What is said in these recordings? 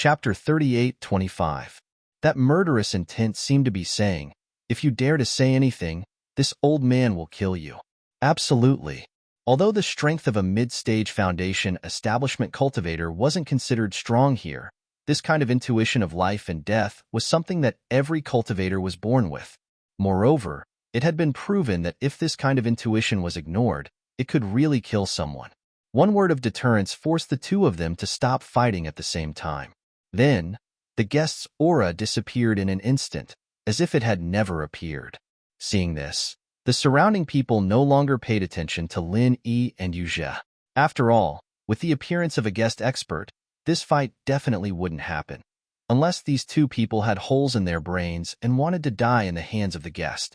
Chapter 38:25. That murderous intent seemed to be saying, if you dare to say anything, this old man will kill you. Absolutely. Although the strength of a mid-stage foundation establishment cultivator wasn't considered strong here, this kind of intuition of life and death was something that every cultivator was born with. Moreover, it had been proven that if this kind of intuition was ignored, it could really kill someone. One word of deterrence forced the two of them to stop fighting at the same time. Then, the guest's aura disappeared in an instant, as if it had never appeared. Seeing this, the surrounding people no longer paid attention to Lin Yi and Yu Jie. After all, with the appearance of a guest expert, this fight definitely wouldn't happen, unless these two people had holes in their brains and wanted to die in the hands of the guest.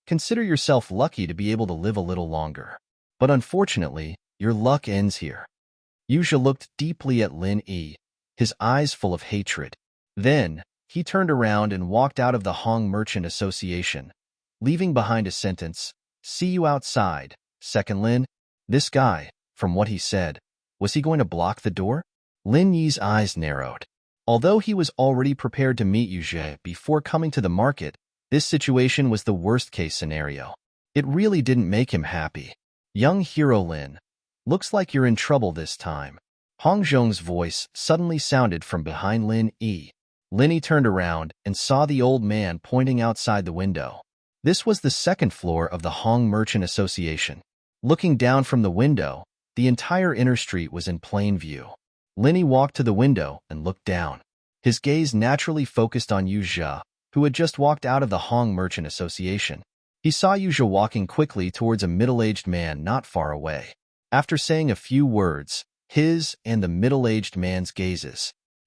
Consider yourself lucky to be able to live a little longer. But unfortunately, your luck ends here. Yu Jie looked deeply at Lin Yi, his eyes full of hatred. Then, he turned around and walked out of the Hong Merchant Association, leaving behind a sentence, "See you outside, Second Lin." This guy, from what he said, was he going to block the door? Lin Yi's eyes narrowed. Although he was already prepared to meet Yu Jie before coming to the market, this situation was the worst-case scenario. It really didn't make him happy. "Young hero Lin, looks like you're in trouble this time." Hong Zhong's voice suddenly sounded from behind Lin Yi. Lin Yi turned around and saw the old man pointing outside the window. This was the second floor of the Hong Merchant Association. Looking down from the window, the entire inner street was in plain view. Lin Yi walked to the window and looked down. His gaze naturally focused on Yu Jie, who had just walked out of the Hong Merchant Association. He saw Yu Jie walking quickly towards a middle-aged man not far away. After saying a few words, his and the middle-aged man's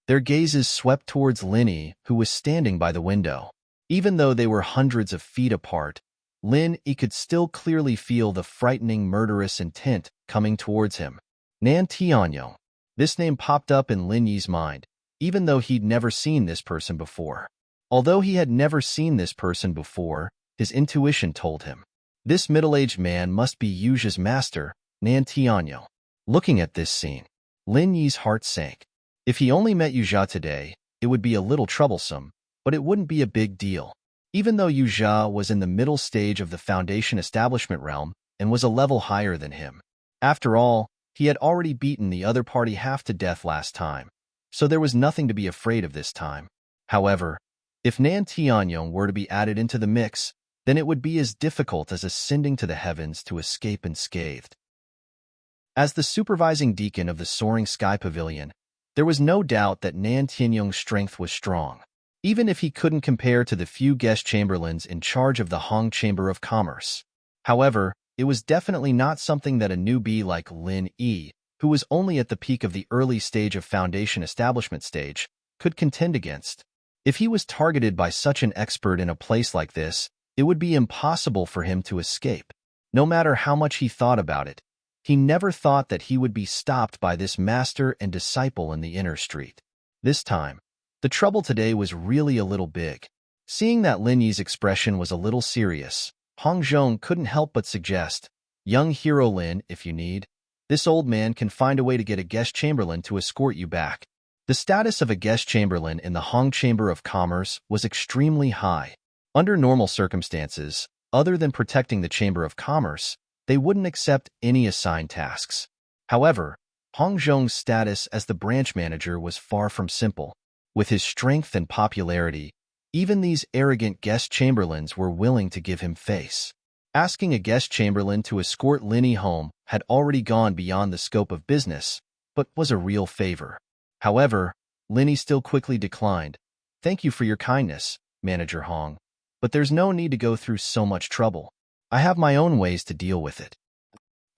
their gazes swept towards Lin Yi, who was standing by the window. Even though they were hundreds of feet apart, Lin Yi could still clearly feel the frightening murderous intent coming towards him. Nan Tianyong. This name popped up in Lin Yi's mind, even though he'd never seen this person before. Although he had never seen this person before, his intuition told him. This middle-aged man must be Yu Jie's master, Nan Tianyong. Looking at this scene, Lin Yi's heart sank. If he only met Yu Jie today, it would be a little troublesome, but it wouldn't be a big deal. Even though Yu Jie was in the middle stage of the foundation establishment realm and was a level higher than him. After all, he had already beaten the other party half to death last time, so there was nothing to be afraid of this time. However, if Nan Tianyong were to be added into the mix, then it would be as difficult as ascending to the heavens to escape unscathed. As the supervising deacon of the Soaring Sky Pavilion, there was no doubt that Nan Tianyong's strength was strong, even if he couldn't compare to the few guest chamberlains in charge of the Hong Chamber of Commerce. However, it was definitely not something that a newbie like Lin Yi, who was only at the peak of the early stage of foundation establishment stage, could contend against. If he was targeted by such an expert in a place like this, it would be impossible for him to escape. No matter how much he thought about it, he never thought that he would be stopped by this master and disciple in the inner street. This time, the trouble today was really a little big. Seeing that Lin Yi's expression was a little serious, Hong Zhong couldn't help but suggest, "Young hero Lin, if you need, this old man can find a way to get a guest chamberlain to escort you back." The status of a guest chamberlain in the Hong Chamber of Commerce was extremely high. Under normal circumstances, other than protecting the Chamber of Commerce, they wouldn't accept any assigned tasks. However, Hong Zhong's status as the branch manager was far from simple. With his strength and popularity, even these arrogant guest chamberlains were willing to give him face. Asking a guest chamberlain to escort Lin Yi home had already gone beyond the scope of business, but was a real favor. However, Lin Yi still quickly declined. "Thank you for your kindness, Manager Hong, but there's no need to go through so much trouble. I have my own ways to deal with it."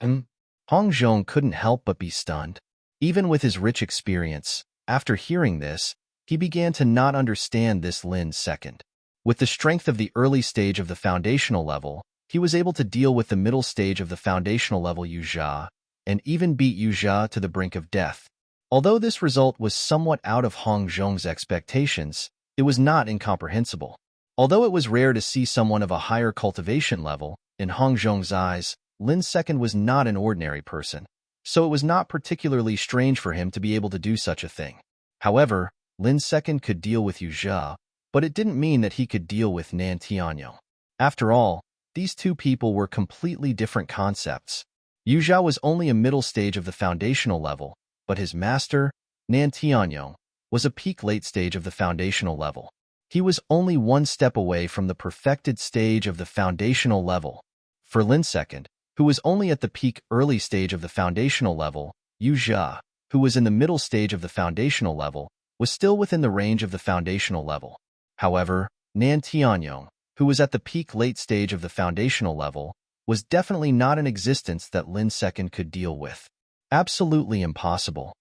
Hong Zhong couldn't help but be stunned. Even with his rich experience, after hearing this, he began to not understand this Lin second. With the strength of the early stage of the foundational level, he was able to deal with the middle stage of the foundational level Yu Jie, and even beat Yu Jie to the brink of death. Although this result was somewhat out of Hong Zhong's expectations, it was not incomprehensible. Although it was rare to see someone of a higher cultivation level, in Hong Zhong's eyes, Lin second was not an ordinary person, so it was not particularly strange for him to be able to do such a thing. However, Lin Second could deal with Yu Jia, but it didn't mean that he could deal with Nan Tianyong. After all, these two people were completely different concepts. Yu Jia was only a middle stage of the foundational level, but his master, Nan Tianyong, was a peak late stage of the foundational level. He was only one step away from the perfected stage of the foundational level. For Lin Second, who was only at the peak early stage of the foundational level, Yu Jia, who was in the middle stage of the foundational level, was still within the range of the foundational level. However, Nan Tianyong, who was at the peak late stage of the foundational level, was definitely not an existence that Lin Second could deal with. Absolutely impossible.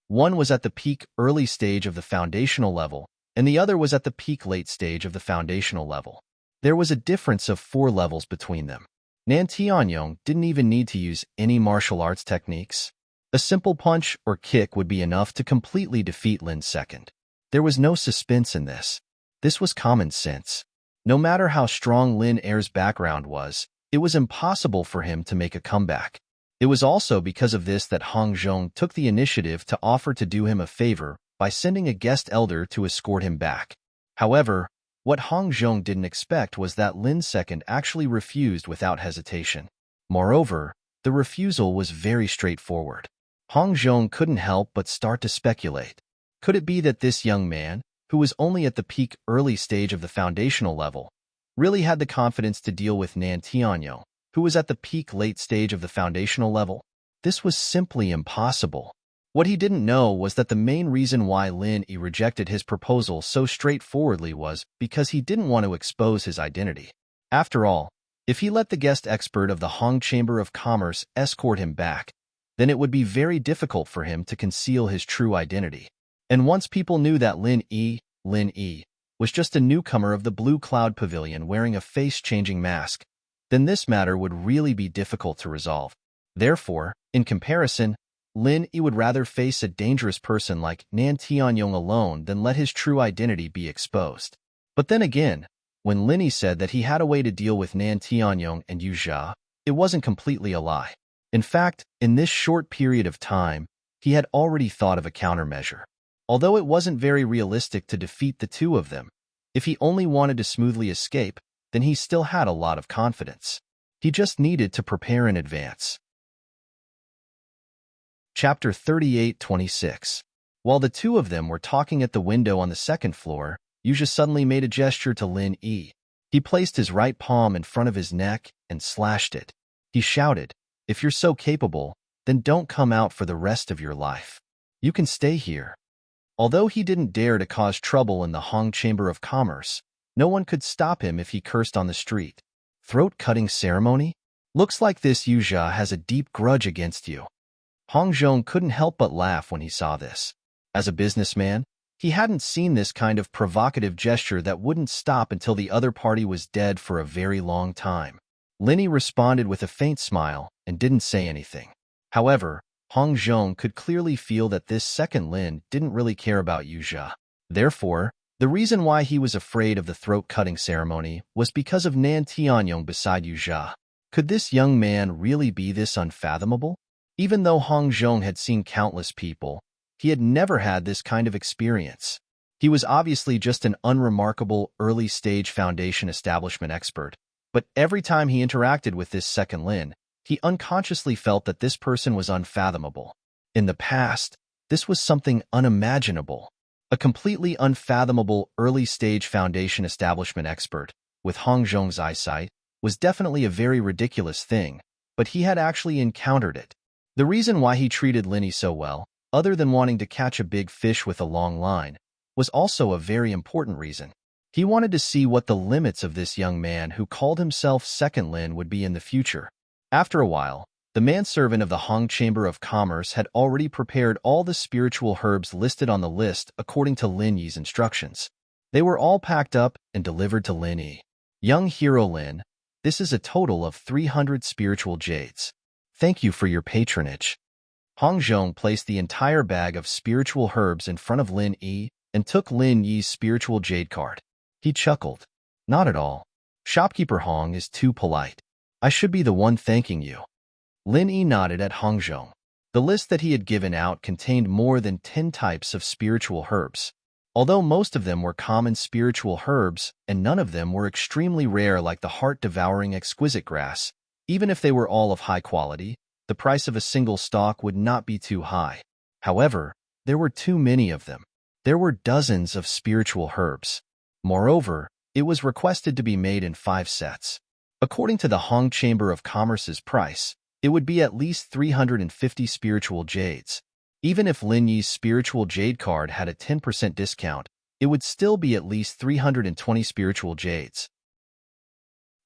One was at the peak early stage of the foundational level, and the other was at the peak late stage of the foundational level. There was a difference of 4 levels between them. Nan Tianyong didn't even need to use any martial arts techniques. A simple punch or kick would be enough to completely defeat Lin Second. There was no suspense in this. This was common sense. No matter how strong Lin Er's background was, it was impossible for him to make a comeback. It was also because of this that Hong Zhong took the initiative to offer to do him a favor by sending a guest elder to escort him back. However, what Hong Zhong didn't expect was that Lin Second actually refused without hesitation. Moreover, the refusal was very straightforward. Hong Zhong couldn't help but start to speculate. Could it be that this young man, who was only at the peak early stage of the foundational level, really had the confidence to deal with Nan Tianyong, who was at the peak late stage of the foundational level? This was simply impossible. What he didn't know was that the main reason why Lin Yi rejected his proposal so straightforwardly was because he didn't want to expose his identity. After all, if he let the guest expert of the Hong Chamber of Commerce escort him back, then it would be very difficult for him to conceal his true identity. And once people knew that Lin Yi, was just a newcomer of the Blue Cloud Pavilion wearing a face-changing mask, then this matter would really be difficult to resolve. Therefore, in comparison, Lin Yi would rather face a dangerous person like Nan Tianyong alone than let his true identity be exposed. But then again, when Lin Yi said that he had a way to deal with Nan Tianyong and Yu Jia, it wasn't completely a lie. In fact, in this short period of time, he had already thought of a countermeasure. Although it wasn't very realistic to defeat the two of them, if he only wanted to smoothly escape, then he still had a lot of confidence. He just needed to prepare in advance. Chapter 38-26. While the two of them were talking at the window on the second floor, Yu Jia suddenly made a gesture to Lin Yi. He placed his right palm in front of his neck and slashed it. He shouted, "If you're so capable, then don't come out for the rest of your life. You can stay here." Although he didn't dare to cause trouble in the Hong Chamber of Commerce, no one could stop him if he cursed on the street. Throat-cutting ceremony? Looks like this Yu Jia has a deep grudge against you. Hong Zhong couldn't help but laugh when he saw this. As a businessman, he hadn't seen this kind of provocative gesture that wouldn't stop until the other party was dead for a very long time. Lin Yi responded with a faint smile and didn't say anything. However, Hong Zhong could clearly feel that this second Lin didn't really care about Yu Jia. Therefore, the reason why he was afraid of the throat-cutting ceremony was because of Nan Tianyong beside Yu Jia. Could this young man really be this unfathomable? Even though Hong Zhong had seen countless people, he had never had this kind of experience. He was obviously just an unremarkable early-stage foundation establishment expert, but every time he interacted with this second Lin, he unconsciously felt that this person was unfathomable. In the past, this was something unimaginable. A completely unfathomable early-stage foundation establishment expert, with Hong Zhong's eyesight, was definitely a very ridiculous thing, but he had actually encountered it. The reason why he treated Lin Yi so well, other than wanting to catch a big fish with a long line, was also a very important reason. He wanted to see what the limits of this young man who called himself Second Lin would be in the future. After a while, the manservant of the Hong Chamber of Commerce had already prepared all the spiritual herbs listed on the list according to Lin Yi's instructions. They were all packed up and delivered to Lin Yi. Young hero Lin, this is a total of 300 spiritual jades. Thank you for your patronage. Hong Zhong placed the entire bag of spiritual herbs in front of Lin Yi and took Lin Yi's spiritual jade card. He chuckled. Not at all. Shopkeeper Hong is too polite. I should be the one thanking you. Lin Yi nodded at Hong Zhong. The list that he had given out contained more than 10 types of spiritual herbs. Although most of them were common spiritual herbs, and none of them were extremely rare like the heart-devouring exquisite grass, even if they were all of high quality, the price of a single stalk would not be too high. However, there were too many of them. There were dozens of spiritual herbs. Moreover, it was requested to be made in 5 sets. According to the Hong Chamber of Commerce's price, it would be at least 350 spiritual jades. Even if Lin Yi's spiritual jade card had a 10% discount, it would still be at least 320 spiritual jades.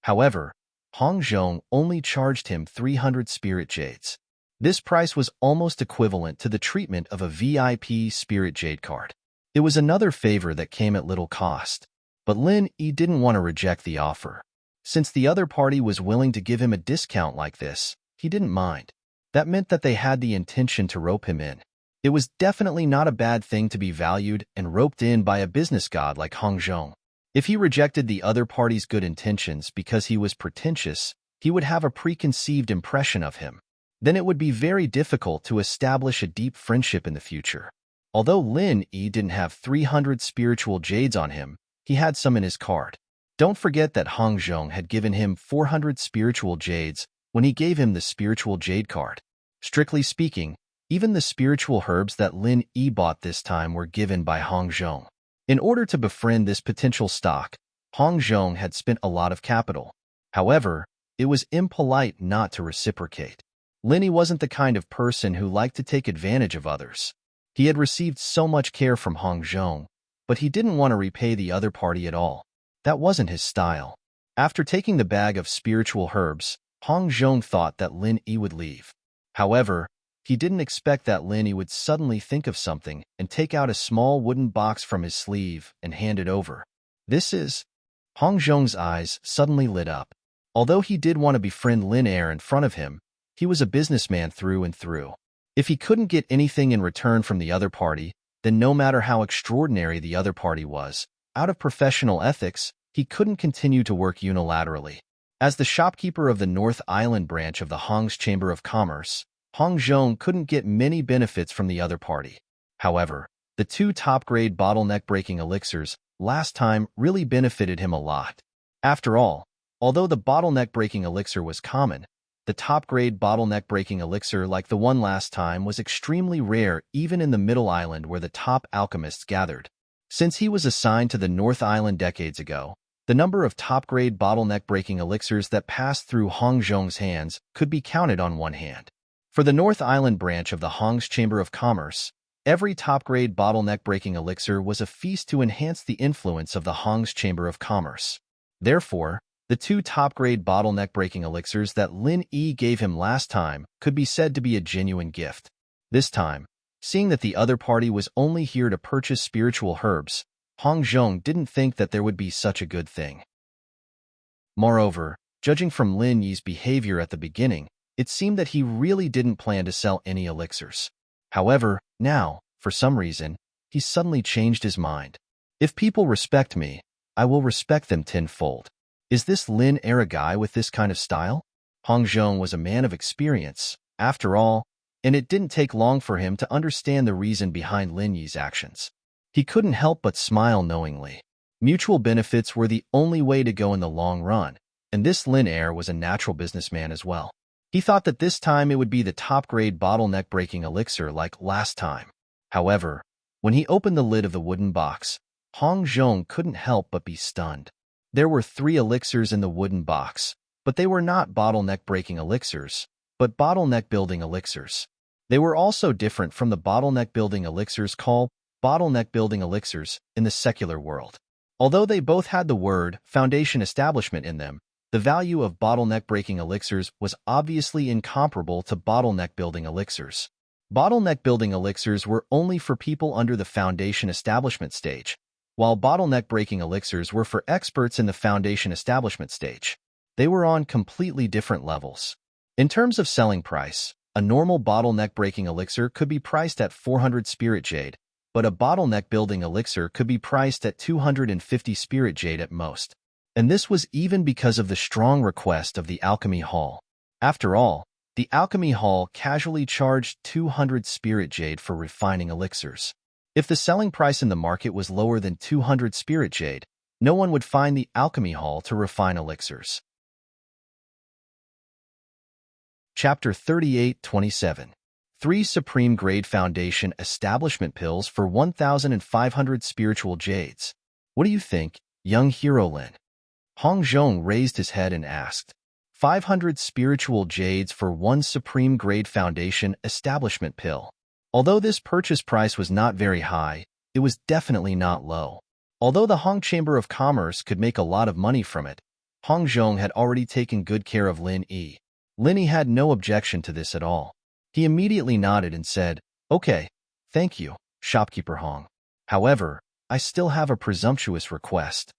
However, Hong Zhong only charged him 300 spirit jades. This price was almost equivalent to the treatment of a VIP spirit jade card. It was another favor that came at little cost. But Lin Yi didn't want to reject the offer. Since the other party was willing to give him a discount like this, he didn't mind. That meant that they had the intention to rope him in. It was definitely not a bad thing to be valued and roped in by a business god like Hong Zhong. If he rejected the other party's good intentions because he was pretentious, he would have a preconceived impression of him. Then it would be very difficult to establish a deep friendship in the future. Although Lin Yi didn't have 300 spiritual jades on him, he had some in his card. Don't forget that Hong Zhong had given him 400 spiritual jades when he gave him the spiritual jade card. Strictly speaking, even the spiritual herbs that Lin Yi bought this time were given by Hong Zhong. In order to befriend this potential stock, Hong Zhong had spent a lot of capital. However, it was impolite not to reciprocate. Lin Yi wasn't the kind of person who liked to take advantage of others. He had received so much care from Hong Zhong, but he didn't want to repay the other party at all. That wasn't his style. After taking the bag of spiritual herbs, Hong Zhong thought that Lin Yi would leave. However, he didn't expect that Lin Yi would suddenly think of something and take out a small wooden box from his sleeve and hand it over. This is... Hong Zhong's eyes suddenly lit up. Although he did want to befriend Lin Yi in front of him, he was a businessman through and through. If he couldn't get anything in return from the other party, then no matter how extraordinary the other party was, out of professional ethics, he couldn't continue to work unilaterally. As the shopkeeper of the North Island branch of the Hong's Chamber of Commerce, Hong Zhong couldn't get many benefits from the other party. However, the 2 top-grade bottleneck-breaking elixirs last time really benefited him a lot. After all, although the bottleneck-breaking elixir was common, the top-grade bottleneck-breaking elixir like the one last time was extremely rare even in the Middle Island where the top alchemists gathered. Since he was assigned to the North Island decades ago, the number of top-grade bottleneck-breaking elixirs that passed through Hong Zhong's hands could be counted on one hand. For the North Island branch of the Hong's Chamber of Commerce, every top-grade bottleneck-breaking elixir was a feast to enhance the influence of the Hong's Chamber of Commerce. Therefore, the 2 top-grade bottleneck-breaking elixirs that Lin Yi gave him last time could be said to be a genuine gift. This time, seeing that the other party was only here to purchase spiritual herbs, Hong Zhong didn't think that there would be such a good thing. Moreover, judging from Lin Yi's behavior at the beginning, it seemed that he really didn't plan to sell any elixirs. However, now, for some reason, he suddenly changed his mind. If people respect me, I will respect them tenfold. Is this Lin Yi a guy with this kind of style? Hong Zhong was a man of experience, after all, and it didn't take long for him to understand the reason behind Lin Yi's actions. He couldn't help but smile knowingly. Mutual benefits were the only way to go in the long run, and this Lin Yi was a natural businessman as well. He thought that this time it would be the top-grade bottleneck-breaking elixir like last time. However, when he opened the lid of the wooden box, Hong Zhong couldn't help but be stunned. There were 3 elixirs in the wooden box, but they were not bottleneck-breaking elixirs, but bottleneck-building elixirs. They were also different from the bottleneck-building elixirs called bottleneck-building elixirs in the secular world. Although they both had the word foundation establishment in them, the value of bottleneck-breaking elixirs was obviously incomparable to bottleneck-building elixirs. Bottleneck-building elixirs were only for people under the foundation establishment stage, while bottleneck-breaking elixirs were for experts in the foundation establishment stage. They were on completely different levels. In terms of selling price, a normal bottleneck-breaking elixir could be priced at 400 spirit jade, but a bottleneck-building elixir could be priced at 250 spirit jade at most. And this was even because of the strong request of the Alchemy Hall. After all, The alchemy hall casually charged 200 spirit jade for refining elixirs. If the selling price in the market was lower than 200 spirit jade, no one would find the alchemy hall to refine elixirs. Chapter 38-27. 3 Supreme Grade Foundation Establishment Pills for 1,500 Spiritual Jades. What do you think, young hero Lin? Hong Zhong raised his head and asked. 500 Spiritual Jades for 1 Supreme Grade Foundation Establishment Pill. Although this purchase price was not very high, it was definitely not low. Although the Hong Chamber of Commerce could make a lot of money from it, Hong Zhong had already taken good care of Lin Yi. Lin Yi had no objection to this at all. He immediately nodded and said, "Okay, thank you, shopkeeper Hong. However, I still have a presumptuous request."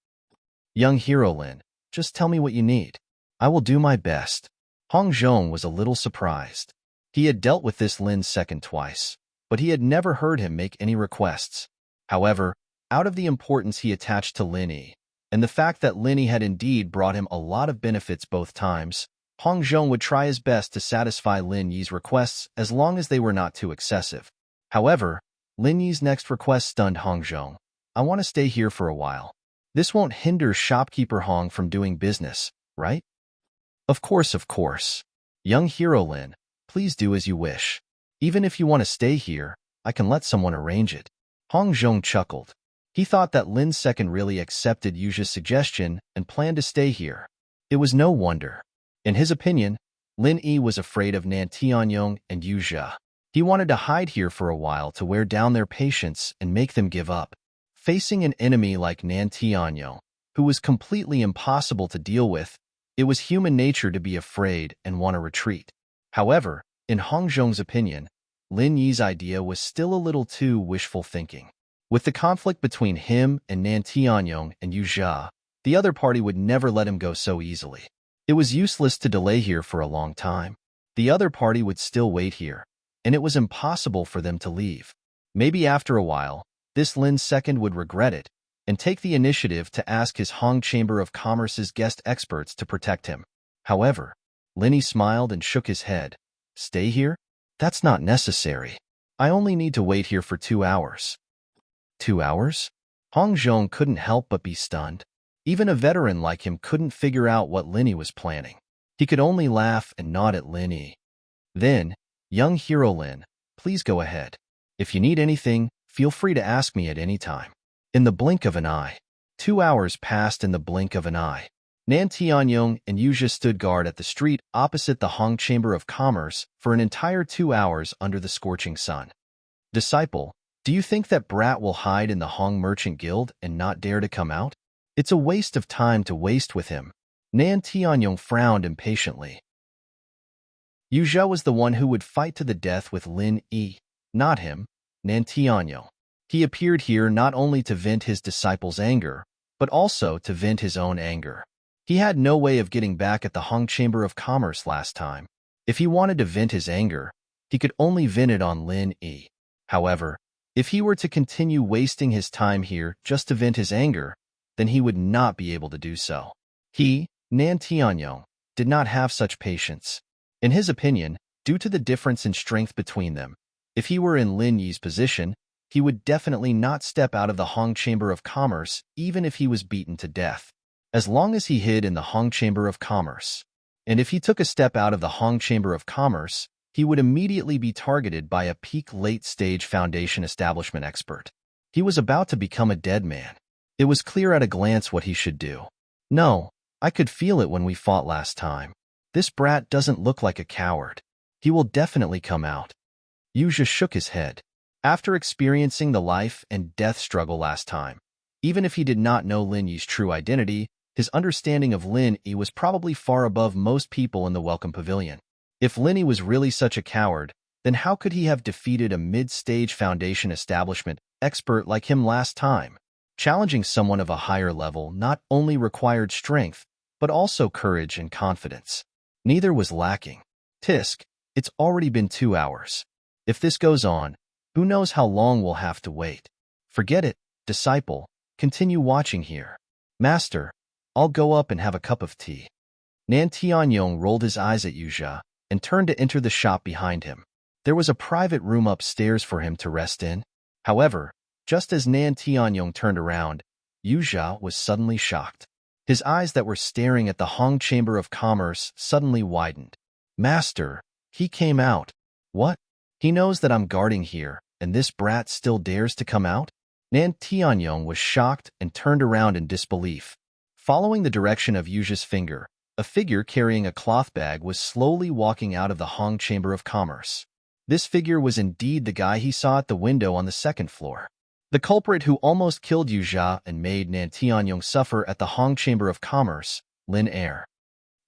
"Young hero Lin, just tell me what you need. I will do my best." Hong Zhong was a little surprised. He had dealt with this Lin's second twice, but he had never heard him make any requests. However, out of the importance he attached to Lin Yi, and the fact that Lin Yi had indeed brought him a lot of benefits both times, Hong Zhong would try his best to satisfy Lin Yi's requests as long as they were not too excessive. However, Lin Yi's next request stunned Hong Zhong. "I want to stay here for a while. This won't hinder shopkeeper Hong from doing business, right?" Of course. Young hero Lin, please do as you wish. Even if you want to stay here, I can let someone arrange it." Hong Zhong chuckled. He thought that Lin's second really accepted Yuja's suggestion and planned to stay here. It was no wonder. In his opinion, Lin Yi was afraid of Nan Tianyong and Yuja. He wanted to hide here for a while to wear down their patience and make them give up. Facing an enemy like Nan Tianyong, who was completely impossible to deal with, it was human nature to be afraid and want to retreat. However, in Hong Zhong's opinion, Lin Yi's idea was still a little too wishful thinking. With the conflict between him and Nan Tianyong and Yuja, the other party would never let him go so easily. It was useless to delay here for a long time. The other party would still wait here, and it was impossible for them to leave. Maybe after a while, this Lin's second would regret it and take the initiative to ask his Hong Chamber of Commerce's guest experts to protect him. However, Lin Yi smiled and shook his head. "Stay here? That's not necessary. I only need to wait here for 2 hours." 2 hours? Hong Zhong couldn't help but be stunned. Even a veteran like him couldn't figure out what Lin Yi was planning. He could only laugh and nod at Lin Yi. "Then, young hero Lin, please go ahead. If you need anything, feel free to ask me at any time." In the blink of an eye. 2 hours passed in the blink of an eye. Nan Tianyong and Yuja stood guard at the street opposite the Hong Chamber of Commerce for an entire 2 hours under the scorching sun. "Disciple, do you think that brat will hide in the Hong Merchant Guild and not dare to come out? It's a waste of time to waste with him." Nan Tianyong frowned impatiently. Yuja was the one who would fight to the death with Lin Yi, not him, Nan Tianyong. He appeared here not only to vent his disciple's anger, but also to vent his own anger. He had no way of getting back at the Hong Chamber of Commerce last time. If he wanted to vent his anger, he could only vent it on Lin Yi. However, if he were to continue wasting his time here just to vent his anger, then he would not be able to do so. He, Nan Tianyong, did not have such patience. In his opinion, due to the difference in strength between them, if he were in Lin Yi's position, he would definitely not step out of the Hong Chamber of Commerce even if he was beaten to death, as long as he hid in the Hong Chamber of Commerce. And if he took a step out of the Hong Chamber of Commerce, he would immediately be targeted by a peak late-stage Foundation establishment expert. He was about to become a dead man. It was clear at a glance what he should do. "No, I could feel it when we fought last time. This brat doesn't look like a coward. He will definitely come out." Yuja shook his head. After experiencing the life and death struggle last time, even if he did not know Lin Yi's true identity, his understanding of Lin Yi was probably far above most people in the Welcome Pavilion. If Lin Yi was really such a coward, then how could he have defeated a mid-stage Foundation establishment expert like him last time? Challenging someone of a higher level not only required strength, but also courage and confidence. Neither was lacking. Tisk, it's already been 2 hours. If this goes on, who knows how long we'll have to wait. Forget it, disciple. Continue watching here. Master, I'll go up and have a cup of tea. Nan Tianyong rolled his eyes at Yuja, and turned to enter the shop behind him. There was a private room upstairs for him to rest in. However, just as Nan Tianyong turned around, Yu Jia was suddenly shocked. His eyes that were staring at the Hong Chamber of Commerce suddenly widened. "Master," he came out. "What? He knows that I'm guarding here, and this brat still dares to come out?" Nan Tianyong was shocked and turned around in disbelief. Following the direction of Yu Jia's finger, a figure carrying a cloth bag was slowly walking out of the Hong Chamber of Commerce. This figure was indeed the guy he saw at the window on the second floor. The culprit who almost killed Yu Jia and made Nan Tianyong suffer at the Hong Chamber of Commerce, Lin Er.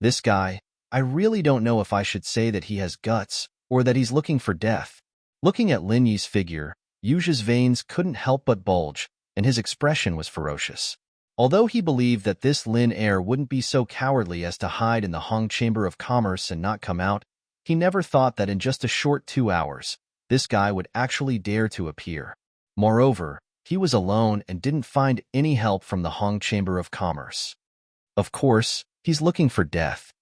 This guy, I really don't know if I should say that he has guts or that he's looking for death. Looking at Lin Yi's figure, Yu Jia's veins couldn't help but bulge, and his expression was ferocious. Although he believed that this Lin Er wouldn't be so cowardly as to hide in the Hong Chamber of Commerce and not come out, he never thought that in just a short 2 hours, this guy would actually dare to appear. Moreover, he was alone and didn't find any help from the Hong Chamber of Commerce. Of course, he's looking for death.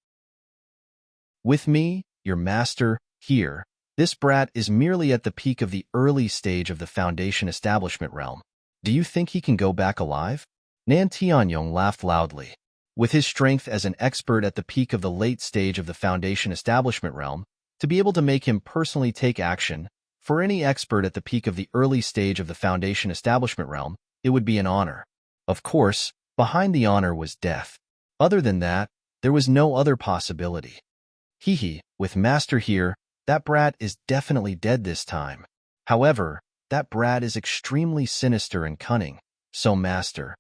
"With me, your master, here, this brat is merely at the peak of the early stage of the Foundation establishment realm. Do you think he can go back alive?" Nan Tianyong laughed loudly. With his strength as an expert at the peak of the late stage of the Foundation establishment realm, to be able to make him personally take action, for any expert at the peak of the early stage of the Foundation establishment realm, it would be an honor. Of course, behind the honor was death. Other than that, there was no other possibility. With Master here, that brat is definitely dead this time. However, that brat is extremely sinister and cunning, so Master,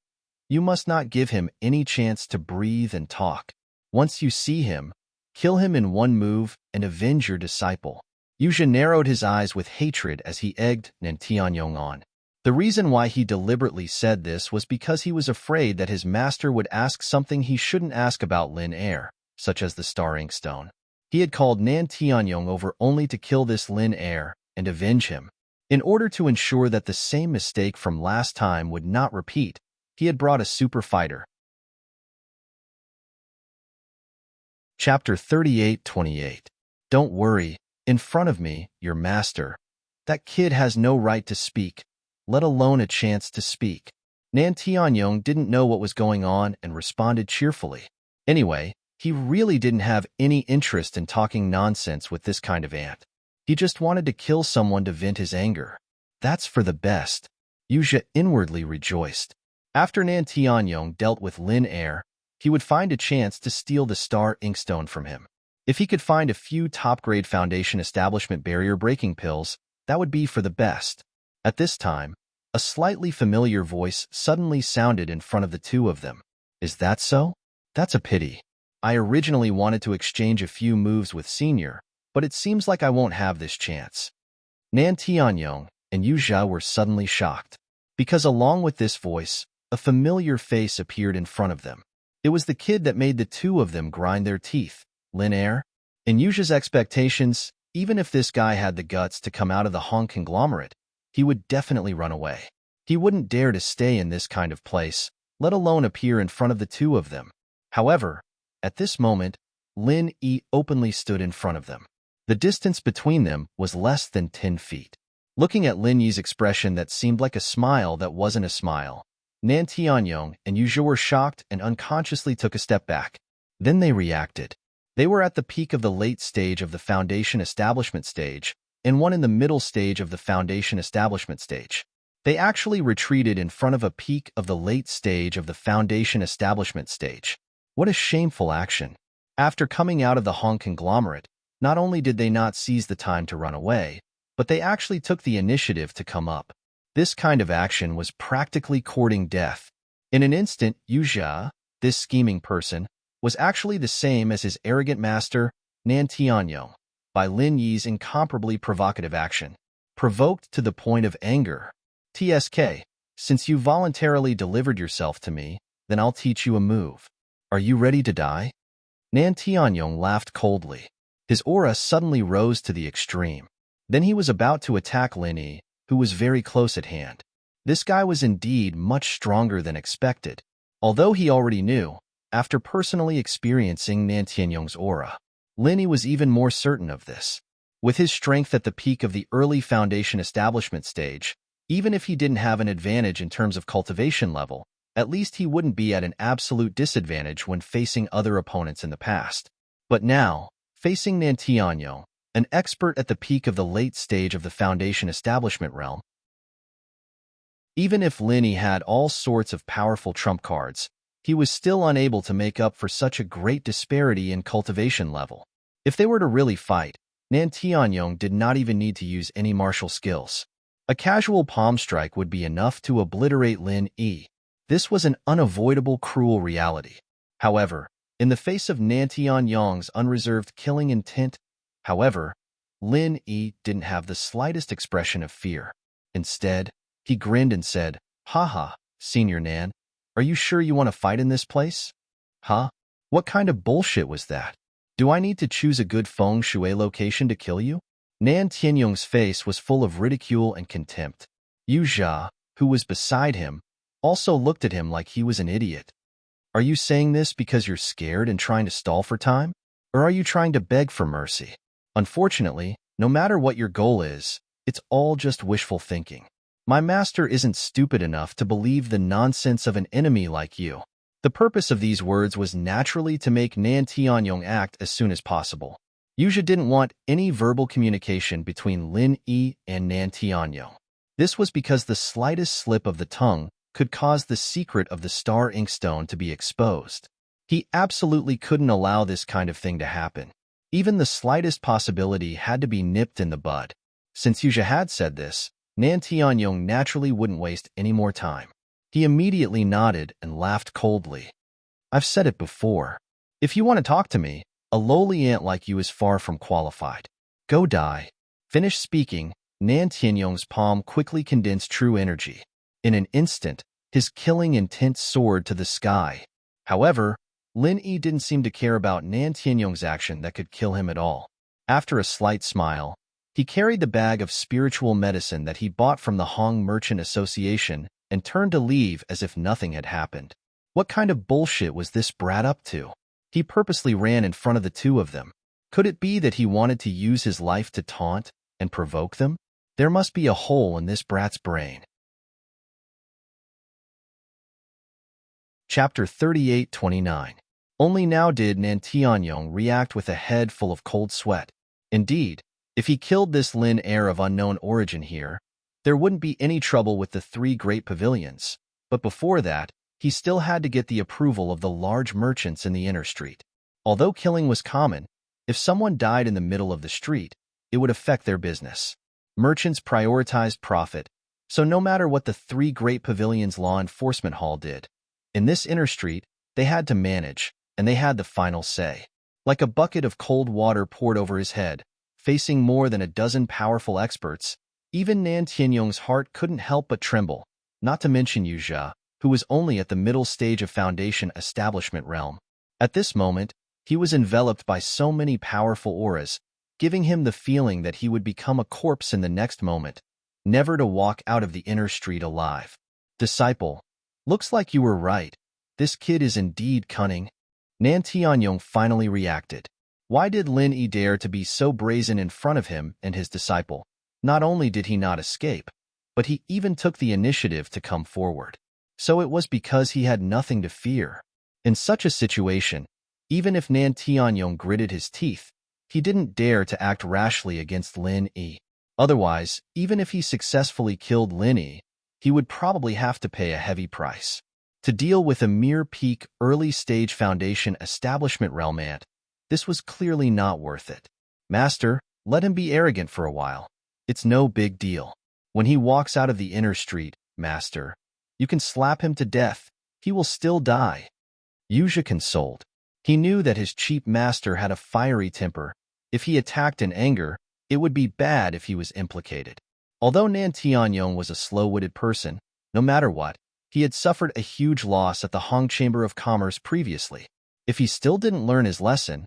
you must not give him any chance to breathe and talk. Once you see him, kill him in one move and avenge your disciple. Yu Jia narrowed his eyes with hatred as he egged Nan Tianyong on. The reason why he deliberately said this was because he was afraid that his master would ask something he shouldn't ask about Lin Er, such as the Star Inkstone. He had called Nan Tianyong over only to kill this Lin Er and avenge him. In order to ensure that the same mistake from last time would not repeat, he had brought a super fighter. Chapter 38:28. Don't worry. In front of me, your master. That kid has no right to speak, let alone a chance to speak. Nan Tianyong didn't know what was going on and responded cheerfully. Anyway, he really didn't have any interest in talking nonsense with this kind of ant. He just wanted to kill someone to vent his anger. That's for the best. Yu Jia inwardly rejoiced. After Nan Tianyong dealt with Lin Er, he would find a chance to steal the Star Inkstone from him. If he could find a few top-grade Foundation establishment barrier-breaking pills, that would be for the best. At this time, a slightly familiar voice suddenly sounded in front of the two of them. "Is that so? That's a pity. I originally wanted to exchange a few moves with Senior, but it seems like I won't have this chance." Nan Tianyong and Yu Jia were suddenly shocked, because along with this voice, a familiar face appeared in front of them. It was the kid that made the two of them grind their teeth. Lin Er? In Yu Jia's expectations, even if this guy had the guts to come out of the Hong conglomerate, he would definitely run away. He wouldn't dare to stay in this kind of place, let alone appear in front of the two of them. However, at this moment, Lin Yi openly stood in front of them. The distance between them was less than 10 feet. Looking at Lin Yi's expression that seemed like a smile that wasn't a smile, Nan Tianyong and Yu Jia were shocked and unconsciously took a step back. Then they reacted. They were at the peak of the late stage of the Foundation establishment stage, and one in the middle stage of the Foundation establishment stage. They actually retreated in front of a peak of the late stage of the Foundation establishment stage. What a shameful action. After coming out of the Hong conglomerate, not only did they not seize the time to run away, but they actually took the initiative to come up. This kind of action was practically courting death. In an instant, Yu Jia, this scheming person, was actually the same as his arrogant master, Nan Tianyong, by Lin Yi's incomparably provocative action. Provoked to the point of anger. "TSK, since you voluntarily delivered yourself to me, then I'll teach you a move. Are you ready to die?" Nan Tianyong laughed coldly. His aura suddenly rose to the extreme. Then he was about to attack Lin Yi, who was very close at hand. This guy was indeed much stronger than expected, although he already knew, after personally experiencing Nan Tianyong's aura. Lin was even more certain of this. With his strength at the peak of the early foundation establishment stage, even if he didn't have an advantage in terms of cultivation level, at least he wouldn't be at an absolute disadvantage when facing other opponents in the past. But now, facing Nan Tianyong, an expert at the peak of the late stage of the foundation establishment realm, even if Lin had all sorts of powerful trump cards, he was still unable to make up for such a great disparity in cultivation level. If they were to really fight, Nan Tianyong did not even need to use any martial skills. A casual palm strike would be enough to obliterate Lin. This was an unavoidable, cruel reality. However, in the face of Nan Tianyong's unreserved killing intent, Lin didn't have the slightest expression of fear. Instead, he grinned and said, "Haha, Senior Nan, are you sure you want to fight in this place?" "Huh? What kind of bullshit was that? Do I need to choose a good feng shui location to kill you?" Nan Tianyong's face was full of ridicule and contempt. Yu Jia, who was beside him, also looked at him like he was an idiot. "Are you saying this because you're scared and trying to stall for time? Or are you trying to beg for mercy? Unfortunately, no matter what your goal is, it's all just wishful thinking. My master isn't stupid enough to believe the nonsense of an enemy like you." The purpose of these words was naturally to make Nan Tianyong act as soon as possible. Yu Jia didn't want any verbal communication between Lin and Nan Tianyong. This was because the slightest slip of the tongue could cause the secret of the star inkstone to be exposed. He absolutely couldn't allow this kind of thing to happen. Even the slightest possibility had to be nipped in the bud. Since Yu Jia had said this, Nan Tianyong naturally wouldn't waste any more time. He immediately nodded and laughed coldly. "I've said it before. If you want to talk to me, a lowly ant like you is far from qualified. Go die." Finished speaking, Nan Tianyong's palm quickly condensed true energy. In an instant, his killing intent soared to the sky. However, Lin didn't seem to care about Nan Tianyong's action that could kill him at all. After a slight smile, he carried the bag of spiritual medicine that he bought from the Hong Merchant Association and turned to leave as if nothing had happened. What kind of bullshit was this brat up to? He purposely ran in front of the two of them. Could it be that he wanted to use his life to taunt and provoke them? There must be a hole in this brat's brain. Chapter 38-29. Only now did Nan Tianyong react with a head full of cold sweat. Indeed, if he killed this Lin heir of unknown origin here, there wouldn't be any trouble with the three great pavilions. But before that, he still had to get the approval of the large merchants in the inner street. Although killing was common, if someone died in the middle of the street, it would affect their business. Merchants prioritized profit, so no matter what the three great pavilions' law enforcement hall did, in this inner street, they had to manage, and they had the final say. Like a bucket of cold water poured over his head, facing more than a dozen powerful experts, even Nan Tianyong's heart couldn't help but tremble, not to mention Yu Jia, who was only at the middle stage of foundation establishment realm. At this moment, he was enveloped by so many powerful auras, giving him the feeling that he would become a corpse in the next moment, never to walk out of the inner street alive. "Disciple, looks like you were right. This kid is indeed cunning." Nan Tianyong finally reacted. Why did Lin dare to be so brazen in front of him and his disciple? Not only did he not escape, but he even took the initiative to come forward. So it was because he had nothing to fear. In such a situation, even if Nan Tianyong gritted his teeth, he didn't dare to act rashly against Lin. Otherwise, even if he successfully killed Lin, he would probably have to pay a heavy price. To deal with a mere peak early-stage foundation establishment realm ant, this was clearly not worth it. "Master, let him be arrogant for a while. It's no big deal. When he walks out of the inner street, Master, you can slap him to death. He will still die." Yu Jia consoled. He knew that his cheap master had a fiery temper. If he attacked in anger, it would be bad if he was implicated. Although Nan Tianyong was a slow-witted person, no matter what, he had suffered a huge loss at the Hong Chamber of Commerce previously. If he didn't learn his lesson,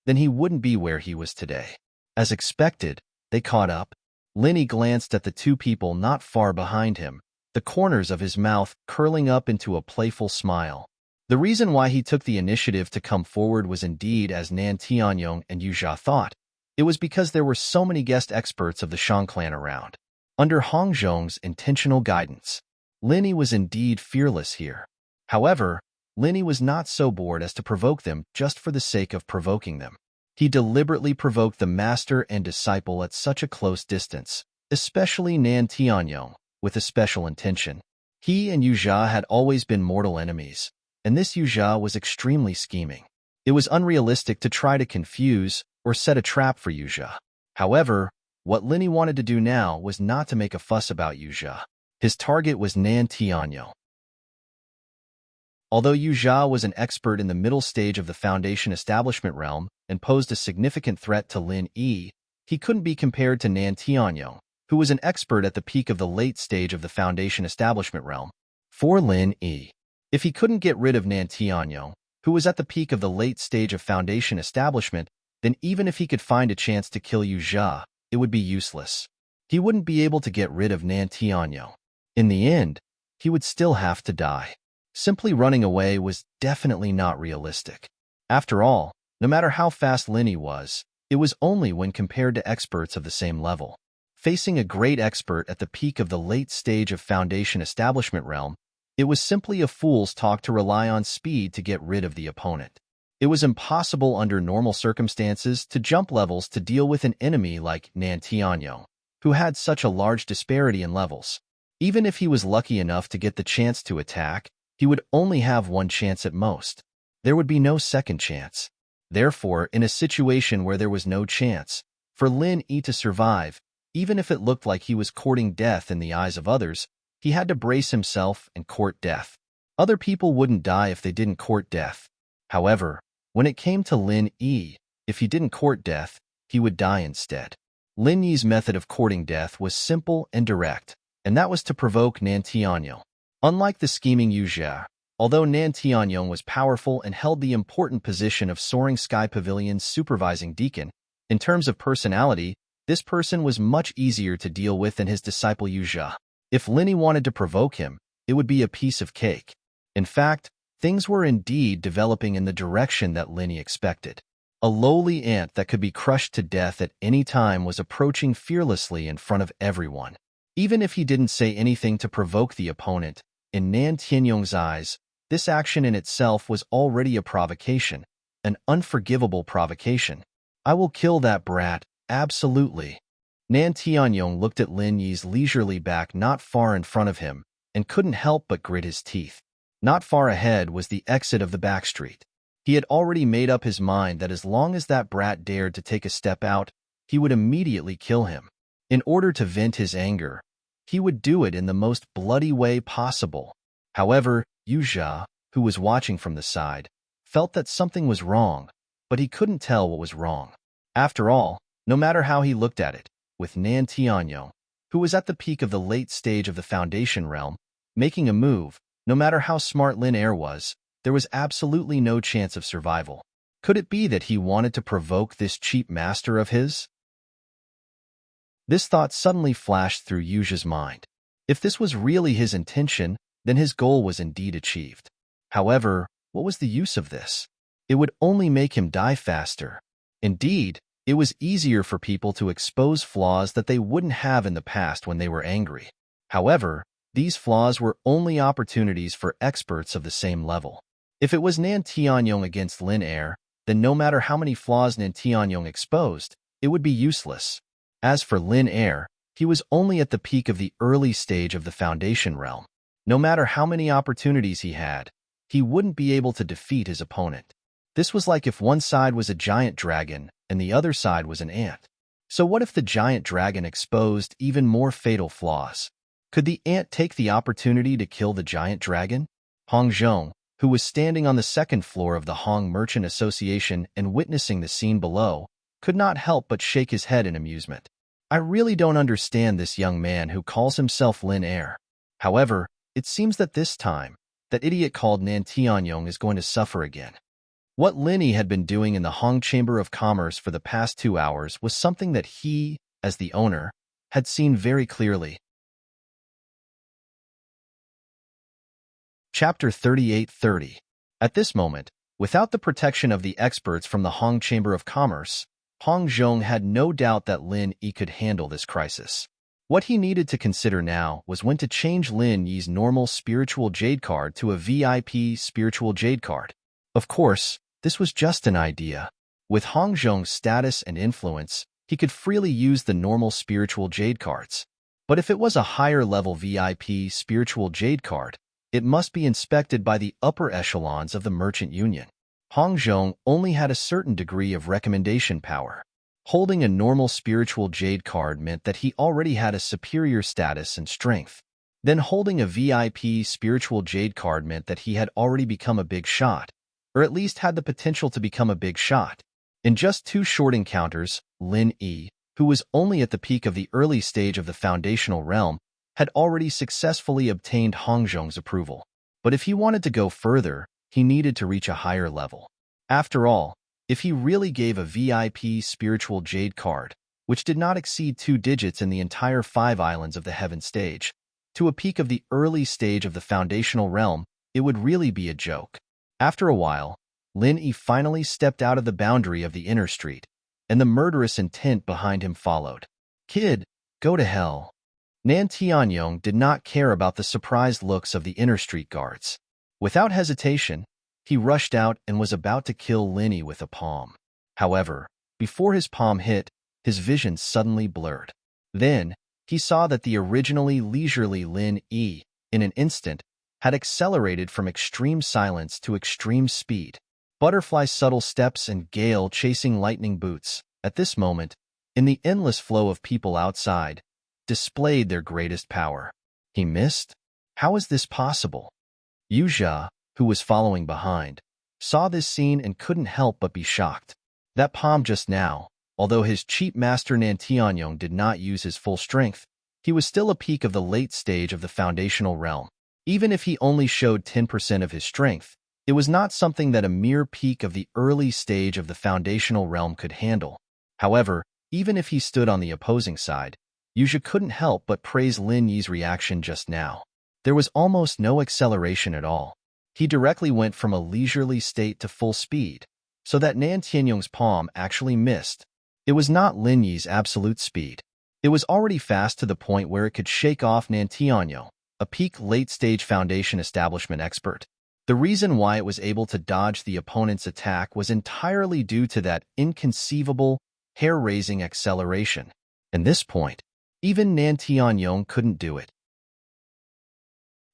then he wouldn't be where he was today. As expected, they caught up. Lin glanced at the two people not far behind him, the corners of his mouth curling up into a playful smile. The reason why he took the initiative to come forward was indeed as Nan Tianyong and Yu Jia thought. It was because there were so many guest experts of the Shang clan around. Under Hong Zhong's intentional guidance, Lin Yi was indeed fearless here. However, Lin Yi was not so bored as to provoke them just for the sake of provoking them. He deliberately provoked the master and disciple at such a close distance, especially Nan Tianyong, with a special intention. He and Yu Jia had always been mortal enemies, and this Yu Jia was extremely scheming. It was unrealistic to try to confuse or set a trap for Yu Jia. However, what Lin Yi wanted to do now was not to make a fuss about Yu Jia. His target was Nan Tianyong. Although Yu Jia was an expert in the middle stage of the Foundation establishment realm and posed a significant threat to Lin Yi, he couldn't be compared to Nan Tianyong, who was an expert at the peak of the late stage of the Foundation establishment realm. For Lin Yi, if he couldn't get rid of Nan Tianyong, who was at the peak of the late stage of Foundation establishment, then even if he could find a chance to kill Yu Jia, it would be useless. He wouldn't be able to get rid of Nan Tianyong. In the end, he would still have to die. Simply running away was definitely not realistic. After all, no matter how fast Lin Yi was, it was only when compared to experts of the same level. Facing a great expert at the peak of the late stage of Foundation establishment realm, it was simply a fool's talk to rely on speed to get rid of the opponent. It was impossible under normal circumstances to jump levels to deal with an enemy like Nan Tianyong, who had such a large disparity in levels. Even if he was lucky enough to get the chance to attack, he would only have one chance at most. There would be no second chance. Therefore, in a situation where there was no chance for Lin Yi to survive, even if it looked like he was courting death in the eyes of others, he had to brace himself and court death. Other people wouldn't die if they didn't court death. However, when it came to Lin Yi, if he didn't court death, he would die instead. Lin Yi's method of courting death was simple and direct, and that was to provoke Nan Tianyong. Unlike the scheming Yu Jia, although Nan Tianyong was powerful and held the important position of Soaring Sky Pavilion's supervising deacon, in terms of personality, this person was much easier to deal with than his disciple Yu Jia. If Lin Yi wanted to provoke him, it would be a piece of cake. In fact, things were indeed developing in the direction that Lin Yi expected. A lowly ant that could be crushed to death at any time was approaching fearlessly in front of everyone. Even if he didn't say anything to provoke the opponent, in Nan Tianyong's eyes, this action in itself was already a provocation, an unforgivable provocation. I will kill that brat, absolutely. Nan Tianyong looked at Lin Yi's leisurely back not far in front of him and couldn't help but grit his teeth. Not far ahead was the exit of the back street. He had already made up his mind that as long as that brat dared to take a step out, he would immediately kill him. In order to vent his anger, he would do it in the most bloody way possible. However, Yu Jia, who was watching from the side, felt that something was wrong, but he couldn't tell what was wrong. After all, no matter how he looked at it, with Nan Tianyong, who was at the peak of the late stage of the Foundation realm, making a move, no matter how smart Lin Yi was, there was absolutely no chance of survival. Could it be that he wanted to provoke this cheap master of his? This thought suddenly flashed through Yu Jia's mind. If this was really his intention, then his goal was indeed achieved. However, what was the use of this? It would only make him die faster. Indeed, it was easier for people to expose flaws that they wouldn't have in the past when they were angry. However, these flaws were only opportunities for experts of the same level. If it was Nan Tianyong against Lin Yi, then no matter how many flaws Nan Tianyong exposed, it would be useless. As for Lin Yi, he was only at the peak of the early stage of the Foundation realm. No matter how many opportunities he had, he wouldn't be able to defeat his opponent. This was like if one side was a giant dragon and the other side was an ant. So what if the giant dragon exposed even more fatal flaws? Could the ant take the opportunity to kill the giant dragon? Hong Zhong, who was standing on the second floor of the Hong Merchant Association and witnessing the scene below, could not help but shake his head in amusement. I really don't understand this young man who calls himself Lin Yi. However, it seems that this time, that idiot called Nan Tianyong is going to suffer again. What Lin Yi had been doing in the Hong Chamber of Commerce for the past 2 hours was something that he, as the owner, had seen very clearly. Chapter 38:30. At this moment, without the protection of the experts from the Hong Chamber of Commerce, Hong Zhong had no doubt that Lin Yi could handle this crisis. What he needed to consider now was when to change Lin Yi's normal spiritual jade card to a VIP spiritual jade card. Of course, this was just an idea. With Hong Zhong's status and influence, he could freely use the normal spiritual jade cards. But if it was a higher-level VIP spiritual jade card, it must be inspected by the upper echelons of the merchant union. Hong Zhong only had a certain degree of recommendation power. Holding a normal spiritual jade card meant that he already had a superior status and strength. Then holding a VIP spiritual jade card meant that he had already become a big shot, or at least had the potential to become a big shot. In just 2 short encounters, Lin Yi, who was only at the peak of the early stage of the foundational realm, had already successfully obtained Hong Zhong's approval. But if he wanted to go further, he needed to reach a higher level. After all, if he really gave a VIP spiritual jade card, which did not exceed 2 digits in the entire 5 islands of the heaven stage, to a peak of the early stage of the foundational realm, it would really be a joke. After a while, Lin Yi finally stepped out of the boundary of the inner street, and the murderous intent behind him followed. "Kid, go to hell." Nan Tianyong did not care about the surprised looks of the inner street guards. Without hesitation, he rushed out and was about to kill Lin Yi with a palm. However, before his palm hit, his vision suddenly blurred. Then, he saw that the originally leisurely Lin Yi, in an instant, had accelerated from extreme silence to extreme speed. Butterfly subtle steps and gale chasing lightning boots, at this moment, in the endless flow of people outside, displayed their greatest power. He missed? How is this possible? Yu Jia, who was following behind, saw this scene and couldn't help but be shocked. That palm just now, although his cheap master Nan Tianyong did not use his full strength, he was still a peak of the late stage of the foundational realm. Even if he only showed 10% of his strength, it was not something that a mere peak of the early stage of the foundational realm could handle. However, even if he stood on the opposing side, Yu Jia couldn't help but praise Lin Yi's reaction just now. There was almost no acceleration at all. He directly went from a leisurely state to full speed, so that Nan Tianyong's palm actually missed. It was not Lin Yi's absolute speed. It was already fast to the point where it could shake off Nan Tianyong, a peak late-stage foundation establishment expert. The reason why it was able to dodge the opponent's attack was entirely due to that inconceivable, hair-raising acceleration. At this point, even Nan Tianyong couldn't do it.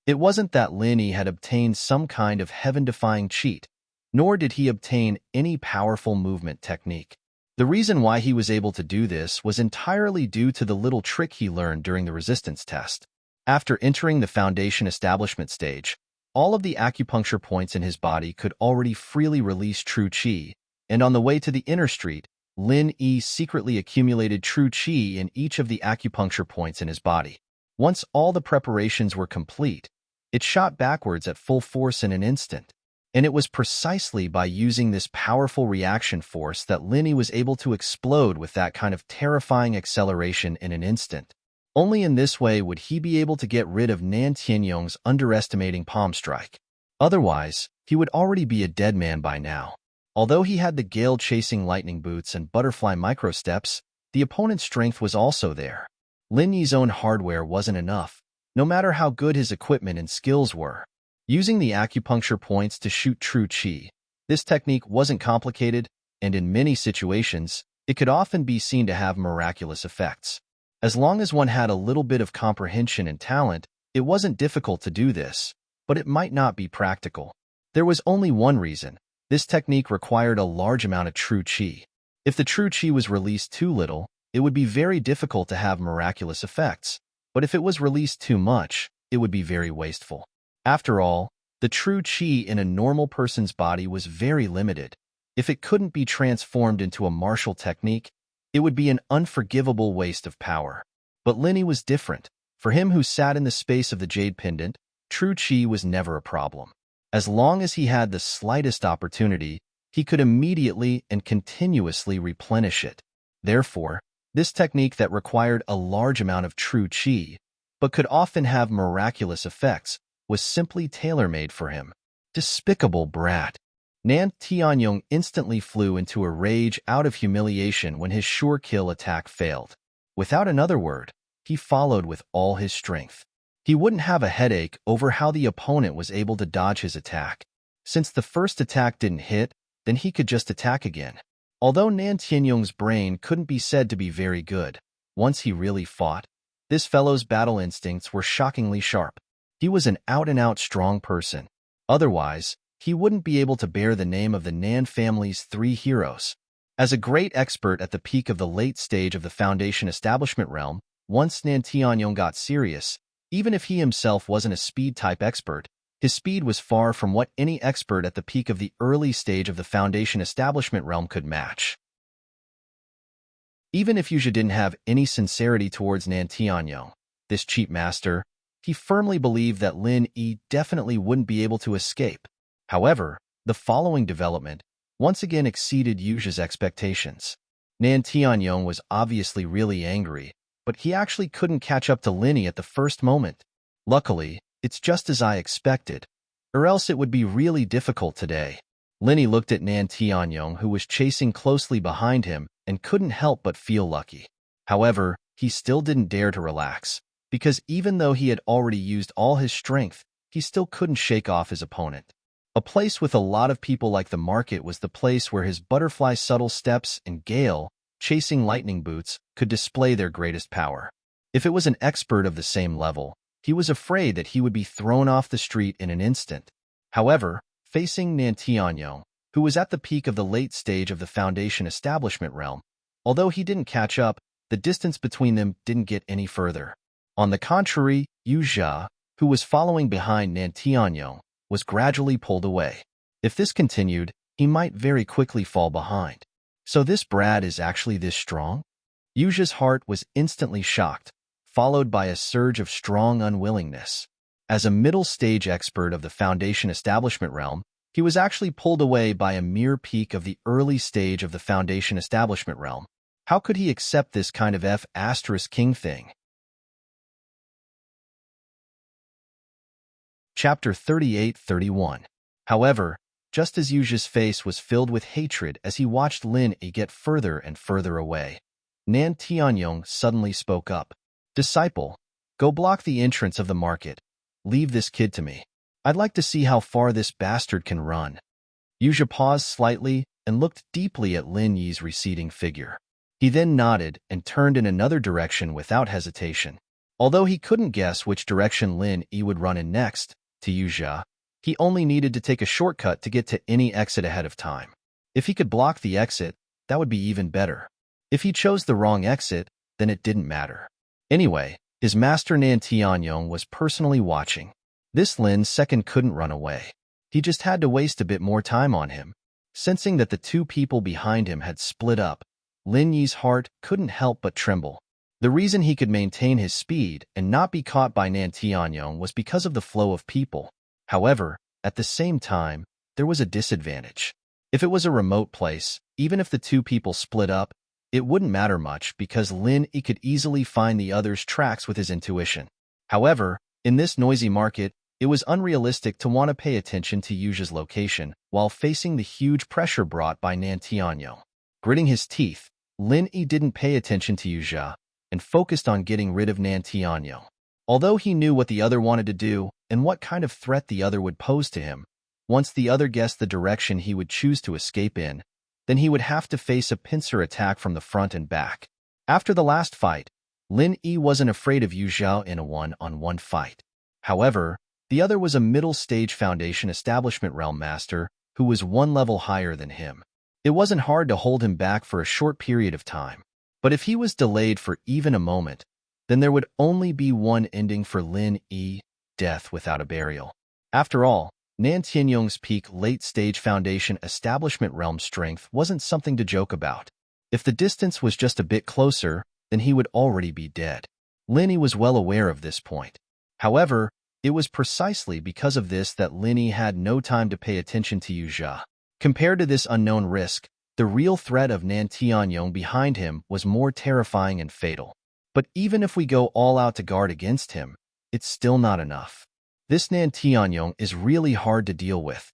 It wasn't that Lin Yi had obtained some kind of heaven-defying cheat, nor did he obtain any powerful movement technique. The reason why he was able to do this was entirely due to the little trick he learned during the resistance test. After entering the foundation establishment stage, all of the acupuncture points in his body could already freely release true qi, and on the way to the inner street, Lin Yi secretly accumulated true qi in each of the acupuncture points in his body. Once all the preparations were complete, it shot backwards at full force in an instant. And it was precisely by using this powerful reaction force that Lin Yi was able to explode with that kind of terrifying acceleration in an instant. Only in this way would he be able to get rid of Nan Tianyong's underestimating palm strike. Otherwise, he would already be a dead man by now. Although he had the gale-chasing lightning boots and butterfly microsteps, the opponent's strength was also there. Lin Yi's own hardware wasn't enough, no matter how good his equipment and skills were. Using the acupuncture points to shoot true qi, this technique wasn't complicated, and in many situations, it could often be seen to have miraculous effects. As long as one had a little bit of comprehension and talent, it wasn't difficult to do this, but it might not be practical. There was only one reason. This technique required a large amount of true qi. If the true qi was released too little, it would be very difficult to have miraculous effects, but if it was released too much, it would be very wasteful. After all, the true qi in a normal person's body was very limited. If it couldn't be transformed into a martial technique, it would be an unforgivable waste of power. But Lin Yi was different. For him who sat in the space of the jade pendant, true qi was never a problem. As long as he had the slightest opportunity, he could immediately and continuously replenish it. Therefore, this technique that required a large amount of true qi, but could often have miraculous effects, was simply tailor-made for him. Despicable brat. Nan Tianyong instantly flew into a rage out of humiliation when his sure kill attack failed. Without another word, he followed with all his strength. He wouldn't have a headache over how the opponent was able to dodge his attack. Since the first attack didn't hit, then he could just attack again. Although Nan Tianyong's brain couldn't be said to be very good, once he really fought, this fellow's battle instincts were shockingly sharp. He was an out-and-out strong person. Otherwise, he wouldn't be able to bear the name of the Nan family's 3 heroes. As a great expert at the peak of the late stage of the Foundation establishment realm, once Nan Tianyong got serious, even if he himself wasn't a speed-type expert, his speed was far from what any expert at the peak of the early stage of the Foundation establishment realm could match. Even if Yuzha didn't have any sincerity towards Nan Tianyong, this cheap master, he firmly believed that Lin Yi definitely wouldn't be able to escape. However, the following development once again exceeded Yuzha's expectations. Nan Tianyong was obviously really angry, but he actually couldn't catch up to Lin Yi at the first moment. Luckily, it's just as I expected, or else it would be really difficult today. Lin Yi looked at Nan Tianyong, who was chasing closely behind him, and couldn't help but feel lucky. However, he still didn't dare to relax, because even though he had already used all his strength, he still couldn't shake off his opponent. A place with a lot of people like the market was the place where his butterfly subtle steps and Gale, chasing lightning boots, could display their greatest power. If it was an expert of the same level, he was afraid that he would be thrown off the street in an instant. However, facing Nan Tianyong, who was at the peak of the late stage of the Foundation establishment realm, although he didn't catch up, the distance between them didn't get any further. On the contrary, Yuzha, who was following behind Nan Tianyong, was gradually pulled away. If this continued, he might very quickly fall behind. So this brat is actually this strong? Yuzha's heart was instantly shocked, followed by a surge of strong unwillingness. As a middle-stage expert of the Foundation establishment realm, he was actually pulled away by a mere peak of the early stage of the Foundation establishment realm. How could he accept this kind of F***king thing? Chapter 38-31. However, just as Yuzha's face was filled with hatred as he watched Lin Yi get further and further away, Nan Tianyong suddenly spoke up. "Disciple, go block the entrance of the market. Leave this kid to me. I'd like to see how far this bastard can run." Yuzha paused slightly and looked deeply at Lin Yi's receding figure. He then nodded and turned in another direction without hesitation. Although he couldn't guess which direction Lin Yi would run in next, to Yuzha, he only needed to take a shortcut to get to any exit ahead of time. If he could block the exit, that would be even better. If he chose the wrong exit, then it didn't matter. Anyway, his master Nan Tianyong was personally watching. This Lin's second couldn't run away. He just had to waste a bit more time on him. Sensing that the 2 people behind him had split up, Lin Yi's heart couldn't help but tremble. The reason he could maintain his speed and not be caught by Nan Tianyong was because of the flow of people. However, at the same time, there was a disadvantage. If it was a remote place, even if the 2 people split up, it wouldn't matter much because Lin Yi could easily find the other's tracks with his intuition. However, in this noisy market, it was unrealistic to want to pay attention to Yuzha's location while facing the huge pressure brought by Nan Tianyong. Gritting his teeth, Lin Yi didn't pay attention to Yuzha and focused on getting rid of Nan Tianyong. Although he knew what the other wanted to do and what kind of threat the other would pose to him, once the other guessed the direction he would choose to escape in, then he would have to face a pincer attack from the front and back. After the last fight, Lin Yi wasn't afraid of Yuzha in a one-on-one fight. However, the other was a middle-stage Foundation establishment realm master who was 1 level higher than him. It wasn't hard to hold him back for a short period of time. But if he was delayed for even a moment, then there would only be one ending for Lin Yi: death without a burial. After all, Nan Tianyong's peak late-stage Foundation establishment realm strength wasn't something to joke about. If the distance was just a bit closer, then he would already be dead. Lin Yi was well aware of this point. However, it was precisely because of this that Lin Yi had no time to pay attention to Yuzha. Compared to this unknown risk, the real threat of Nan Tianyong behind him was more terrifying and fatal. But even if we go all out to guard against him, it's still not enough. This Nan Tianyong is really hard to deal with.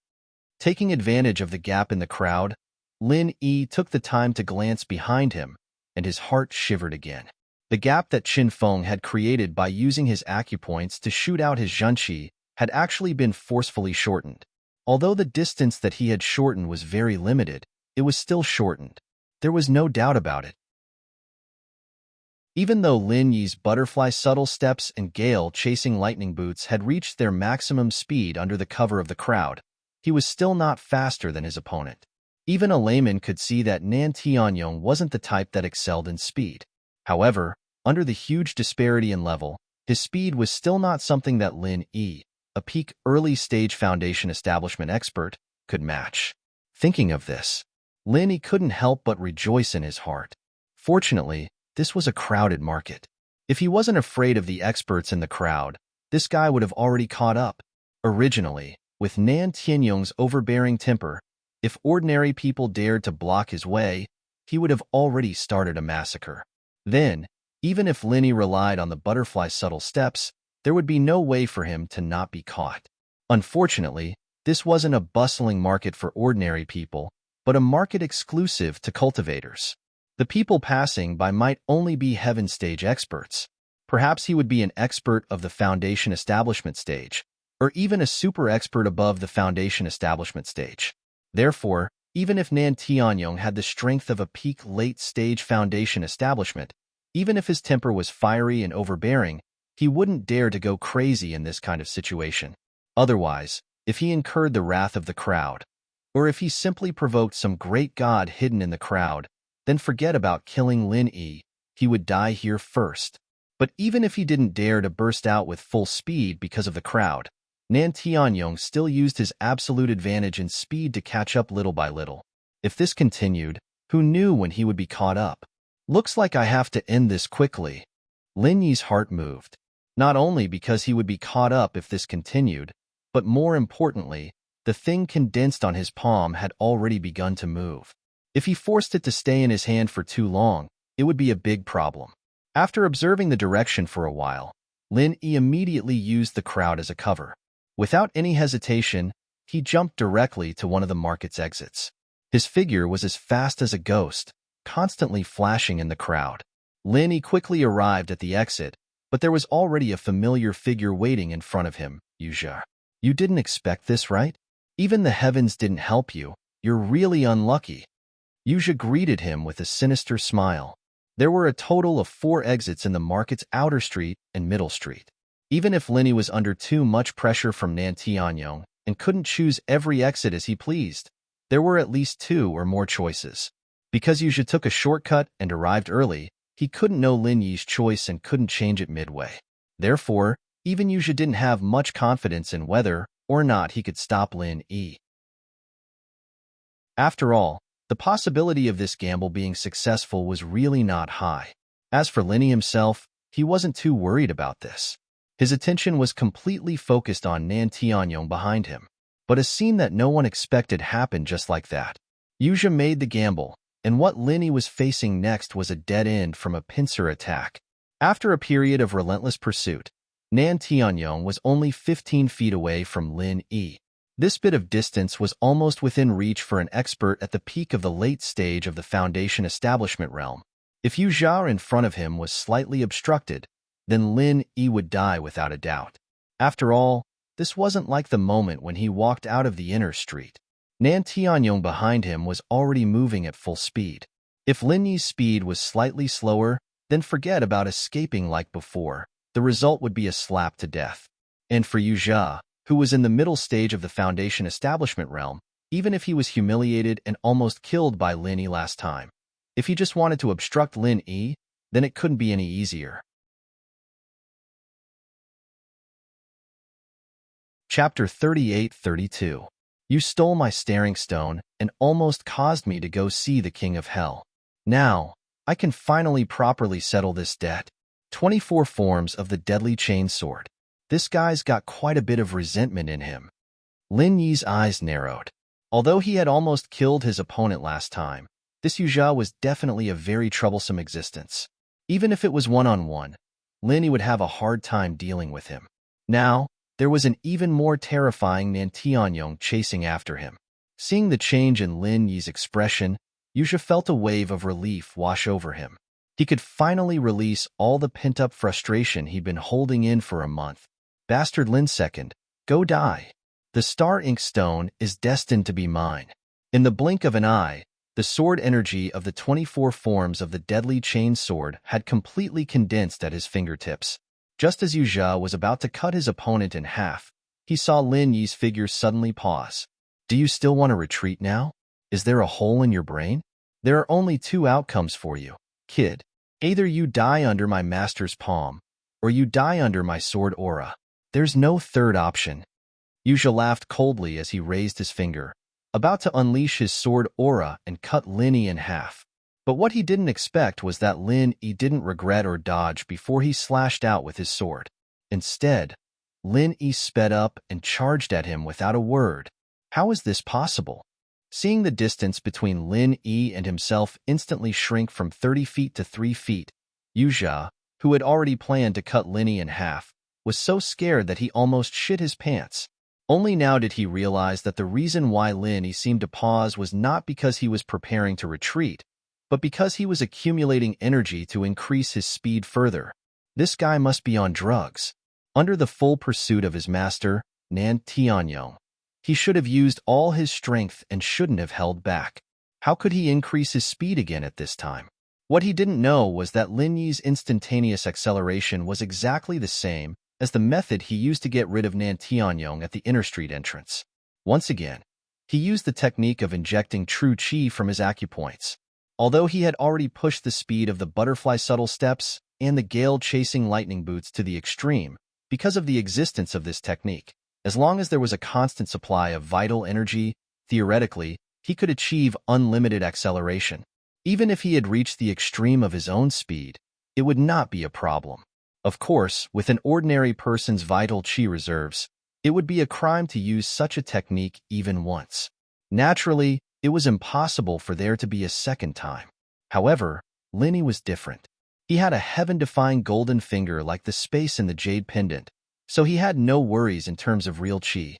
Taking advantage of the gap in the crowd, Lin Yi took the time to glance behind him, and his heart shivered again. The gap that Qin Feng had created by using his acupoints to shoot out his zhenqi had actually been forcefully shortened. Although the distance that he had shortened was very limited, it was still shortened. There was no doubt about it. Even though Lin Yi's butterfly subtle steps and gale-chasing lightning boots had reached their maximum speed under the cover of the crowd, he was still not faster than his opponent. Even a layman could see that Nan Tianyong wasn't the type that excelled in speed. However, under the huge disparity in level, his speed was still not something that Lin Yi, a peak early-stage foundation establishment expert, could match. Thinking of this, Lin Yi couldn't help but rejoice in his heart. Fortunately, this was a crowded market. If he wasn't afraid of the experts in the crowd, this guy would have already caught up. Originally, with Nan Tianyong's overbearing temper, if ordinary people dared to block his way, he would have already started a massacre. Then, even if Lin Yi relied on the butterfly subtle steps, there would be no way for him to not be caught. Unfortunately, this wasn't a bustling market for ordinary people, but a market exclusive to cultivators. The people passing by might only be heaven stage experts. Perhaps he would be an expert of the foundation establishment stage, or even a super expert above the foundation establishment stage. Therefore, even if Nan Tianyong had the strength of a peak late-stage foundation establishment, even if his temper was fiery and overbearing, he wouldn't dare to go crazy in this kind of situation. Otherwise, if he incurred the wrath of the crowd, or if he simply provoked some great god hidden in the crowd, then forget about killing Lin Yi, he would die here first. But even if he didn't dare to burst out with full speed because of the crowd, Nan Tianyong still used his absolute advantage in speed to catch up little by little. If this continued, who knew when he would be caught up? Looks like I have to end this quickly. Lin Yi's heart moved. Not only because he would be caught up if this continued, but more importantly, the thing condensed on his palm had already begun to move. If he forced it to stay in his hand for too long, it would be a big problem. After observing the direction for a while, Lin Yi immediately used the crowd as a cover. Without any hesitation, he jumped directly to one of the market's exits. His figure was as fast as a ghost, constantly flashing in the crowd. Lin Yi quickly arrived at the exit, but there was already a familiar figure waiting in front of him. Yuzha. You didn't expect this, right? Even the heavens didn't help you. You're really unlucky. Yuzha greeted him with a sinister smile. There were a total of 4 exits in the market's outer street and middle street. Even if Lin Yi was under too much pressure from Nan Tianyong and couldn't choose every exit as he pleased, there were at least 2 or more choices. Because Yuzha took a shortcut and arrived early, he couldn't know Lin Yi's choice and couldn't change it midway. Therefore, even Yuzha didn't have much confidence in whether or not he could stop Lin Yi. After all, the possibility of this gamble being successful was really not high. As for Lin Yi himself, he wasn't too worried about this. His attention was completely focused on Nan Tianyong behind him. But a scene that no one expected happened just like that. Yuzha made the gamble, and what Lin Yi was facing next was a dead end from a pincer attack. After a period of relentless pursuit, Nan Tianyong was only 15 feet away from Lin Yi. This bit of distance was almost within reach for an expert at the peak of the late stage of the foundation establishment realm. If Yuzha in front of him was slightly obstructed, then Lin Yi would die without a doubt. After all, this wasn't like the moment when he walked out of the inner street. Nan Tianyong behind him was already moving at full speed. If Lin Yi's speed was slightly slower, then forget about escaping like before. The result would be a slap to death. And for Yuzha, who was in the middle stage of the foundation establishment realm, even if he was humiliated and almost killed by Lin Yi last time, if he just wanted to obstruct Lin Yi, then it couldn't be any easier. Chapter 38-32. You stole my staring stone and almost caused me to go see the King of Hell. Now, I can finally properly settle this debt. 24 forms of the deadly chain sword. This guy's got quite a bit of resentment in him. Lin Yi's eyes narrowed. Although he had almost killed his opponent last time, this Yuzha was definitely a very troublesome existence. Even if it was one-on-one, Lin Yi would have a hard time dealing with him. Now, there was an even more terrifying Nan Tianyong chasing after him. Seeing the change in Lin Yi's expression, Yuzha felt a wave of relief wash over him. He could finally release all the pent-up frustration he'd been holding in for a month. Bastard Lin second, go die. The star ink stone is destined to be mine. In the blink of an eye, the sword energy of the 24 forms of the deadly chain sword had completely condensed at his fingertips. Just as Yuzha was about to cut his opponent in half, he saw Lin Yi's figure suddenly pause. Do you still want to retreat now? Is there a hole in your brain? There are only two outcomes for you, kid. Either you die under my master's palm, or you die under my sword aura. There's no third option. Yuzha laughed coldly as he raised his finger, about to unleash his sword aura and cut Lin Yi in half. But what he didn't expect was that Lin Yi didn't regret or dodge before he slashed out with his sword. Instead, Lin Yi sped up and charged at him without a word. How is this possible? Seeing the distance between Lin Yi and himself instantly shrink from 30 feet to 3 feet, Yuzha, who had already planned to cut Lin Yi in half, was so scared that he almost shit his pants. Only now did he realize that the reason why Lin Yi seemed to pause was not because he was preparing to retreat, but because he was accumulating energy to increase his speed further. This guy must be on drugs. Under the full pursuit of his master, Nan Tianyong, he should have used all his strength and shouldn't have held back. How could he increase his speed again at this time? What he didn't know was that Lin Yi's instantaneous acceleration was exactly the same as the method he used to get rid of Nan Tianyong at the inner street entrance. Once again, he used the technique of injecting true chi from his acupoints. Although he had already pushed the speed of the butterfly subtle steps and the gale-chasing lightning boots to the extreme because of the existence of this technique, as long as there was a constant supply of vital energy, theoretically, he could achieve unlimited acceleration. Even if he had reached the extreme of his own speed, it would not be a problem. Of course, with an ordinary person's vital chi reserves, it would be a crime to use such a technique even once. Naturally, it was impossible for there to be a second time. However, Lin Yi was different. He had a heaven-defying golden finger like the space in the jade pendant, so he had no worries in terms of real chi.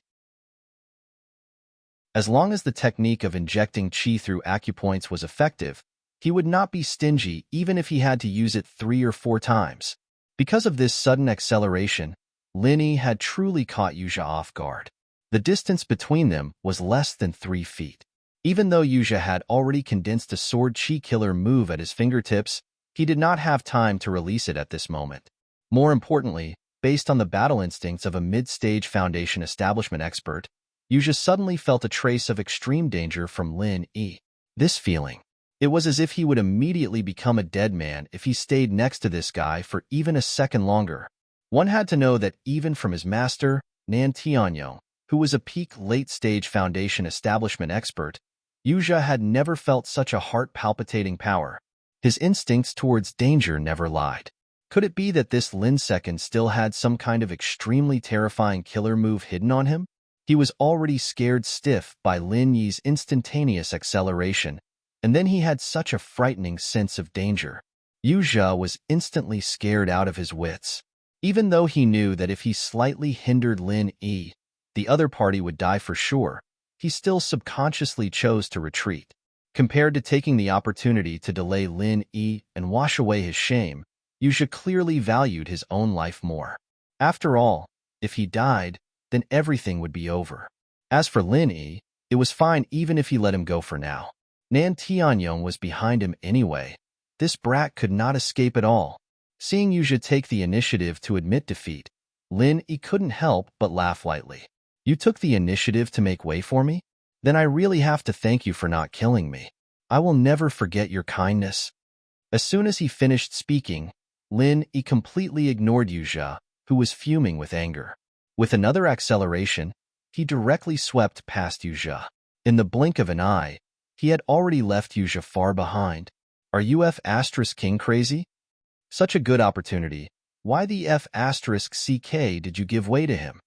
As long as the technique of injecting chi through acupoints was effective, he would not be stingy even if he had to use it 3 or 4 times. Because of this sudden acceleration, Lin Yi had truly caught Yuzha off guard. The distance between them was less than 3 feet. Even though Yuzha had already condensed a sword chi killer move at his fingertips, he did not have time to release it at this moment. More importantly, based on the battle instincts of a mid-stage foundation establishment expert, Yuzha suddenly felt a trace of extreme danger from Lin Yi. This feeling, it was as if he would immediately become a dead man if he stayed next to this guy for even a second longer. One had to know that even from his master, Nan Tianyong, who was a peak late-stage foundation establishment expert, Yuzha had never felt such a heart-palpitating power. His instincts towards danger never lied. Could it be that this Lin second still had some kind of extremely terrifying killer move hidden on him? He was already scared stiff by Lin Yi's instantaneous acceleration, and then he had such a frightening sense of danger. Yuzha was instantly scared out of his wits. Even though he knew that if he slightly hindered Lin Yi, the other party would die for sure, he still subconsciously chose to retreat. Compared to taking the opportunity to delay Lin Yi and wash away his shame, Yuzha clearly valued his own life more. After all, if he died, then everything would be over. As for Lin Yi, it was fine even if he let him go for now. Nan Tianyong was behind him anyway. This brat could not escape at all. Seeing Yuzha take the initiative to admit defeat, Lin Yi couldn't help but laugh lightly. You took the initiative to make way for me? Then I really have to thank you for not killing me. I will never forget your kindness. As soon as he finished speaking, Lin Yi completely ignored Yuzha, who was fuming with anger. With another acceleration, he directly swept past Yuzha. In the blink of an eye, he had already left Yuzha far behind. Are you F*** crazy? Such a good opportunity. Why the F*** did you give way to him?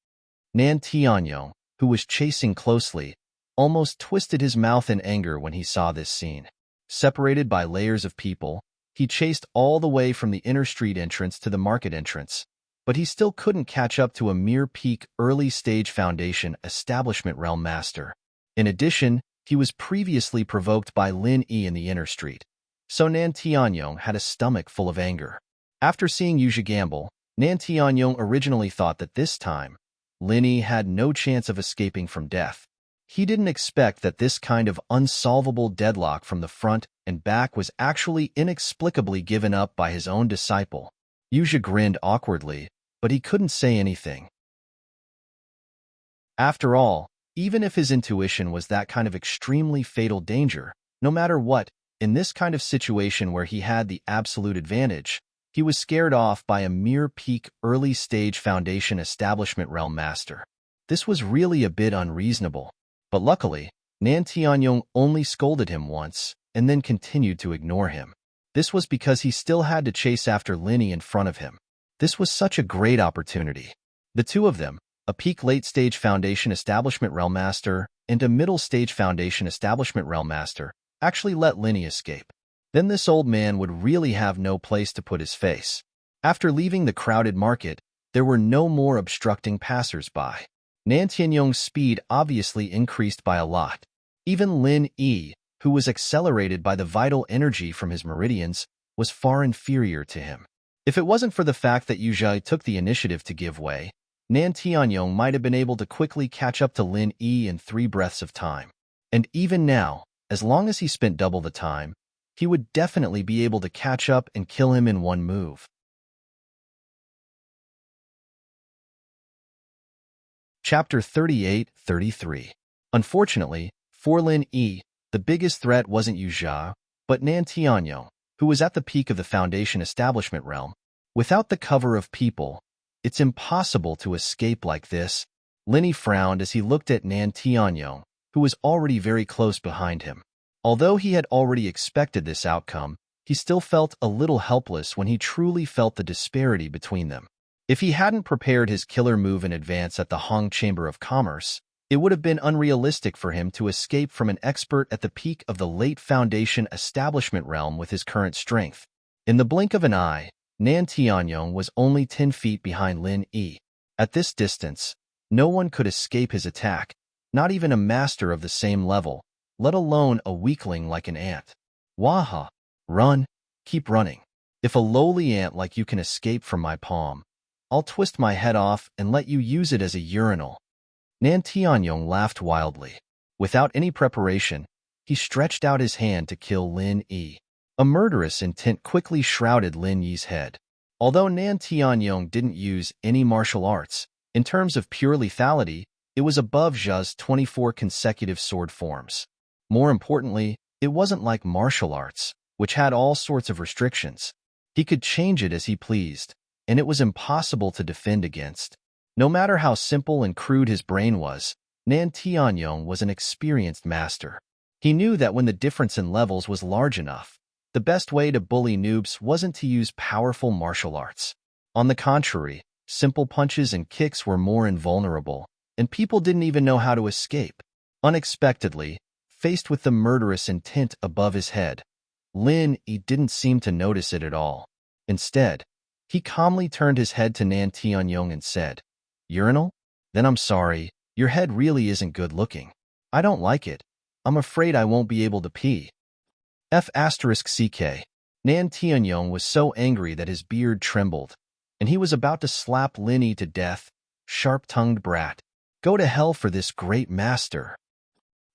Nan Tianyong, who was chasing closely, almost twisted his mouth in anger when he saw this scene. Separated by layers of people, he chased all the way from the inner street entrance to the market entrance, but he still couldn't catch up to a mere peak early-stage foundation establishment realm master. In addition, he was previously provoked by Lin Yi in the inner street, so Nan Tianyong had a stomach full of anger. After seeing Yuja gamble, Nan Tianyong originally thought that this time, Lin Yi had no chance of escaping from death. He didn't expect that this kind of unsolvable deadlock from the front and back was actually inexplicably given up by his own disciple. Yuja grinned awkwardly, but he couldn't say anything. After all, even if his intuition was that kind of extremely fatal danger, no matter what, in this kind of situation where he had the absolute advantage, he was scared off by a mere peak early-stage foundation establishment realm master. This was really a bit unreasonable. But luckily, Nan Tianyong only scolded him once and then continued to ignore him. This was because he still had to chase after Lin Yi in front of him. This was such a great opportunity. The two of them, a peak late-stage foundation establishment realm master and a middle-stage foundation establishment realm master, actually let Lin Yi escape. Then this old man would really have no place to put his face. After leaving the crowded market, there were no more obstructing passers-by. Nan Tianyong's speed obviously increased by a lot. Even Lin Yi, who was accelerated by the vital energy from his meridians, was far inferior to him. If it wasn't for the fact that Yu Zhai took the initiative to give way, Nan Tianyong might have been able to quickly catch up to Lin Yi in 3 breaths of time. And even now, as long as he spent double the time, he would definitely be able to catch up and kill him in one move. Chapter 38-33. Unfortunately, for Lin Yi, the biggest threat wasn't Yu Zhai, but Nan Tianyong, who was at the peak of the foundation establishment realm. Without the cover of people, it's impossible to escape like this. Lin Yi frowned as he looked at Nan Tianyong, who was already very close behind him. Although he had already expected this outcome, he still felt a little helpless when he truly felt the disparity between them. If he hadn't prepared his killer move in advance at the Hong Chamber of Commerce, it would have been unrealistic for him to escape from an expert at the peak of the late foundation establishment realm with his current strength. In the blink of an eye, Nan Tianyong was only 10 feet behind Lin Yi. At this distance, no one could escape his attack, not even a master of the same level, let alone a weakling like an ant. Waha! Run! Keep running. If a lowly ant like you can escape from my palm, I'll twist my head off and let you use it as a urinal. Nan Tianyong laughed wildly. Without any preparation, he stretched out his hand to kill Lin Yi. A murderous intent quickly shrouded Lin Yi's head. Although Nan Tianyong didn't use any martial arts, in terms of pure lethality, it was above Zha's 24 consecutive sword forms. More importantly, it wasn't like martial arts, which had all sorts of restrictions. He could change it as he pleased, and it was impossible to defend against. No matter how simple and crude his brain was, Nan Tianyong was an experienced master. He knew that when the difference in levels was large enough, the best way to bully noobs wasn't to use powerful martial arts. On the contrary, simple punches and kicks were more invulnerable, and people didn't even know how to escape. Unexpectedly, faced with the murderous intent above his head, Lin Yi didn't seem to notice it at all. Instead, he calmly turned his head to Nan Tianyong and said, "Urinal? Then I'm sorry, your head really isn't good looking. I don't like it. I'm afraid I won't be able to pee." F***CK. Nan Tianyong was so angry that his beard trembled, and he was about to slap Lin Yi to death. Sharp-tongued brat. Go to hell for this great master.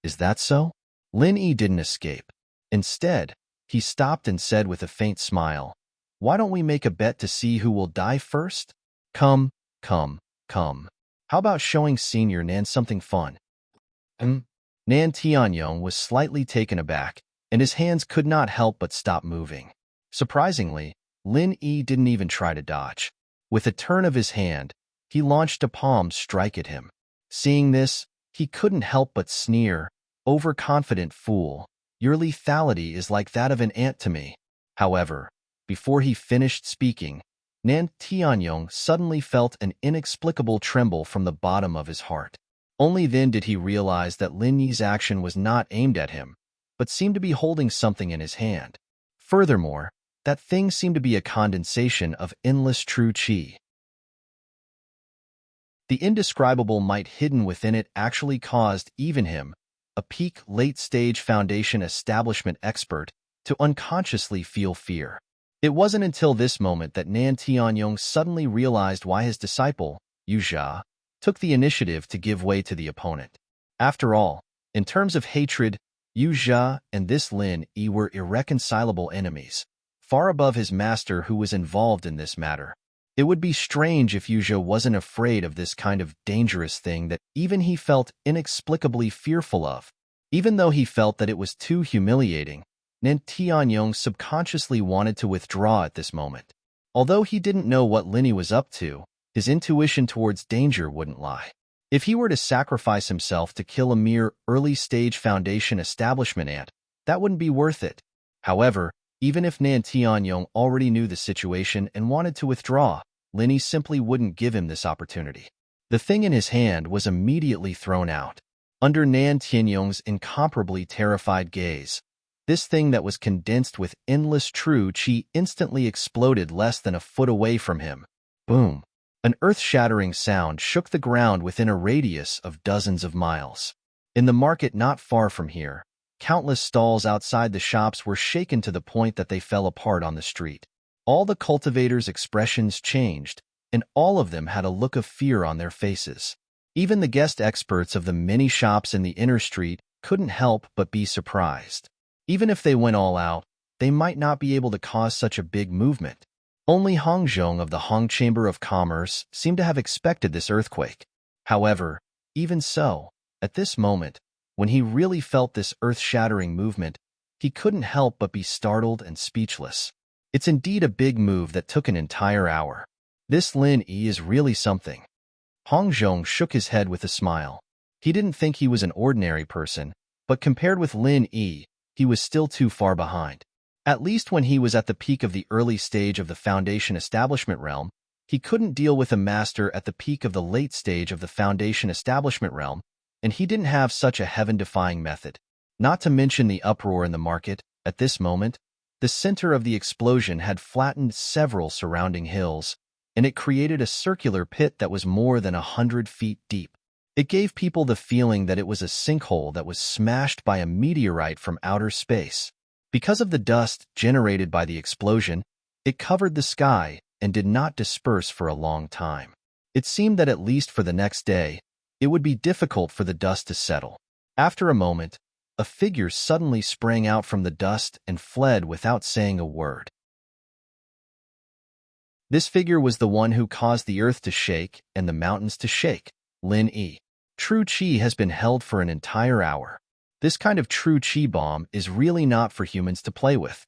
Is that so? Lin Yi didn't escape. Instead, he stopped and said with a faint smile, "Why don't we make a bet to see who will die first? Come. How about showing Senior Nan something fun?" Nan Tianyong was slightly taken aback, and his hands could not help but stop moving. Surprisingly, Lin Yi didn't even try to dodge. With a turn of his hand, he launched a palm strike at him. Seeing this, he couldn't help but sneer, "Overconfident fool, your lethality is like that of an ant to me." However, before he finished speaking, Nan Tianyong suddenly felt an inexplicable tremble from the bottom of his heart. Only then did he realize that Lin Yi's action was not aimed at him, but seemed to be holding something in his hand. Furthermore, that thing seemed to be a condensation of endless true qi. The indescribable might hidden within it actually caused even him, a peak late-stage foundation establishment expert, to unconsciously feel fear. It wasn't until this moment that Nan Tianyong suddenly realized why his disciple, Yu Jia, took the initiative to give way to the opponent. After all, in terms of hatred, Yu Jia and this Lin Yi were irreconcilable enemies, far above his master who was involved in this matter. It would be strange if Yu Jia wasn't afraid of this kind of dangerous thing that even he felt inexplicably fearful of. Even though he felt that it was too humiliating, Nan Tianyong subconsciously wanted to withdraw at this moment. Although he didn't know what Lin Yi was up to, his intuition towards danger wouldn't lie. If he were to sacrifice himself to kill a mere early-stage foundation establishment ant, that wouldn't be worth it. However, even if Nan Tianyong already knew the situation and wanted to withdraw, Lin Yi simply wouldn't give him this opportunity. The thing in his hand was immediately thrown out. Under Nan Tianyong's incomparably terrified gaze, this thing that was condensed with endless true qi instantly exploded less than a foot away from him. Boom! An earth-shattering sound shook the ground within a radius of dozens of miles. In the market not far from here, countless stalls outside the shops were shaken to the point that they fell apart on the street. All the cultivators' expressions changed, and all of them had a look of fear on their faces. Even the guest experts of the many shops in the inner street couldn't help but be surprised. Even if they went all out, they might not be able to cause such a big movement. Only Hong Zhong of the Hong Chamber of Commerce seemed to have expected this earthquake. However, even so, at this moment, when he really felt this earth-shattering movement, he couldn't help but be startled and speechless. It's indeed a big move that took an entire hour. This Lin Yi is really something. Hong Zhong shook his head with a smile. He didn't think he was an ordinary person, but compared with Lin Yi, he was still too far behind. At least when he was at the peak of the early stage of the foundation establishment realm, he couldn't deal with a master at the peak of the late stage of the foundation establishment realm, and he didn't have such a heaven-defying method. Not to mention the uproar in the market, at this moment, the center of the explosion had flattened several surrounding hills, and it created a circular pit that was more than 100 feet deep. It gave people the feeling that it was a sinkhole that was smashed by a meteorite from outer space. Because of the dust generated by the explosion, it covered the sky and did not disperse for a long time. It seemed that at least for the next day, it would be difficult for the dust to settle. After a moment, a figure suddenly sprang out from the dust and fled without saying a word. This figure was the one who caused the earth to shake and the mountains to shake, Lin Yi. True Qi has been held for an entire hour. This kind of true Qi bomb is really not for humans to play with.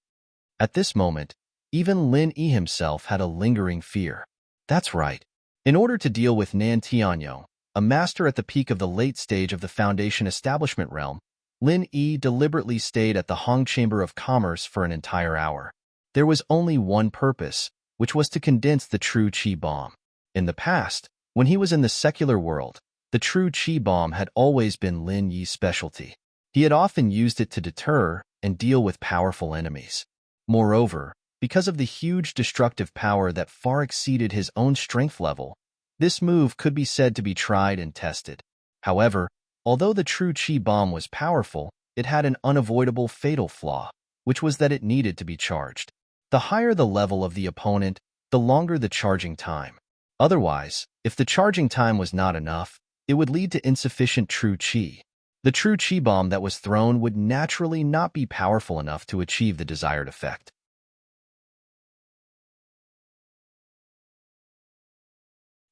At this moment, even Lin Yi himself had a lingering fear. That's right. In order to deal with Nan Tianyong, a master at the peak of the late stage of the foundation establishment realm, Lin Yi deliberately stayed at the Hong Chamber of Commerce for an entire hour. There was only one purpose, which was to condense the true Qi bomb. In the past, when he was in the secular world, the true Qi bomb had always been Lin Yi's specialty. He had often used it to deter and deal with powerful enemies. Moreover, because of the huge destructive power that far exceeded his own strength level, this move could be said to be tried and tested. However, although the true Qi bomb was powerful, it had an unavoidable fatal flaw, which was that it needed to be charged. The higher the level of the opponent, the longer the charging time. Otherwise, if the charging time was not enough, it would lead to insufficient true Qi. The true Qi bomb that was thrown would naturally not be powerful enough to achieve the desired effect.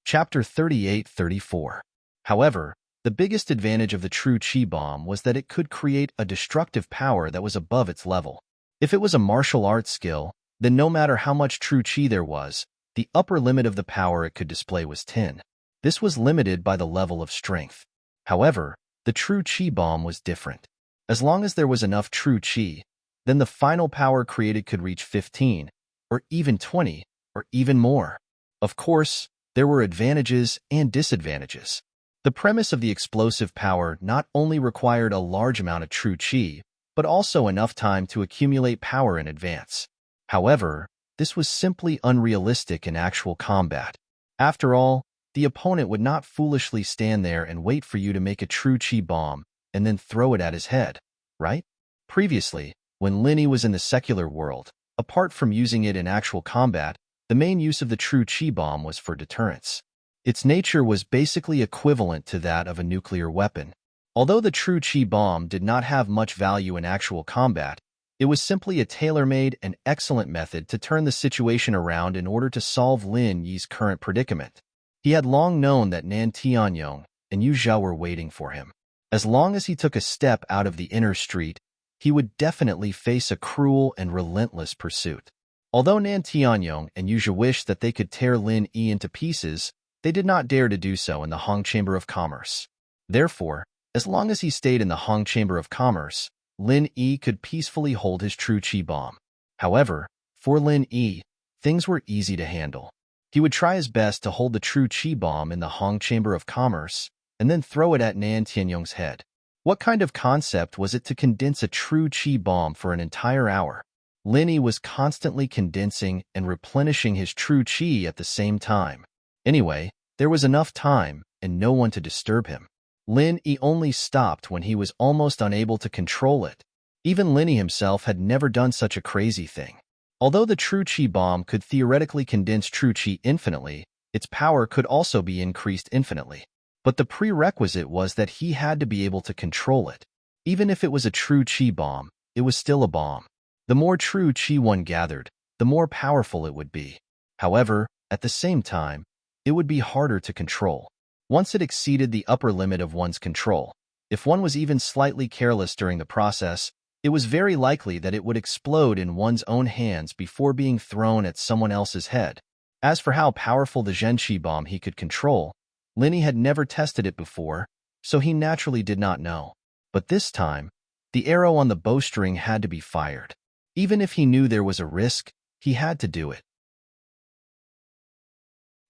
Chapter 38-34. However, the biggest advantage of the true Qi bomb was that it could create a destructive power that was above its level. If it was a martial arts skill, then no matter how much true Qi there was, the upper limit of the power it could display was 10. This was limited by the level of strength. However, the true Qi bomb was different. As long as there was enough true Qi, then the final power created could reach 15, or even 20, or even more. Of course, there were advantages and disadvantages. The premise of the explosive power not only required a large amount of true Qi, but also enough time to accumulate power in advance. However, this was simply unrealistic in actual combat. After all, the opponent would not foolishly stand there and wait for you to make a true chi bomb and then throw it at his head, right? Previously, when Lin was in the secular world, apart from using it in actual combat, the main use of the true chi bomb was for deterrence. Its nature was basically equivalent to that of a nuclear weapon. Although the true chi bomb did not have much value in actual combat, it was simply a tailor-made and excellent method to turn the situation around in order to solve Lin Yi's current predicament. He had long known that Nan Tianyong and Yu Zhe were waiting for him. As long as he took a step out of the inner street, he would definitely face a cruel and relentless pursuit. Although Nan Tianyong and Yu Zhe wished that they could tear Lin Yi into pieces, they did not dare to do so in the Hong Chamber of Commerce. Therefore, as long as he stayed in the Hong Chamber of Commerce, Lin Yi could peacefully hold his true chi bomb. However, for Lin Yi, things were easy to handle. He would try his best to hold the true chi bomb in the Hong Chamber of Commerce and then throw it at Nan Tianyong's head. What kind of concept was it to condense a true chi bomb for an entire hour? Lin Yi was constantly condensing and replenishing his true chi at the same time. Anyway, there was enough time and no one to disturb him. Lin Yi only stopped when he was almost unable to control it. Even Lin Yi himself had never done such a crazy thing. Although the true chi bomb could theoretically condense true chi infinitely, its power could also be increased infinitely. But the prerequisite was that he had to be able to control it. Even if it was a true chi bomb, it was still a bomb. The more true chi one gathered, the more powerful it would be. However, at the same time, it would be harder to control. Once it exceeded the upper limit of one's control, if one was even slightly careless during the process, it was very likely that it would explode in one's own hands before being thrown at someone else's head. As for how powerful the Zhenqi bomb he could control, Lin Yi had never tested it before, so he naturally did not know. But this time, the arrow on the bowstring had to be fired. Even if he knew there was a risk, he had to do it.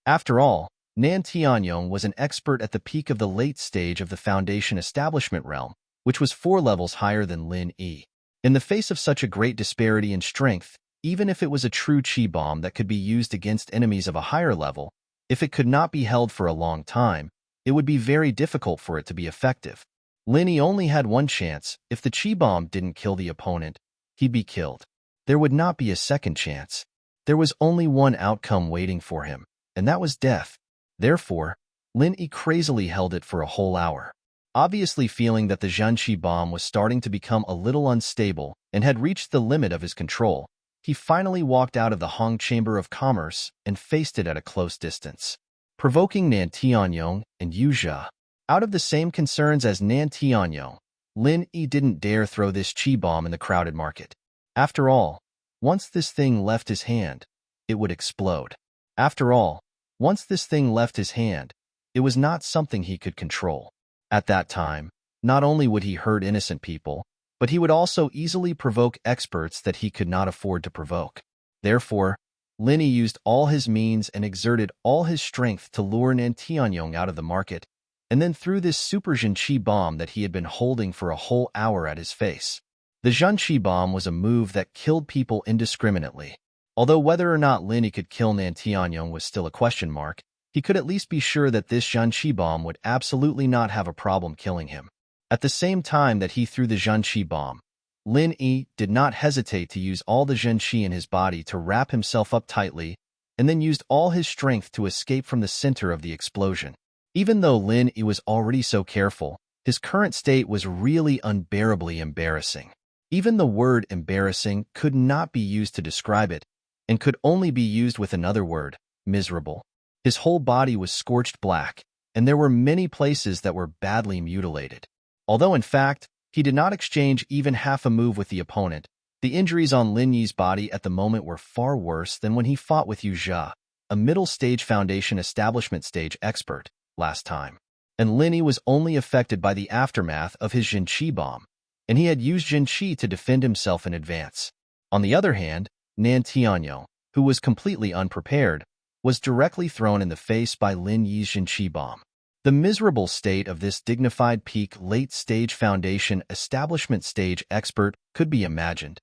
After all, Nan Tianyong was an expert at the peak of the late stage of the Foundation establishment realm, which was 4 levels higher than Lin Yi. In the face of such a great disparity in strength, even if it was a true chi bomb that could be used against enemies of a higher level, if it could not be held for a long time, it would be very difficult for it to be effective. Lin Yi only had one chance. If the chi bomb didn't kill the opponent, he'd be killed. There would not be a second chance. There was only one outcome waiting for him, and that was death. Therefore, Lin Yi crazily held it for a whole hour. Obviously feeling that the Zhenqi bomb was starting to become a little unstable and had reached the limit of his control, he finally walked out of the Hong Chamber of Commerce and faced it at a close distance, provoking Nan Tianyong and Yu Zhe. Out of the same concerns as Nan Tianyong, Lin Yi didn't dare throw this chi bomb in the crowded market. After all, once this thing left his hand, it would explode. After all, once this thing left his hand, it was not something he could control. At that time, not only would he hurt innocent people, but he would also easily provoke experts that he could not afford to provoke. Therefore, Lin Yi used all his means and exerted all his strength to lure Nan Tianyong out of the market, and then threw this super Zhenqi bomb that he had been holding for a whole hour at his face. The Zhenqi bomb was a move that killed people indiscriminately. Although whether or not Lin Yi could kill Nan Tianyong was still a question mark, he could at least be sure that this Zhenqi bomb would absolutely not have a problem killing him. At the same time that he threw the Zhenqi bomb, Lin Yi did not hesitate to use all the Zhenqi in his body to wrap himself up tightly, and then used all his strength to escape from the center of the explosion. Even though Lin Yi was already so careful, his current state was really unbearably embarrassing. Even the word embarrassing could not be used to describe it, and could only be used with another word, miserable. His whole body was scorched black, and there were many places that were badly mutilated. Although in fact, he did not exchange even half a move with the opponent, the injuries on Lin Yi's body at the moment were far worse than when he fought with Yu Zhe, a middle-stage Foundation establishment stage expert, last time. And Lin Yi was only affected by the aftermath of his Zhenqi bomb, and he had used Zhenqi to defend himself in advance. On the other hand, Nan Tianyong, who was completely unprepared, was directly thrown in the face by Lin Yi's Zhenqi bomb. The miserable state of this dignified peak late-stage Foundation establishment stage expert could be imagined.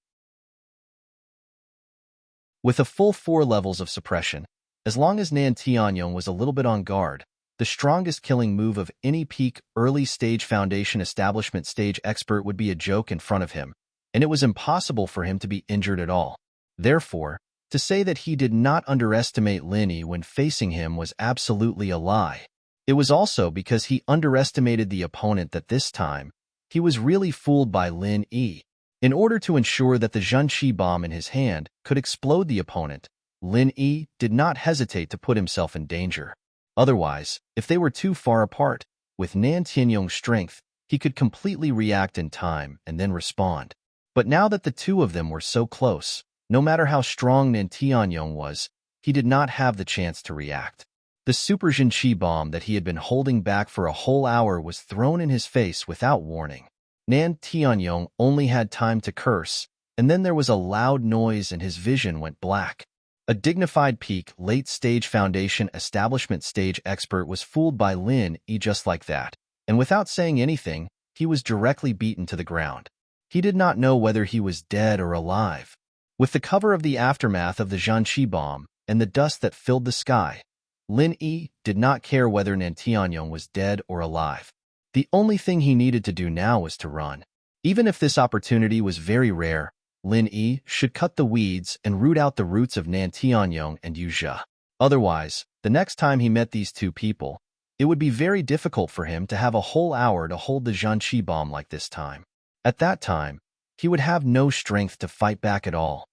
With a full 4 levels of suppression, as long as Nan Tianyong was a little bit on guard, The strongest killing move of any peak early-stage foundation establishment stage expert would be a joke in front of him, and it was impossible for him to be injured at all. Therefore, to say that he did not underestimate Lin Yi when facing him was absolutely a lie. It was also because he underestimated the opponent that this time, he was really fooled by Lin Yi. In order to ensure that the Zhenqi bomb in his hand could explode the opponent, Lin Yi did not hesitate to put himself in danger. Otherwise, if they were too far apart, with Nan Tianyong's strength, he could completely react in time and then respond. But now that the two of them were so close, no matter how strong Nan Tianyong was, he did not have the chance to react. The super Zhenqi bomb that he had been holding back for a whole hour was thrown in his face without warning. Nan Tianyong only had time to curse, and then there was a loud noise and his vision went black. A dignified peak, late-stage foundation establishment stage expert was fooled by Lin Yi just like that, and without saying anything, he was directly beaten to the ground. He did not know whether he was dead or alive. With the cover of the aftermath of the Zhenqi bomb and the dust that filled the sky, Lin Yi did not care whether Nan Tianyong was dead or alive. The only thing he needed to do now was to run. Even if this opportunity was very rare, Lin Yi should cut the weeds and root out the roots of Nan Tianyong and Yu Zhe. Otherwise, the next time he met these two people, it would be very difficult for him to have a whole hour to hold the Zhenqi bomb like this time. At that time, he would have no strength to fight back at all.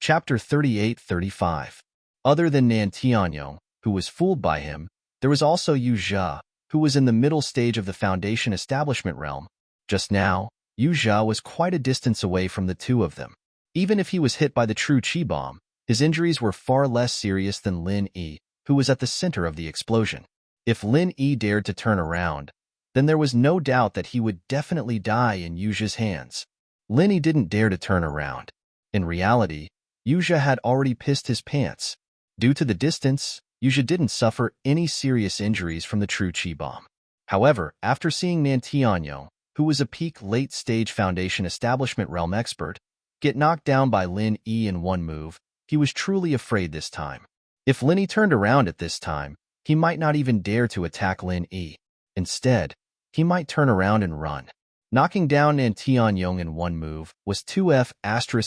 Chapter 38-35. Other than Nan Tianyong, who was fooled by him, there was also Yu Zhe, who was in the middle stage of the foundation establishment realm. Just now, Yu Zhe was quite a distance away from the two of them. Even if he was hit by the true Qi bomb, his injuries were far less serious than Lin Yi, who was at the center of the explosion. If Lin Yi dared to turn around, then there was no doubt that he would definitely die in Yu Zhe's hands. Lin Yi didn't dare to turn around. In reality, Yu Zhe had already pissed his pants. Due to the distance, Yu Zhe didn't suffer any serious injuries from the true Qi bomb. However, after seeing Nan Tianyong, who was a peak late-stage foundation establishment realm expert, get knocked down by Lin Yi in one move, he was truly afraid this time. If Lin Yi turned around at this time, he might not even dare to attack Lin Yi. Instead, he might turn around and run. Knocking down Nan Tianyong in one move was 2F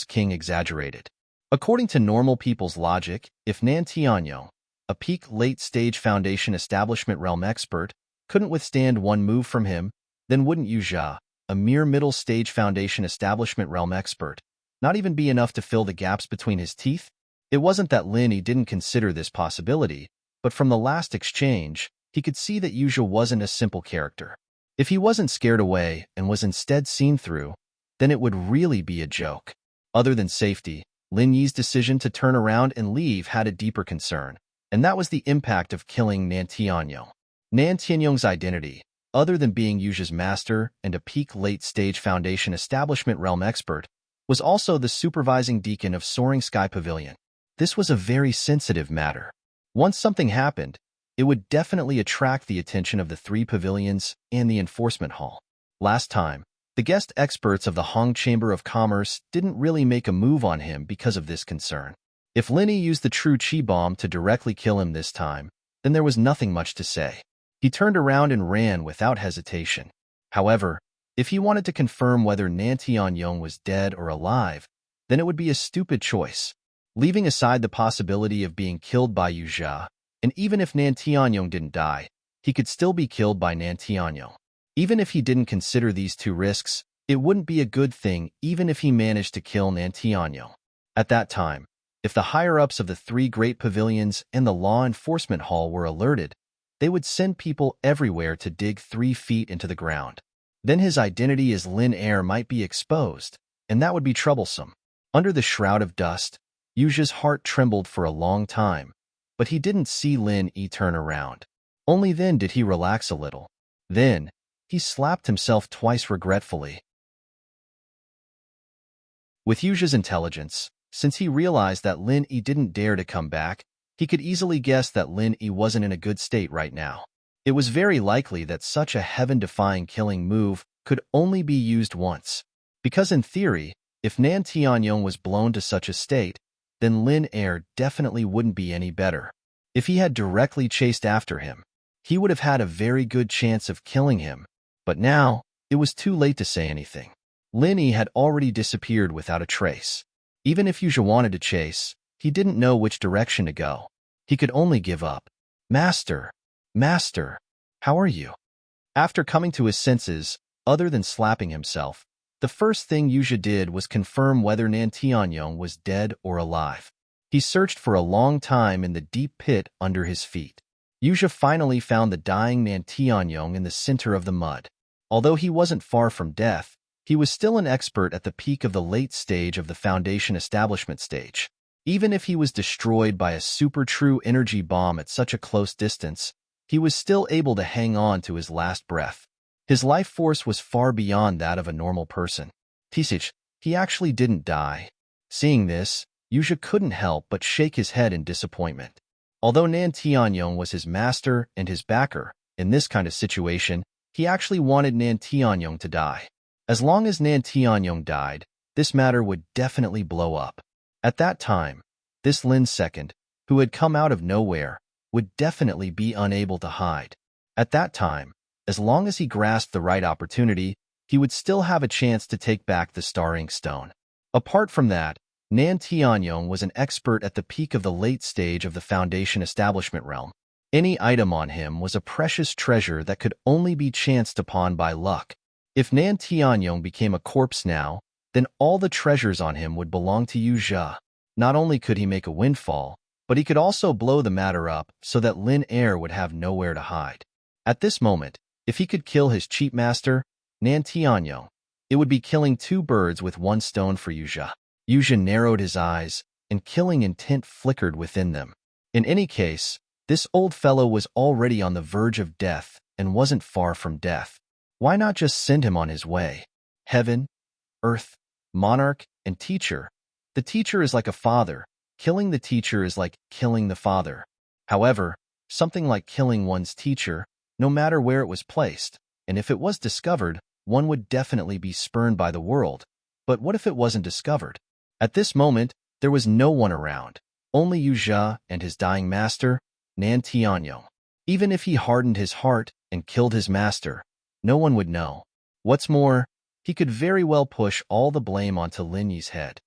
* king exaggerated. According to normal people's logic, if Nan Tianyong, a peak late-stage foundation establishment realm expert, couldn't withstand one move from him, then wouldn't Yu Zhe, a mere middle-stage foundation establishment realm expert, not even be enough to fill the gaps between his teeth? It wasn't that Lin Yi didn't consider this possibility, but from the last exchange, he could see that Yu Zhe wasn't a simple character. If he wasn't scared away and was instead seen through, then it would really be a joke. Other than safety, Lin Yi's decision to turn around and leave had a deeper concern, and that was the impact of killing Nan Tianyong. Nan Tianyong's identity, other than being Yu Zhe's master and a peak late-stage foundation establishment realm expert, was also the supervising deacon of Soaring Sky Pavilion. This was a very sensitive matter. Once something happened, it would definitely attract the attention of the three pavilions and the enforcement hall. Last time, the guest experts of the Hong Chamber of Commerce didn't really make a move on him because of this concern. If Lin Yi used the true Qi bomb to directly kill him this time, then there was nothing much to say. He turned around and ran without hesitation. However, if he wanted to confirm whether Nan Tianyong was dead or alive, then it would be a stupid choice. Leaving aside the possibility of being killed by Yu Zhe, and even if Nan Tianyong didn't die, he could still be killed by Nan Tianyong. Even if he didn't consider these two risks, it wouldn't be a good thing even if he managed to kill Nan Tianyong. At that time, if the higher-ups of the three great pavilions and the law enforcement hall were alerted, they would send people everywhere to dig 3 feet into the ground. Then his identity as Lin Air might be exposed, and that would be troublesome. Under the shroud of dust, Yu Zhe's heart trembled for a long time, but he didn't see Lin Yi turn around. Only then did he relax a little. Then, he slapped himself twice regretfully. With Yu Zhe's intelligence, since he realized that Lin Yi didn't dare to come back, he could easily guess that Lin Yi wasn't in a good state right now. It was very likely that such a heaven-defying killing move could only be used once. Because in theory, if Nan Tianyong was blown to such a state, then Lin Er definitely wouldn't be any better. If he had directly chased after him, he would have had a very good chance of killing him, but now it was too late to say anything. Lin Er had already disappeared without a trace. Even if Yuzha wanted to chase, he didn't know which direction to go. He could only give up. Master, Master, how are you? After coming to his senses, other than slapping himself, the first thing Yuzha did was confirm whether Nan Tianyong was dead or alive. He searched for a long time in the deep pit under his feet. Yuzha finally found the dying Nan Tianyong in the center of the mud. Although he wasn't far from death, he was still an expert at the peak of the late stage of the Foundation establishment stage. Even if he was destroyed by a super true energy bomb at such a close distance, he was still able to hang on to his last breath. His life force was far beyond that of a normal person. Tisich, he actually didn't die. Seeing this, Yuzha couldn't help but shake his head in disappointment. Although Nan Tianyong was his master and his backer, in this kind of situation, he actually wanted Nan Tianyong to die. As long as Nan Tianyong died, this matter would definitely blow up. At that time, this Lin Second, who had come out of nowhere, would definitely be unable to hide. At that time, as long as he grasped the right opportunity, he would still have a chance to take back the Star Ink Stone. Apart from that, Nan Tianyong was an expert at the peak of the late stage of the Foundation establishment realm. Any item on him was a precious treasure that could only be chanced upon by luck. If Nan Tianyong became a corpse now, then all the treasures on him would belong to Yuzha. Not only could he make a windfall, but he could also blow the matter up so that Lin Er would have nowhere to hide. At this moment, if he could kill his cheat master, Nan Tianyong, it would be killing two birds with one stone for Yuzha. Yuzha narrowed his eyes, and killing intent flickered within them. In any case, this old fellow was already on the verge of death and wasn't far from death. Why not just send him on his way? Heaven, earth, monarch, and teacher. The teacher is like a father. Killing the teacher is like killing the father. However, something like killing one's teacher, no matter where it was placed, and if it was discovered, one would definitely be spurned by the world. But what if it wasn't discovered? At this moment, there was no one around, only Yuzha and his dying master, Nan Tianyong. Even if he hardened his heart and killed his master, no one would know. What's more, he could very well push all the blame onto Lin Yi's head.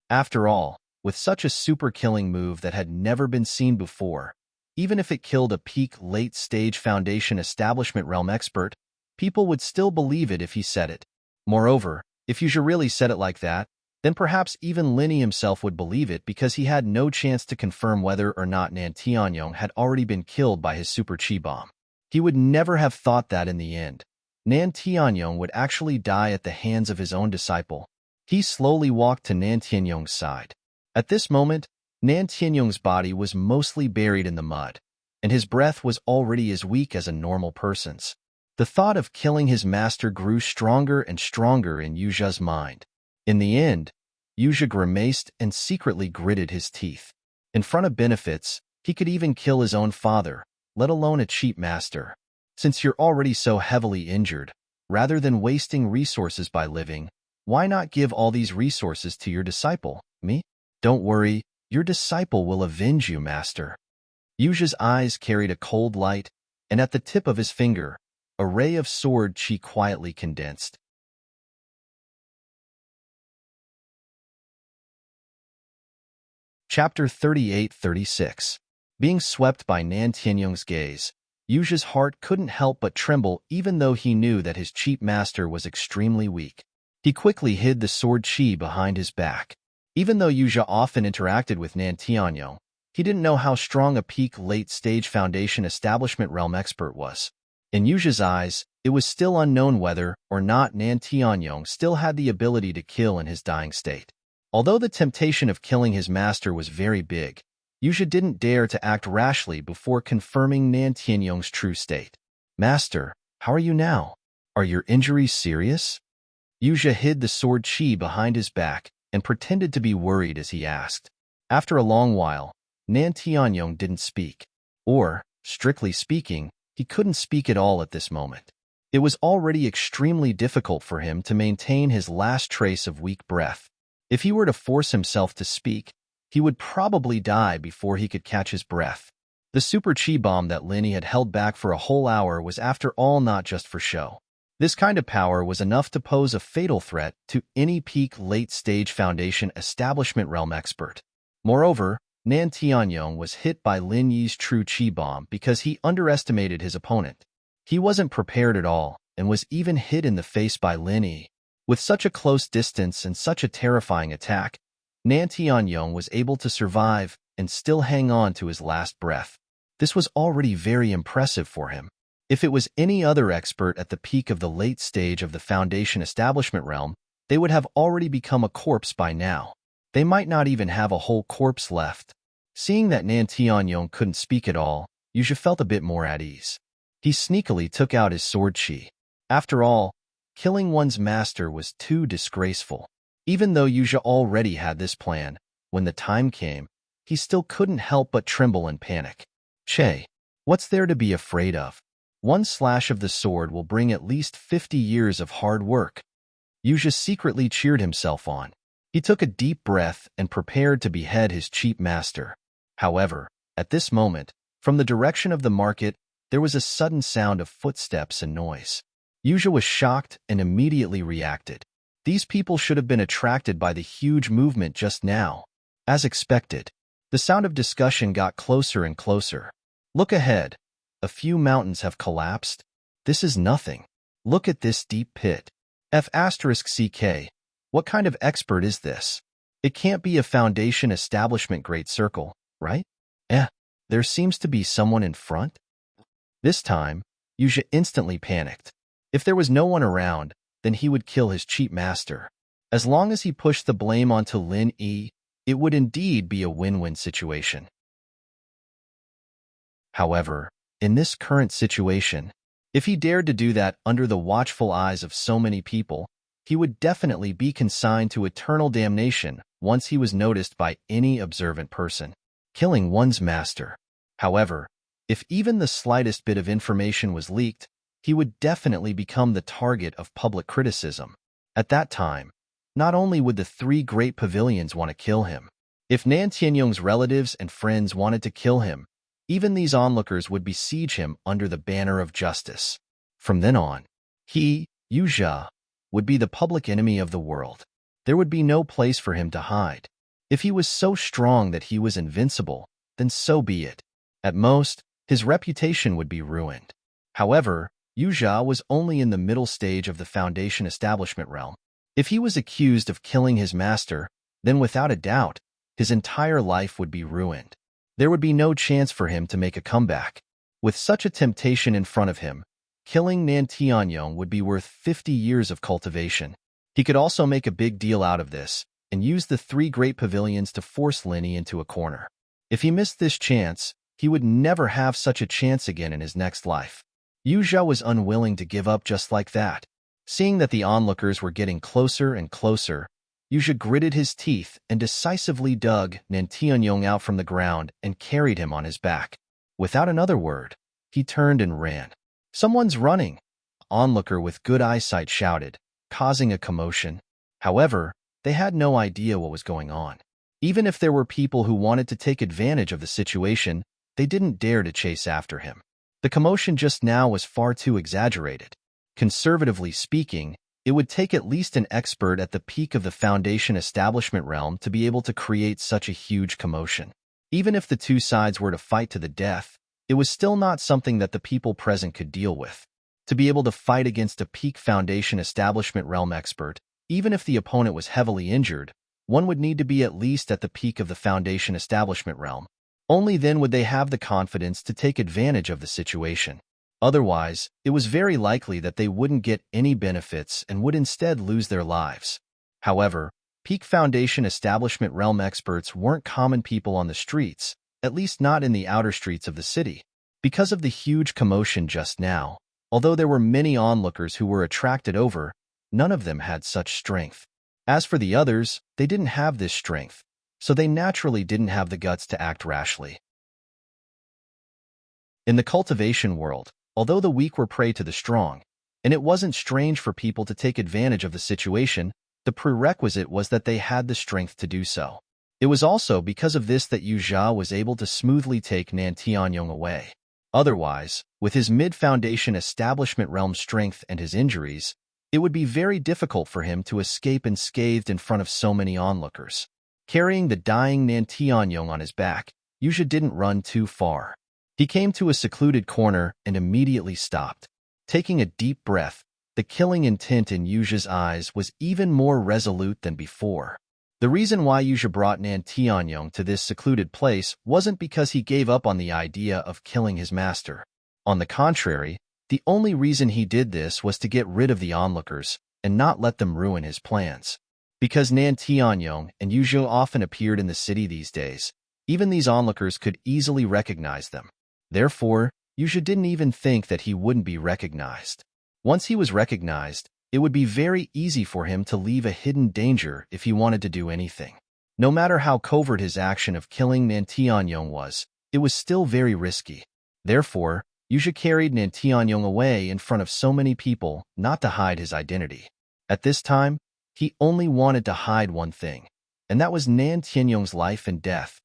After all, with such a super-killing move that had never been seen before, even if it killed a peak late-stage Foundation establishment realm expert, people would still believe it if he said it. Moreover, if Yuzha really said it like that, then perhaps even Lin Yi himself would believe it because he had no chance to confirm whether or not Nan Tianyong had already been killed by his super chi bomb. He would never have thought that in the end, Nan Tianyong would actually die at the hands of his own disciple. He slowly walked to Nan Tianyong's side. At this moment, Nan Tianyong's body was mostly buried in the mud, and his breath was already as weak as a normal person's. The thought of killing his master grew stronger and stronger in Yuzha's mind. In the end, Yuzha grimaced and secretly gritted his teeth. In front of benefits, he could even kill his own father, let alone a cheap master. Since you're already so heavily injured, rather than wasting resources by living, why not give all these resources to your disciple, me? Don't worry, your disciple will avenge you, master. Yuzha's eyes carried a cold light, and at the tip of his finger, a ray of sword chi quietly condensed. Chapter 38-36. Being swept by Nan Tianyong's gaze, Yuzha's heart couldn't help but tremble even though he knew that his cheap master was extremely weak. He quickly hid the sword chi behind his back. Even though Yuzha often interacted with Nan Tianyong, he didn't know how strong a peak late-stage Foundation establishment realm expert was. In Yuzha's eyes, it was still unknown whether or not Nan Tianyong still had the ability to kill in his dying state. Although the temptation of killing his master was very big, Yuzha didn't dare to act rashly before confirming Nan Tianyong's true state. Master, how are you now? Are your injuries serious? Yuzha hid the sword chi behind his back and pretended to be worried as he asked. After a long while, Nan Tianyong didn't speak. Or, strictly speaking, he couldn't speak at all at this moment. It was already extremely difficult for him to maintain his last trace of weak breath. If he were to force himself to speak, he would probably die before he could catch his breath. The super chi bomb that Linny had held back for a whole hour was after all not just for show. This kind of power was enough to pose a fatal threat to any peak late-stage Foundation establishment realm expert. Moreover, Nan Tianyong was hit by Lin Yi's true chi bomb because he underestimated his opponent. He wasn't prepared at all and was even hit in the face by Lin Yi. With such a close distance and such a terrifying attack, Nan Tianyong was able to survive and still hang on to his last breath. This was already very impressive for him. If it was any other expert at the peak of the late stage of the Foundation establishment realm, they would have already become a corpse by now. They might not even have a whole corpse left. Seeing that Nan Tianyong couldn't speak at all, Yuzha felt a bit more at ease. He sneakily took out his sword chi. After all, killing one's master was too disgraceful. Even though Yuzha already had this plan, when the time came, he still couldn't help but tremble and panic. Che, what's there to be afraid of? One slash of the sword will bring at least 50 years of hard work. Yuzha secretly cheered himself on. He took a deep breath and prepared to behead his cheap master. However, at this moment, from the direction of the market, there was a sudden sound of footsteps and noise. Yuzha was shocked and immediately reacted. These people should have been attracted by the huge movement just now. As expected, the sound of discussion got closer and closer. Look ahead. A few mountains have collapsed. This is nothing. Look at this deep pit. F***CK. What kind of expert is this? It can't be a Foundation establishment great circle, right? There seems to be someone in front. This time, Yuzha instantly panicked. If there was no one around, then he would kill his cheap master. As long as he pushed the blame onto Lin Yi, it would indeed be a win-win situation. However, in this current situation, if he dared to do that under the watchful eyes of so many people, he would definitely be consigned to eternal damnation once he was noticed by any observant person. Killing one's master. However, if even the slightest bit of information was leaked, he would definitely become the target of public criticism. At that time, not only would the three great pavilions want to kill him, if Nan Tianyong's relatives and friends wanted to kill him, even these onlookers would besiege him under the banner of justice. From then on, he, Yuzha, would be the public enemy of the world. There would be no place for him to hide. If he was so strong that he was invincible, then so be it. At most, his reputation would be ruined. However, Yuzha was only in the middle stage of the Foundation establishment realm. If he was accused of killing his master, then without a doubt, his entire life would be ruined. There would be no chance for him to make a comeback. With such a temptation in front of him, killing Nan Tianyong would be worth 50 years of cultivation. He could also make a big deal out of this and use the three great pavilions to force Linny into a corner. If he missed this chance, he would never have such a chance again in his next life. Yuzha was unwilling to give up just like that. Seeing that the onlookers were getting closer and closer, Yuzha gritted his teeth and decisively dug Nan Tianyong out from the ground and carried him on his back. Without another word, he turned and ran. "Someone's running!" An onlooker with good eyesight shouted, causing a commotion. However, they had no idea what was going on. Even if there were people who wanted to take advantage of the situation, they didn't dare to chase after him. The commotion just now was far too exaggerated. Conservatively speaking, it would take at least an expert at the peak of the Foundation establishment realm to be able to create such a huge commotion. Even if the two sides were to fight to the death, it was still not something that the people present could deal with. To be able to fight against a peak Foundation establishment realm expert, even if the opponent was heavily injured, one would need to be at least at the peak of the Foundation establishment realm. Only then would they have the confidence to take advantage of the situation. Otherwise, it was very likely that they wouldn't get any benefits and would instead lose their lives. However, peak Foundation establishment realm experts weren't common people on the streets, at least not in the outer streets of the city. Because of the huge commotion just now, although there were many onlookers who were attracted over, none of them had such strength. As for the others, they didn't have this strength, so they naturally didn't have the guts to act rashly. In the cultivation world, although the weak were prey to the strong, and it wasn't strange for people to take advantage of the situation, the The prerequisite was that they had the strength to do so. It was also because of this that Yu Jia was able to smoothly take Nan Tianyong away. Otherwise, with his mid-foundation establishment realm strength and his injuries, it would be very difficult for him to escape unscathed in front of so many onlookers. Carrying the dying Nan Tianyong on his back, Yu Jia didn't run too far. He came to a secluded corner and immediately stopped. Taking a deep breath, the killing intent in Yu Jia's eyes was even more resolute than before. The reason why Yu Jia brought Nan Tianyong to this secluded place wasn't because he gave up on the idea of killing his master. On the contrary, the only reason he did this was to get rid of the onlookers and not let them ruin his plans. Because Nan Tianyong and Yu Jia often appeared in the city these days, even these onlookers could easily recognize them. Therefore, Yu Jia didn't even think that he wouldn't be recognized. Once he was recognized, it would be very easy for him to leave a hidden danger if he wanted to do anything. No matter how covert his action of killing Nan Tianyong was, it was still very risky. Therefore, Yu Jia carried Nan Tianyong away in front of so many people not to hide his identity. At this time, he only wanted to hide one thing, and that was Nan Tianyong's life and death.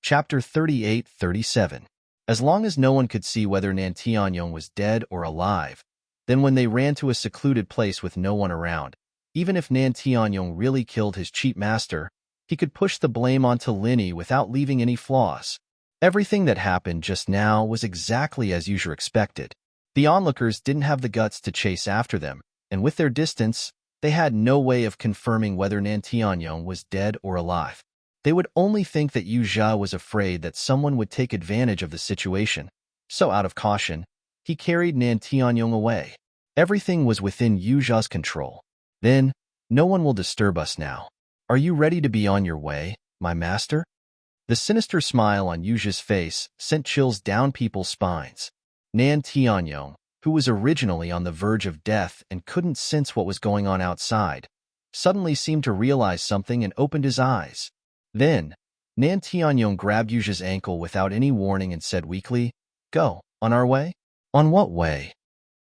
Chapter 38-37. As long as no one could see whether Nan Tianyong was dead or alive, then when they ran to a secluded place with no one around, even if Nan Tianyong really killed his cheat master, he could push the blame onto Linny without leaving any flaws. Everything that happened just now was exactly as Yu Jia expected. The onlookers didn't have the guts to chase after them, and with their distance, they had no way of confirming whether Nan Tianyong was dead or alive. They would only think that Yu Jia was afraid that someone would take advantage of the situation, so out of caution, he carried Nan Tianyong away. Everything was within Yu Jia's control. Then, no one will disturb us now. Are you ready to be on your way, my master? The sinister smile on Yu Jia's face sent chills down people's spines. Nan Tianyong, who was originally on the verge of death and couldn't sense what was going on outside, suddenly seemed to realize something and opened his eyes. Then, Nan Tianyong grabbed Yu Jia's ankle without any warning and said weakly, "Go, on our way?" "On what way?"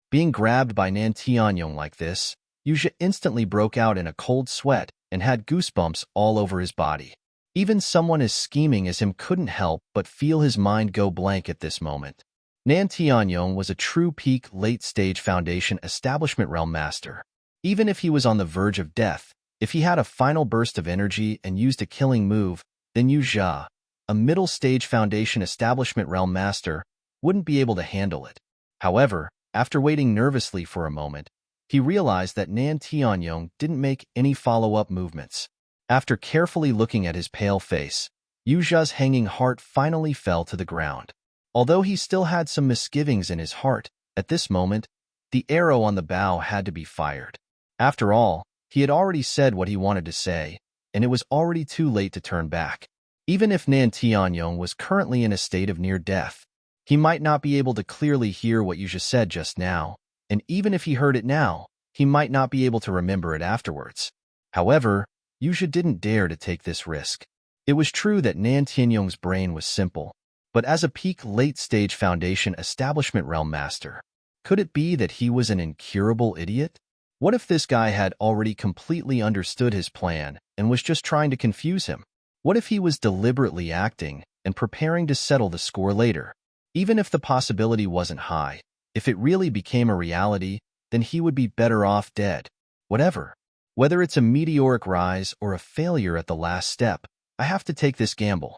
Being grabbed by Nan Tianyong like this, Yu Jia instantly broke out in a cold sweat and had goosebumps all over his body. Even someone as scheming as him couldn't help but feel his mind go blank at this moment. Nan Tianyong was a true peak late-stage foundation establishment realm master. Even if he was on the verge of death, if he had a final burst of energy and used a killing move, then Yu Jia, a middle-stage foundation establishment realm master, wouldn't be able to handle it. However, after waiting nervously for a moment, he realized that Nan Tianyong didn't make any follow-up movements. After carefully looking at his pale face, Yu Jia's hanging heart finally fell to the ground. Although he still had some misgivings in his heart, at this moment, the arrow on the bow had to be fired. After all, he had already said what he wanted to say, and it was already too late to turn back. Even if Nan Tianyong was currently in a state of near death, he might not be able to clearly hear what Yu Jia said just now, and even if he heard it now, he might not be able to remember it afterwards. However, Yu Jia didn't dare to take this risk. It was true that Nan Tianyong's brain was simple, but as a peak late-stage foundation establishment realm master, could it be that he was an incurable idiot? What if this guy had already completely understood his plan and was just trying to confuse him? What if he was deliberately acting and preparing to settle the score later? Even if the possibility wasn't high, if it really became a reality, then he would be better off dead. Whatever. Whether it's a meteoric rise or a failure at the last step, I have to take this gamble.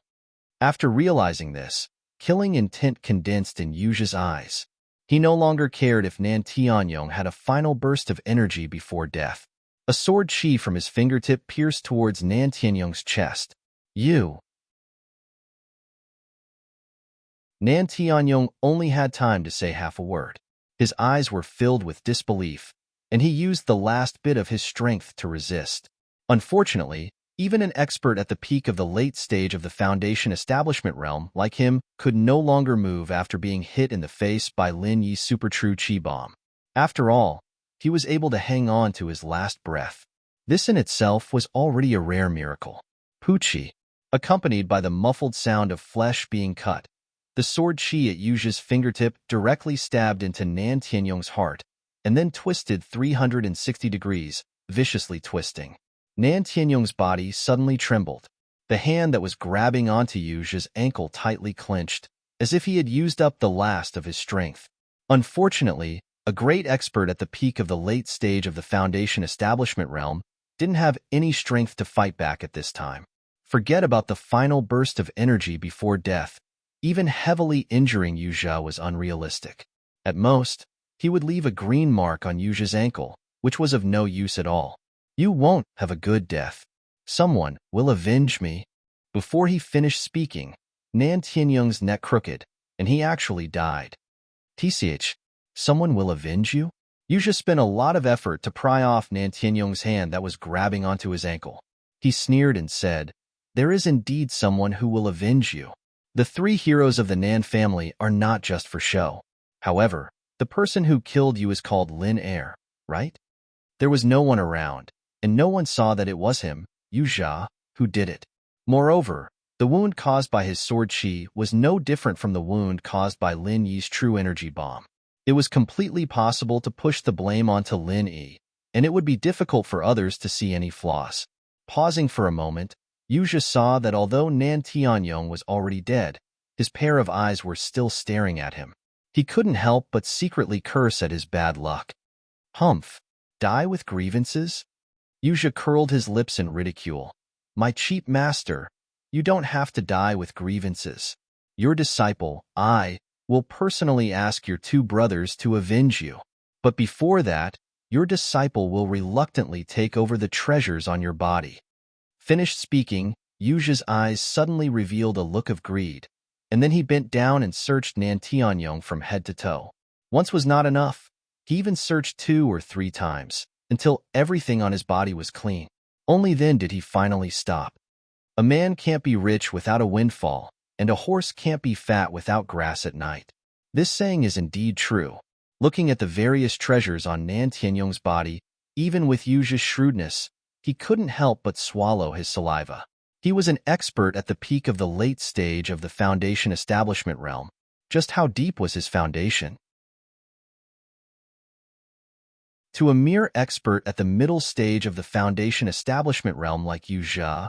After realizing this, killing intent condensed in Yu Jia's eyes. He no longer cared if Nan Tianyong had a final burst of energy before death. A sword chi from his fingertip pierced towards Nan Tianyong's chest. "You." Nan Tianyong only had time to say half a word. His eyes were filled with disbelief, and he used the last bit of his strength to resist. Unfortunately, even an expert at the peak of the late stage of the foundation establishment realm like him could no longer move after being hit in the face by Lin Yi's super true chi bomb. After all, he was able to hang on to his last breath. This in itself was already a rare miracle. Poochie, accompanied by the muffled sound of flesh being cut, The sword chi at Yuja's fingertip directly stabbed into Nan Tianyong's heart, and then twisted 360 degrees, viciously twisting. Nan Tianyong's body suddenly trembled. The hand that was grabbing onto Yuja's ankle tightly clenched, as if he had used up the last of his strength. Unfortunately, a great expert at the peak of the late stage of the Foundation establishment realm didn't have any strength to fight back at this time. Forget about the final burst of energy before death. Even heavily injuring Yuja was unrealistic. At most, he would leave a green mark on Yuja's ankle, which was of no use at all. You won't have a good death. Someone will avenge me. Before he finished speaking, Nan Tianyong's neck crooked, and he actually died. TCH, someone will avenge you? Yuja spent a lot of effort to pry off Nan Tianyong's hand that was grabbing onto his ankle. He sneered and said, "There is indeed someone who will avenge you. The three heroes of the Nan family are not just for show. However, the person who killed you is called Lin Air, right?" There was no one around, and no one saw that it was him, Yuja, who did it. Moreover, the wound caused by his sword chi was no different from the wound caused by Lin Yi's true energy bomb. It was completely possible to push the blame onto Lin Yi, and it would be difficult for others to see any flaws. Pausing for a moment, Yuja saw that although Nan Tianyong was already dead, his pair of eyes were still staring at him. He couldn't help but secretly curse at his bad luck. Humph! Die with grievances? Yuja curled his lips in ridicule. My cheap master, you don't have to die with grievances. Your disciple, I, will personally ask your two brothers to avenge you. But before that, your disciple will reluctantly take over the treasures on your body. Finished speaking, Yuja's eyes suddenly revealed a look of greed, and then he bent down and searched Nan Tianyong from head to toe. Once was not enough. He even searched 2 or 3 times, until everything on his body was clean. Only then did he finally stop. A man can't be rich without a windfall, and a horse can't be fat without grass at night. This saying is indeed true. Looking at the various treasures on Nan Tianyong's body, even with Yuja's shrewdness, he couldn't help but swallow his saliva. He was an expert at the peak of the late stage of the Foundation establishment realm. Just how deep was his foundation? To a mere expert at the middle stage of the Foundation establishment realm like Yuja,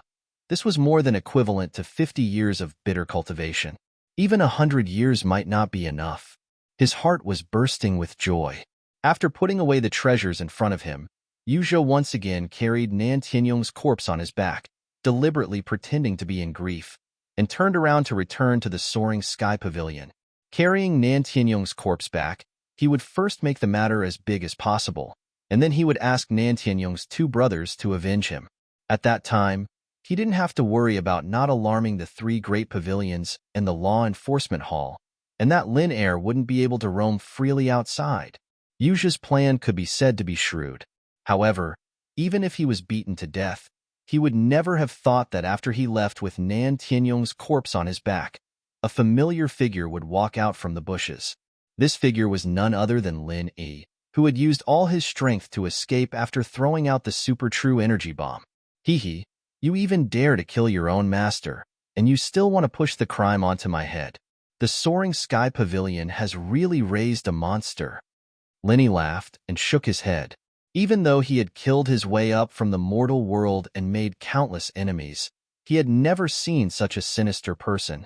this was more than equivalent to 50 years of bitter cultivation. Even 100 years might not be enough. His heart was bursting with joy. After putting away the treasures in front of him, Yuja once again carried Nan Tianyong's corpse on his back, deliberately pretending to be in grief, and turned around to return to the soaring sky pavilion. Carrying Nan Tianyong's corpse back, he would first make the matter as big as possible, and then he would ask Nan Tianyong's two brothers to avenge him. At that time, he didn't have to worry about not alarming the 3 great pavilions and the law enforcement hall, and that Lin Air wouldn't be able to roam freely outside. Yuja's plan could be said to be shrewd. However, even if he was beaten to death, he would never have thought that after he left with Nan Tianyong's corpse on his back, a familiar figure would walk out from the bushes. This figure was none other than Lin Yi, who had used all his strength to escape after throwing out the super true energy bomb. Hee, you even dare to kill your own master, and you still want to push the crime onto my head. The soaring sky pavilion has really raised a monster. Linny laughed and shook his head. Even though he had killed his way up from the mortal world and made countless enemies, he had never seen such a sinister person.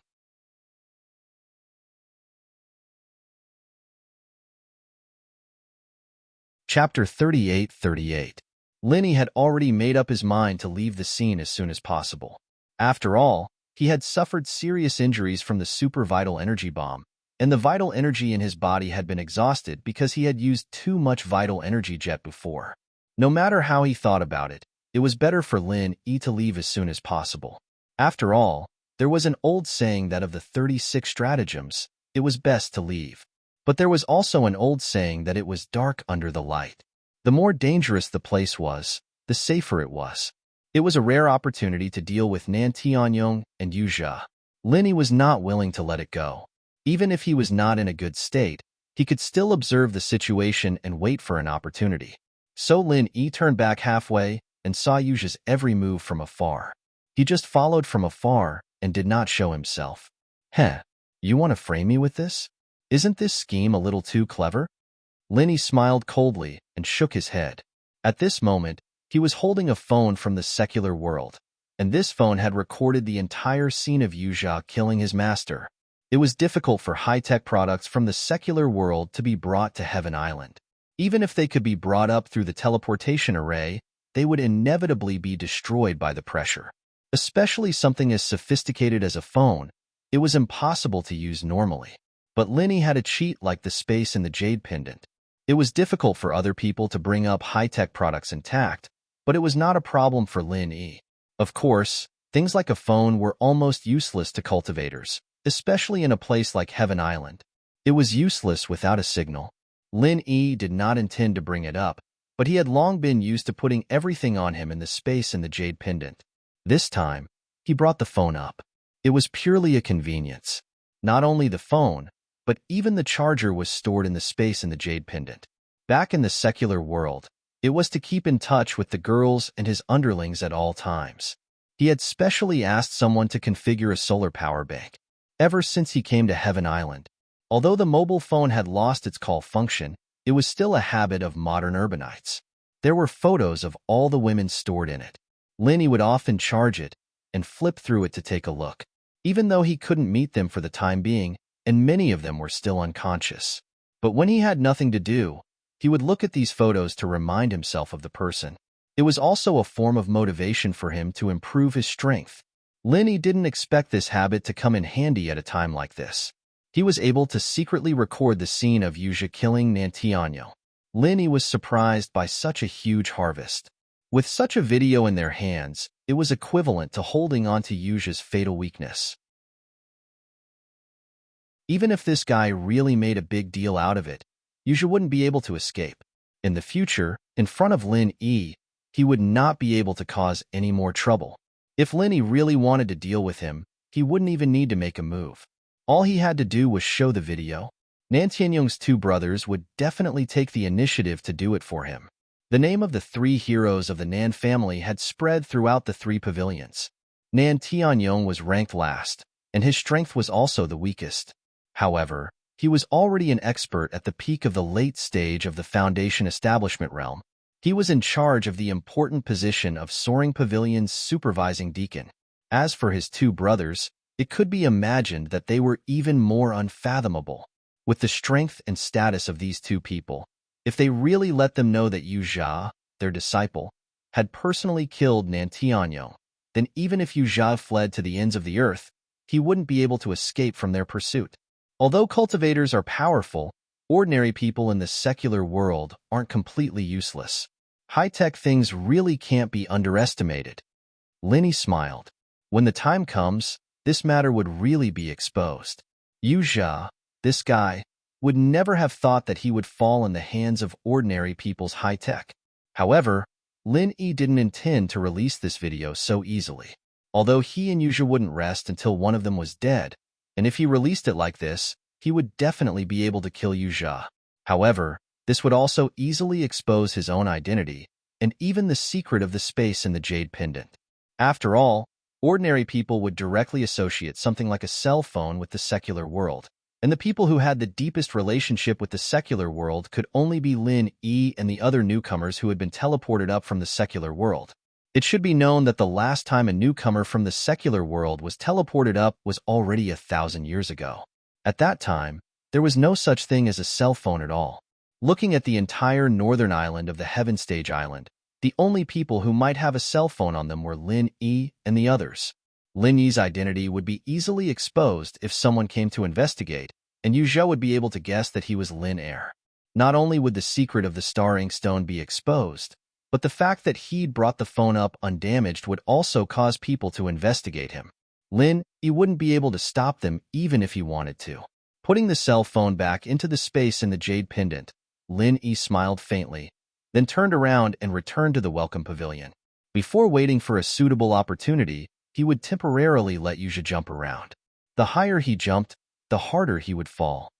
Chapter 38:38. Linny had already made up his mind to leave the scene as soon as possible. After all, he had suffered serious injuries from the super vital energy bomb, and the vital energy in his body had been exhausted because he had used too much vital energy jet before. No matter how he thought about it, it was better for Lin Yi to leave as soon as possible. After all, there was an old saying that of the 36 stratagems, it was best to leave. But there was also an old saying that it was dark under the light. The more dangerous the place was, the safer it was. It was a rare opportunity to deal with Nan Tianyong and Yuja. Lin Yi was not willing to let it go. Even if he was not in a good state, he could still observe the situation and wait for an opportunity. So Lin Yi turned back halfway and saw Yuja's every move from afar. He just followed from afar and did not show himself. You want to frame me with this? Isn't this scheme a little too clever? Linny smiled coldly and shook his head. At this moment, he was holding a phone from the secular world, and this phone had recorded the entire scene of Yuzha killing his master. It was difficult for high-tech products from the secular world to be brought to Heaven Island. Even if they could be brought up through the teleportation array, they would inevitably be destroyed by the pressure. Especially something as sophisticated as a phone, it was impossible to use normally. But Linny had a cheat like the space in the jade pendant. It was difficult for other people to bring up high-tech products intact, but it was not a problem for Linny. Of course, things like a phone were almost useless to cultivators, especially in a place like Heaven Island. It was useless without a signal. Linny did not intend to bring it up, but he had long been used to putting everything on him in the space in the jade pendant. This time, he brought the phone up. It was purely a convenience. Not only the phone, but even the charger was stored in the space in the jade pendant. Back in the secular world, it was to keep in touch with the girls and his underlings at all times. He had specially asked someone to configure a solar power bank. Ever since he came to Heaven Island, although the mobile phone had lost its call function, it was still a habit of modern urbanites. There were photos of all the women stored in it. Linny would often charge it and flip through it to take a look, even though he couldn't meet them for the time being, and many of them were still unconscious. But when he had nothing to do, he would look at these photos to remind himself of the person. It was also a form of motivation for him to improve his strength. Linny didn't expect this habit to come in handy at a time like this. He was able to secretly record the scene of Yuzha killing Nantiano. Linny was surprised by such a huge harvest. With such a video in their hands, it was equivalent to holding on to Yuzha's fatal weakness. Even if this guy really made a big deal out of it, Yuzha wouldn't be able to escape. In the future, in front of Linny, he would not be able to cause any more trouble. If Linny really wanted to deal with him, he wouldn't even need to make a move. All he had to do was show the video. Nantianyong's two brothers would definitely take the initiative to do it for him. The name of the three heroes of the Nan family had spread throughout the three pavilions. Nantianyong was ranked last, and his strength was also the weakest. However, he was already an expert at the peak of the late stage of the Foundation establishment realm. He was in charge of the important position of Soaring Pavilion's supervising deacon. As for his two brothers, it could be imagined that they were even more unfathomable. With the strength and status of these two people, if they really let them know that Yuzha, their disciple, had personally killed Nantianyong, then even if Yuzha fled to the ends of the earth, he wouldn't be able to escape from their pursuit. Although cultivators are powerful, ordinary people in the secular world aren't completely useless. High-tech things really can't be underestimated. Linny smiled. When the time comes, this matter would really be exposed. Yuzha, this guy, would never have thought that he would fall in the hands of ordinary people's high-tech. However, Linny didn't intend to release this video so easily. Although he and Yuzha wouldn't rest until one of them was dead, and if he released it like this, he would definitely be able to kill Yuzha. However, this would also easily expose his own identity, and even the secret of the space in the jade pendant. After all, ordinary people would directly associate something like a cell phone with the secular world, and the people who had the deepest relationship with the secular world could only be Linny and the other newcomers who had been teleported up from the secular world. It should be known that the last time a newcomer from the secular world was teleported up was already 1,000 years ago. At that time, there was no such thing as a cell phone at all. Looking at the entire northern island of the Heaven Stage Island, the only people who might have a cell phone on them were Linny and the others. Linny's identity would be easily exposed if someone came to investigate, and Yuzha would be able to guess that he was Lin Air. Not only would the secret of the Star Ink Stone be exposed, but the fact that he'd brought the phone up undamaged would also cause people to investigate him. Linny wouldn't be able to stop them even if he wanted to. Putting the cell phone back into the space in the jade pendant, Linny smiled faintly, then turned around and returned to the welcome pavilion. Before waiting for a suitable opportunity, he would temporarily let Yuzha jump around. The higher he jumped, the harder he would fall.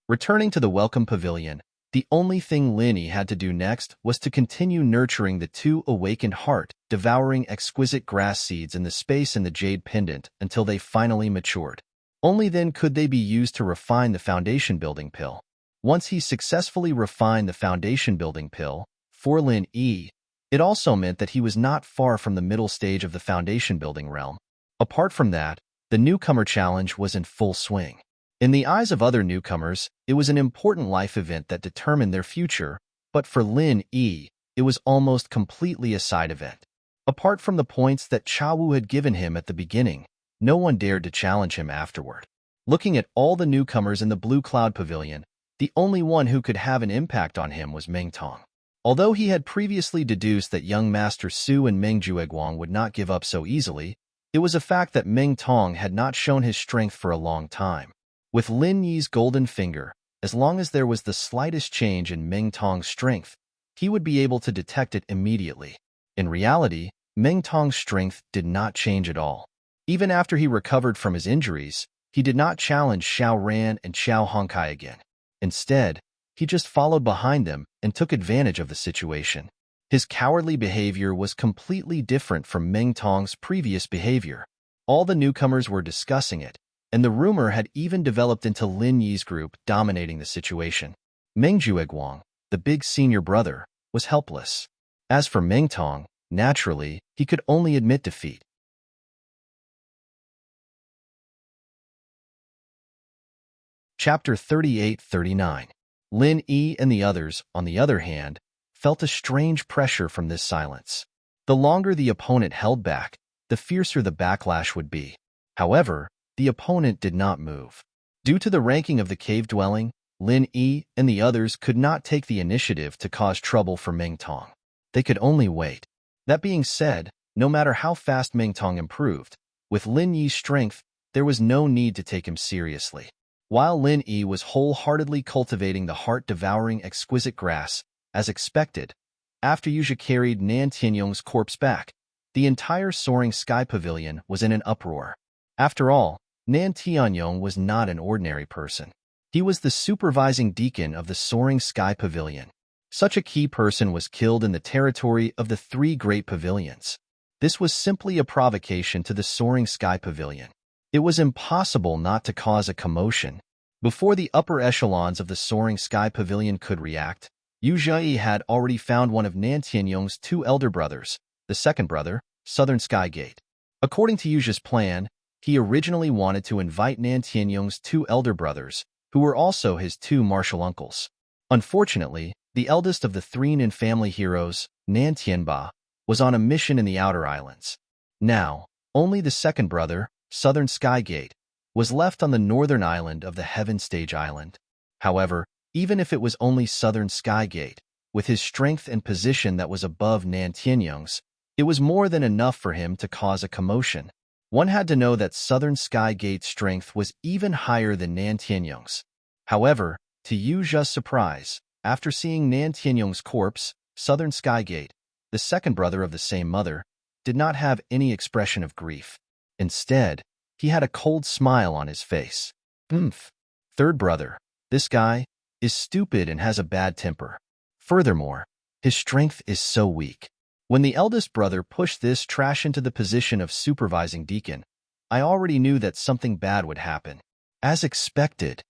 Returning to the welcome pavilion, The only thing Lin Yi had to do next was to continue nurturing the two awakened heart, devouring exquisite grass seeds in the space in the jade pendant until they finally matured. Only then could they be used to refine the foundation-building pill. Once he successfully refined the foundation-building pill, for Lin Yi, it also meant that he was not far from the middle stage of the foundation-building realm. Apart from that, the newcomer challenge was in full swing. In the eyes of other newcomers, it was an important life event that determined their future, but for Lin Yi, it was almost completely a side event. Apart from the points that Cha Wu had given him at the beginning, no one dared to challenge him afterward. Looking at all the newcomers in the Blue Cloud Pavilion, the only one who could have an impact on him was Meng Tong. Although he had previously deduced that young Master Su and Meng Jueguang would not give up so easily, it was a fact that Meng Tong had not shown his strength for a long time. With Lin Yi's golden finger, as long as there was the slightest change in Meng Tong's strength, he would be able to detect it immediately. In reality, Meng Tong's strength did not change at all. Even after he recovered from his injuries, he did not challenge Xiao Ran and Xiao Hongkai again. Instead, he just followed behind them and took advantage of the situation. His cowardly behavior was completely different from Meng Tong's previous behavior. All the newcomers were discussing it, and the rumor had even developed into Lin Yi's group dominating the situation. Meng Jueguang, the big senior brother, was helpless. As for Meng Tong, naturally, he could only admit defeat. Chapter 38-39. Lin Yi and the others, on the other hand, felt a strange pressure from this silence. The longer the opponent held back, the fiercer the backlash would be. However, the opponent did not move. Due to the ranking of the cave dwelling, Lin Yi and the others could not take the initiative to cause trouble for Meng Tong. They could only wait. That being said, no matter how fast Meng Tong improved, with Lin Yi's strength, there was no need to take him seriously. While Lin Yi was wholeheartedly cultivating the heart-devouring exquisite grass, as expected, after Yuzha carried Nan Tianyong's corpse back, the entire soaring sky pavilion was in an uproar. After all, Nan Tianyong was not an ordinary person. He was the supervising deacon of the soaring sky pavilion. Such a key person was killed in the territory of the three great pavilions. This was simply a provocation to the soaring sky pavilion. It was impossible not to cause a commotion. Before the upper echelons of the soaring sky pavilion could react, Yu Zheyi had already found one of Nan Tianyong's two elder brothers, the second brother, Southern Sky Gate. According to Yuzha's plan, he originally wanted to invite Nan Tianyong's two elder brothers, who were also his two martial uncles. Unfortunately, the eldest of the three Nin family heroes, Nan Tianba, was on a mission in the Outer Islands. Now, only the second brother, Southern Sky Gate, was left on the northern island of the Heaven Stage Island. However, even if it was only Southern Sky Gate, with his strength and position that was above Nan Tianyong's, it was more than enough for him to cause a commotion. One had to know that Southern Sky Gate's strength was even higher than Nan Tianyong's. However, to Yu Zha's surprise, after seeing Nan Tianyong's corpse, Southern Sky Gate, the second brother of the same mother, did not have any expression of grief. Instead, he had a cold smile on his face. Third brother, this guy, is stupid and has a bad temper. Furthermore, his strength is so weak. When the eldest brother pushed this trash into the position of supervising deacon, I already knew that something bad would happen. As expected,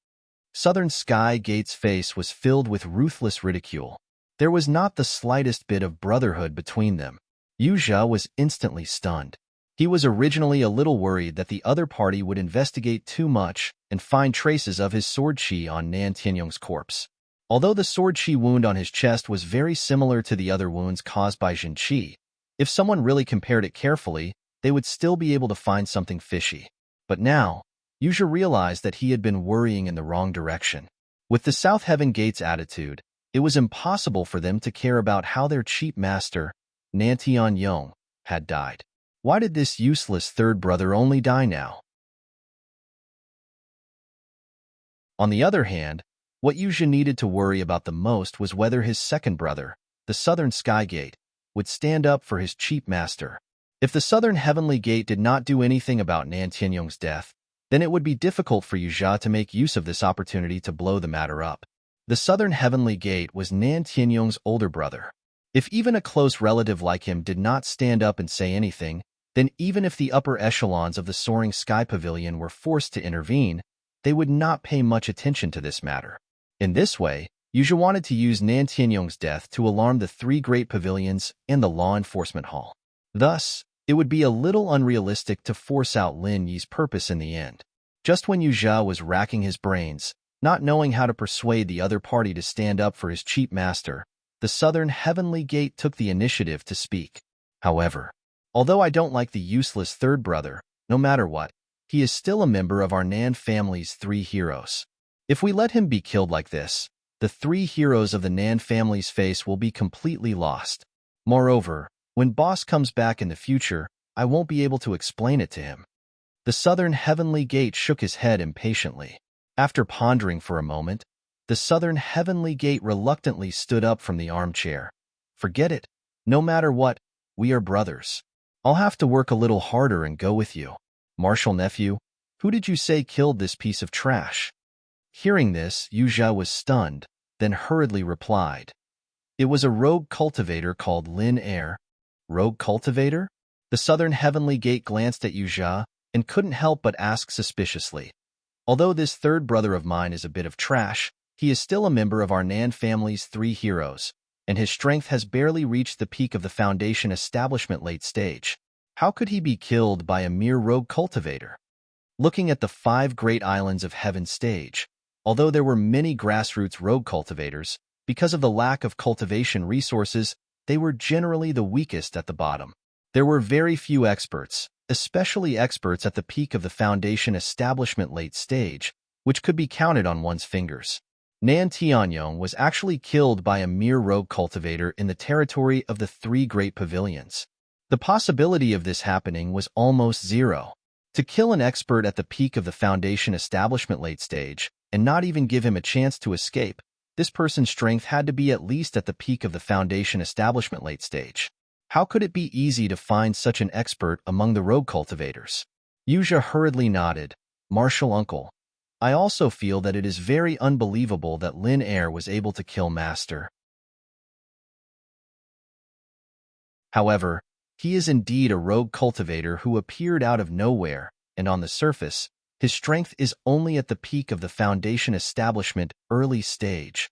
Southern Sky Gate's face was filled with ruthless ridicule. There was not the slightest bit of brotherhood between them. Yu Zha was instantly stunned. He was originally a little worried that the other party would investigate too much and find traces of his sword chi on Nan Tianyong's corpse. Although the sword chi wound on his chest was very similar to the other wounds caused by Jin Qi, if someone really compared it carefully, they would still be able to find something fishy. But now, Yu Zha realized that he had been worrying in the wrong direction. With the South Heaven Gate's attitude, it was impossible for them to care about how their cheap master, Nan Tianyong, had died. Why did this useless third brother only die now? On the other hand, what Yu Zha needed to worry about the most was whether his second brother, the Southern Sky Gate, would stand up for his cheap master. If the Southern Heavenly Gate did not do anything about Nan Tianyong's death, then it would be difficult for Yu Zha to make use of this opportunity to blow the matter up. The southern heavenly gate was Nan Tianyong's older brother. If even a close relative like him did not stand up and say anything, then even if the upper echelons of the soaring sky pavilion were forced to intervene, they would not pay much attention to this matter. In this way, Yuzha wanted to use Nan Tianyong's death to alarm the three great pavilions and the law enforcement hall. Thus, it would be a little unrealistic to force out Lin Yi's purpose in the end. Just when Yuzha was racking his brains, not knowing how to persuade the other party to stand up for his cheap master, the southern heavenly gate took the initiative to speak. However, although I don't like the useless third brother, no matter what, he is still a member of our Nan family's three heroes. If we let him be killed like this, the three heroes of the Nan family's face will be completely lost. Moreover, when boss comes back in the future, I won't be able to explain it to him. The southern heavenly gate shook his head impatiently. After pondering for a moment, the southern heavenly gate reluctantly stood up from the armchair. Forget it. No matter what, we are brothers. I'll have to work a little harder and go with you. Marshal nephew, who did you say killed this piece of trash? Hearing this, Yuzha was stunned, then hurriedly replied. It was a rogue cultivator called Lin Air. Rogue cultivator? The southern heavenly gate glanced at Yuzha and couldn't help but ask suspiciously. Although this third brother of mine is a bit of trash, he is still a member of our Nan family's three heroes, and his strength has barely reached the peak of the Foundation establishment late stage. How could he be killed by a mere rogue cultivator? Looking at the 5 great islands of heaven stage, although there were many grassroots rogue cultivators, because of the lack of cultivation resources, they were generally the weakest at the bottom. There were very few experts, especially experts at the peak of the Foundation establishment late stage, which could be counted on one's fingers. Nan Tianyong was actually killed by a mere rogue cultivator in the territory of the 3 great pavilions. The possibility of this happening was almost zero. To kill an expert at the peak of the Foundation establishment late stage, and not even give him a chance to escape, this person's strength had to be at least at the peak of the Foundation establishment late stage. How could it be easy to find such an expert among the rogue cultivators? Yuzha hurriedly nodded. Marshal uncle, I also feel that it is very unbelievable that Lin Air was able to kill Master. However, he is indeed a rogue cultivator who appeared out of nowhere, and on the surface, his strength is only at the peak of the Foundation establishment early stage.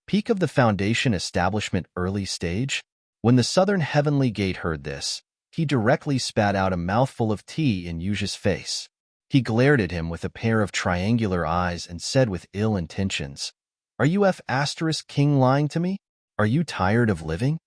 Peak of the Foundation establishment early stage? When the southern heavenly gate heard this, he directly spat out a mouthful of tea in Yuzha's face. He glared at him with a pair of triangular eyes and said with ill intentions, "Are you F***king lying to me? Are you tired of living?"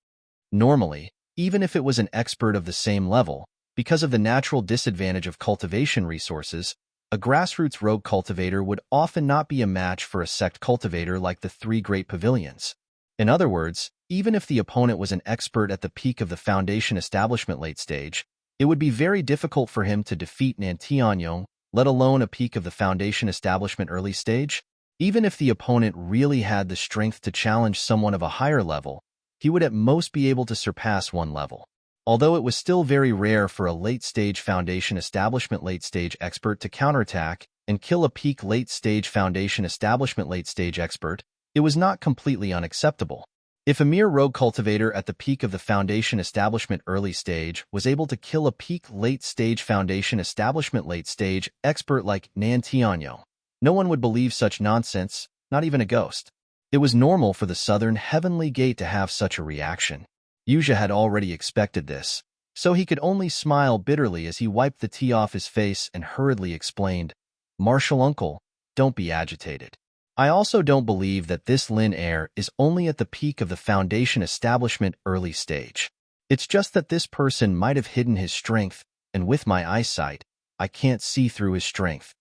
Normally, even if it was an expert of the same level, because of the natural disadvantage of cultivation resources, a grassroots rogue cultivator would often not be a match for a sect cultivator like the 3 great pavilions. In other words, even if the opponent was an expert at the peak of the Foundation establishment late stage, it would be very difficult for him to defeat Nan Tianyong, let alone a peak of the Foundation establishment early stage. Even if the opponent really had the strength to challenge someone of a higher level, he would at most be able to surpass 1 level. Although it was still very rare for a late-stage Foundation establishment late-stage expert to counterattack and kill a peak late-stage Foundation establishment late-stage expert, it was not completely unacceptable. If a mere rogue cultivator at the peak of the Foundation establishment early stage was able to kill a peak late-stage Foundation establishment late-stage expert like Nan Tianyong, no one would believe such nonsense, not even a ghost. It was normal for the southern heavenly gate to have such a reaction. Yuzha had already expected this, so he could only smile bitterly as he wiped the tea off his face and hurriedly explained, "Marshal uncle, don't be agitated. I also don't believe that this Lin Air is only at the peak of the Foundation establishment early stage. It's just that this person might have hidden his strength, and with my eyesight, I can't see through his strength."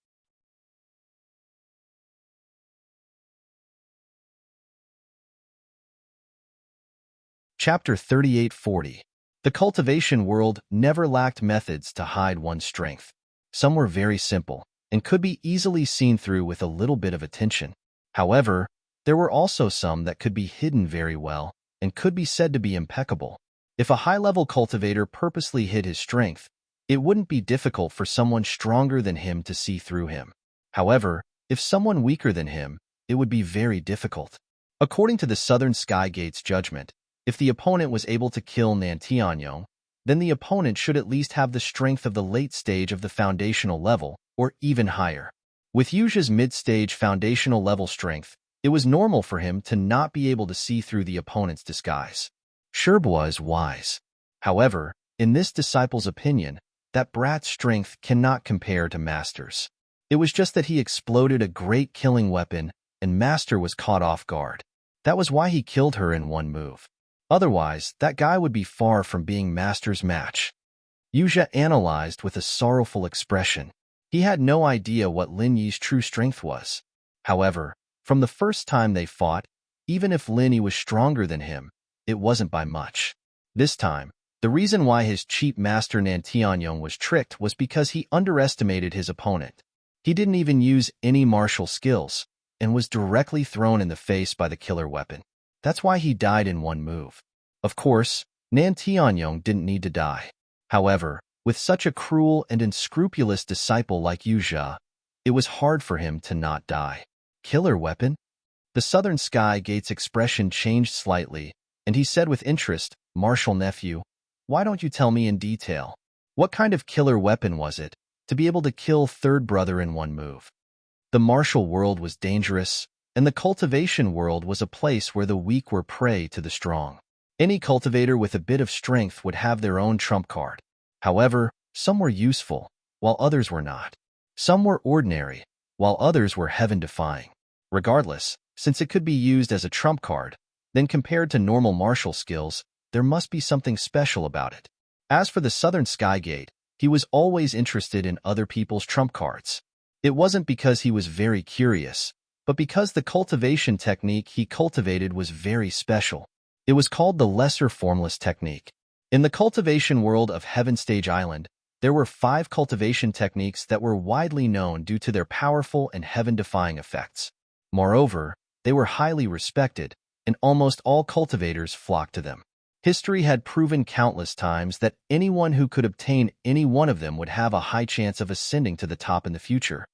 Chapter 3840. The cultivation world never lacked methods to hide one's strength. Some were very simple, and could be easily seen through with a little bit of attention. However, there were also some that could be hidden very well, and could be said to be impeccable. If a high-level cultivator purposely hid his strength, it wouldn't be difficult for someone stronger than him to see through him. However, if someone weaker than him, it would be very difficult. According to the Southern Sky Gate's judgment, if the opponent was able to kill Nantianyong, then the opponent should at least have the strength of the late stage of the foundational level, or even higher. With Yuja's mid-stage foundational level strength, it was normal for him to not be able to see through the opponent's disguise. Shirbua is wise. However, in this disciple's opinion, that brat's strength cannot compare to Master's. It was just that he exploded a great killing weapon, and Master was caught off guard. That was why he killed her in one move. Otherwise, that guy would be far from being Master's match. Yuja analyzed with a sorrowful expression. He had no idea what Lin Yi's true strength was. However, from the first time they fought, even if Lin Yi was stronger than him, it wasn't by much. This time, the reason why his cheap master Nantianyong was tricked was because he underestimated his opponent. He didn't even use any martial skills, and was directly thrown in the face by the killer weapon. That's why he died in one move. Of course, Nantianyong didn't need to die. However, with such a cruel and unscrupulous disciple like Yuja, it was hard for him to not die. Killer weapon? The Southern Sky Gate's expression changed slightly, and he said with interest, "Martial nephew, why don't you tell me in detail? What kind of killer weapon was it, to be able to kill third brother in one move?" The martial world was dangerous, and the cultivation world was a place where the weak were prey to the strong. Any cultivator with a bit of strength would have their own trump card. However, some were useful, while others were not. Some were ordinary, while others were heaven-defying. Regardless, since it could be used as a trump card, then compared to normal martial skills, there must be something special about it. As for the Southern Sky Gate, he was always interested in other people's trump cards. It wasn't because he was very curious, but because the cultivation technique he cultivated was very special. It was called the Lesser Formless Technique. In the cultivation world of Heaven Stage Island, there were 5 cultivation techniques that were widely known due to their powerful and heaven-defying effects. Moreover, they were highly respected, and almost all cultivators flocked to them. History had proven countless times that anyone who could obtain any one of them would have a high chance of ascending to the top in the future.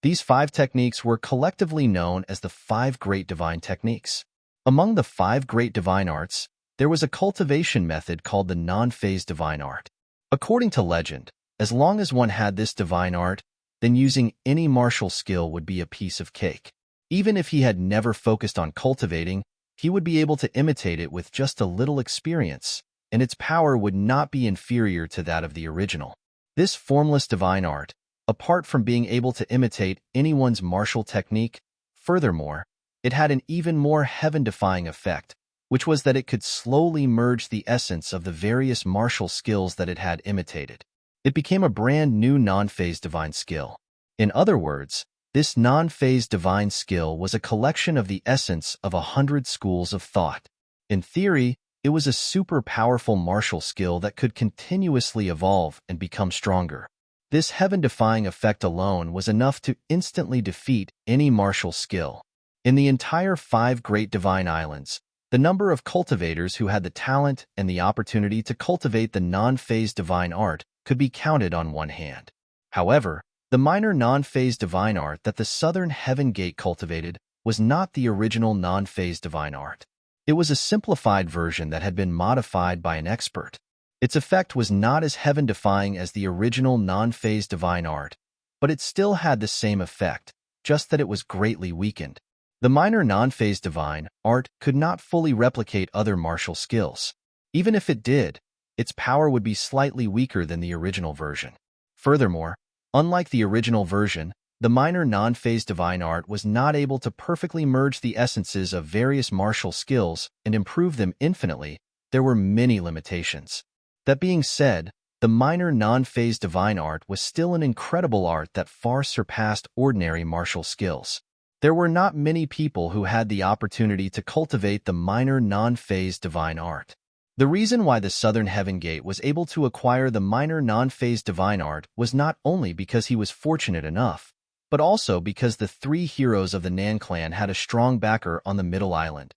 These 5 techniques were collectively known as the 5 Great Divine Techniques. Among the 5 Great Divine Arts, there was a cultivation method called the non-phase divine art. According to legend, as long as one had this divine art, then using any martial skill would be a piece of cake. Even if he had never focused on cultivating, he would be able to imitate it with just a little experience, and its power would not be inferior to that of the original. This formless divine art, apart from being able to imitate anyone's martial technique, furthermore, it had an even more heaven-defying effect, which was that it could slowly merge the essence of the various martial skills that it had imitated. It became a brand new non-phase divine skill. In other words, this non-phase divine skill was a collection of the essence of 100 schools of thought. In theory, it was a super powerful martial skill that could continuously evolve and become stronger. This heaven-defying effect alone was enough to instantly defeat any martial skill. In the entire 5 Great Divine Islands, the number of cultivators who had the talent and the opportunity to cultivate the non-phase divine art could be counted on one hand. However, the minor non-phase divine art that the Southern Heaven Gate cultivated was not the original non-phase divine art. It was a simplified version that had been modified by an expert. Its effect was not as heaven-defying as the original non-phase divine art, but it still had the same effect, just that it was greatly weakened. The minor non-phase divine art could not fully replicate other martial skills. Even if it did, its power would be slightly weaker than the original version. Furthermore, unlike the original version, the minor non-phase divine art was not able to perfectly merge the essences of various martial skills and improve them infinitely. There were many limitations. That being said, the minor non-phase divine art was still an incredible art that far surpassed ordinary martial skills. There were not many people who had the opportunity to cultivate the minor non-phase divine art. The reason why the Southern Heaven Gate was able to acquire the minor non-phase divine art was not only because he was fortunate enough, but also because the 3 heroes of the Nan clan had a strong backer on the Middle Island.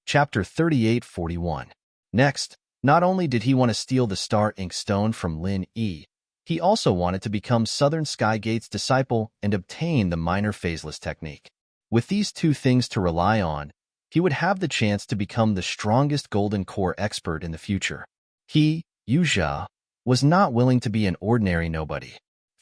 Chapter 3841. Next, Not only did he want to steal the star ink stone from Lin Yi, he also wanted to become Southern Skygate's disciple and obtain the minor phaseless technique. With these two things to rely on, he would have the chance to become the strongest golden core expert in the future. He, Yu Zha, was not willing to be an ordinary nobody.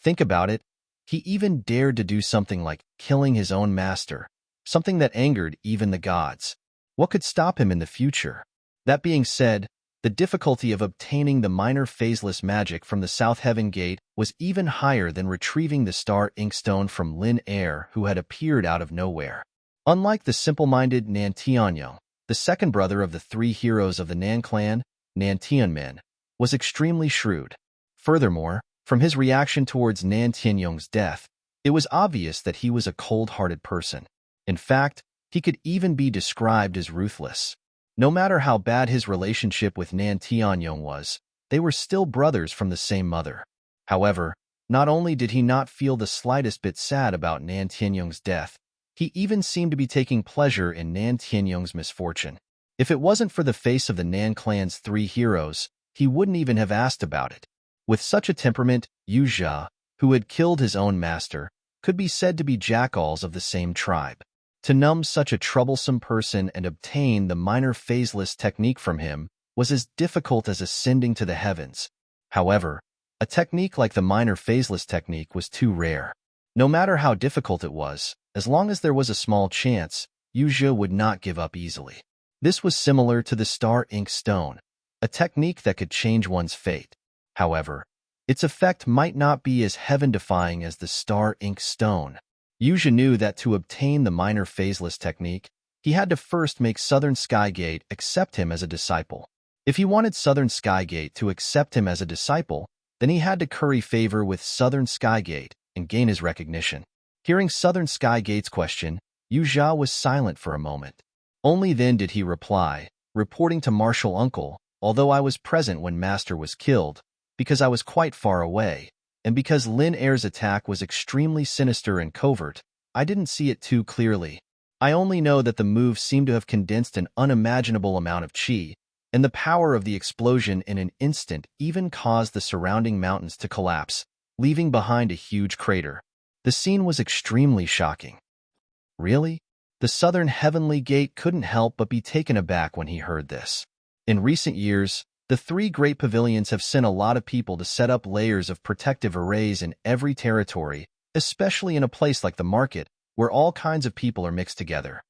Think about it, he even dared to do something like killing his own master, something that angered even the gods. What could stop him in the future? That being said, the difficulty of obtaining the minor phaseless magic from the South Heaven Gate was even higher than retrieving the star inkstone from Lin Er, who had appeared out of nowhere. Unlike the simple-minded Nan Tianyong, the second brother of the three heroes of the Nan clan, Nan Tianmen, was extremely shrewd. Furthermore, from his reaction towards Nan Tianyong's death, it was obvious that he was a cold-hearted person. In fact, he could even be described as ruthless. No matter how bad his relationship with Nan Tianyong was, they were still brothers from the same mother. However, not only did he not feel the slightest bit sad about Nan Tianyong's death, he even seemed to be taking pleasure in Nan Tianyong's misfortune. If it wasn't for the face of the Nan clan's three heroes, he wouldn't even have asked about it. With such a temperament, Yu Zha, who had killed his own master, could be said to be jackals of the same tribe. To numb such a troublesome person and obtain the minor phaseless technique from him was as difficult as ascending to the heavens. However, a technique like the minor phaseless technique was too rare. No matter how difficult it was, as long as there was a small chance, Yu Zha would not give up easily. This was similar to the star ink stone, a technique that could change one's fate. However, its effect might not be as heaven-defying as the star ink stone. Yu Zha knew that to obtain the minor phaseless technique, he had to first make Southern Skygate accept him as a disciple. If he wanted Southern Skygate to accept him as a disciple, then he had to curry favor with Southern Skygate and gain his recognition. Hearing Southern Skygate's question, Yu Zha was silent for a moment. Only then did he reply, reporting to Martial Uncle, although I was present when Master was killed, because I was quite far away, and because Lin Er's attack was extremely sinister and covert, I didn't see it too clearly. I only know that the move seemed to have condensed an unimaginable amount of qi, and the power of the explosion in an instant even caused the surrounding mountains to collapse, leaving behind a huge crater. The scene was extremely shocking. Really? The Southern Heavenly Gate couldn't help but be taken aback when he heard this. In recent years, the three great pavilions have sent a lot of people to set up layers of protective arrays in every territory, especially in a place like the market, where all kinds of people are mixed together.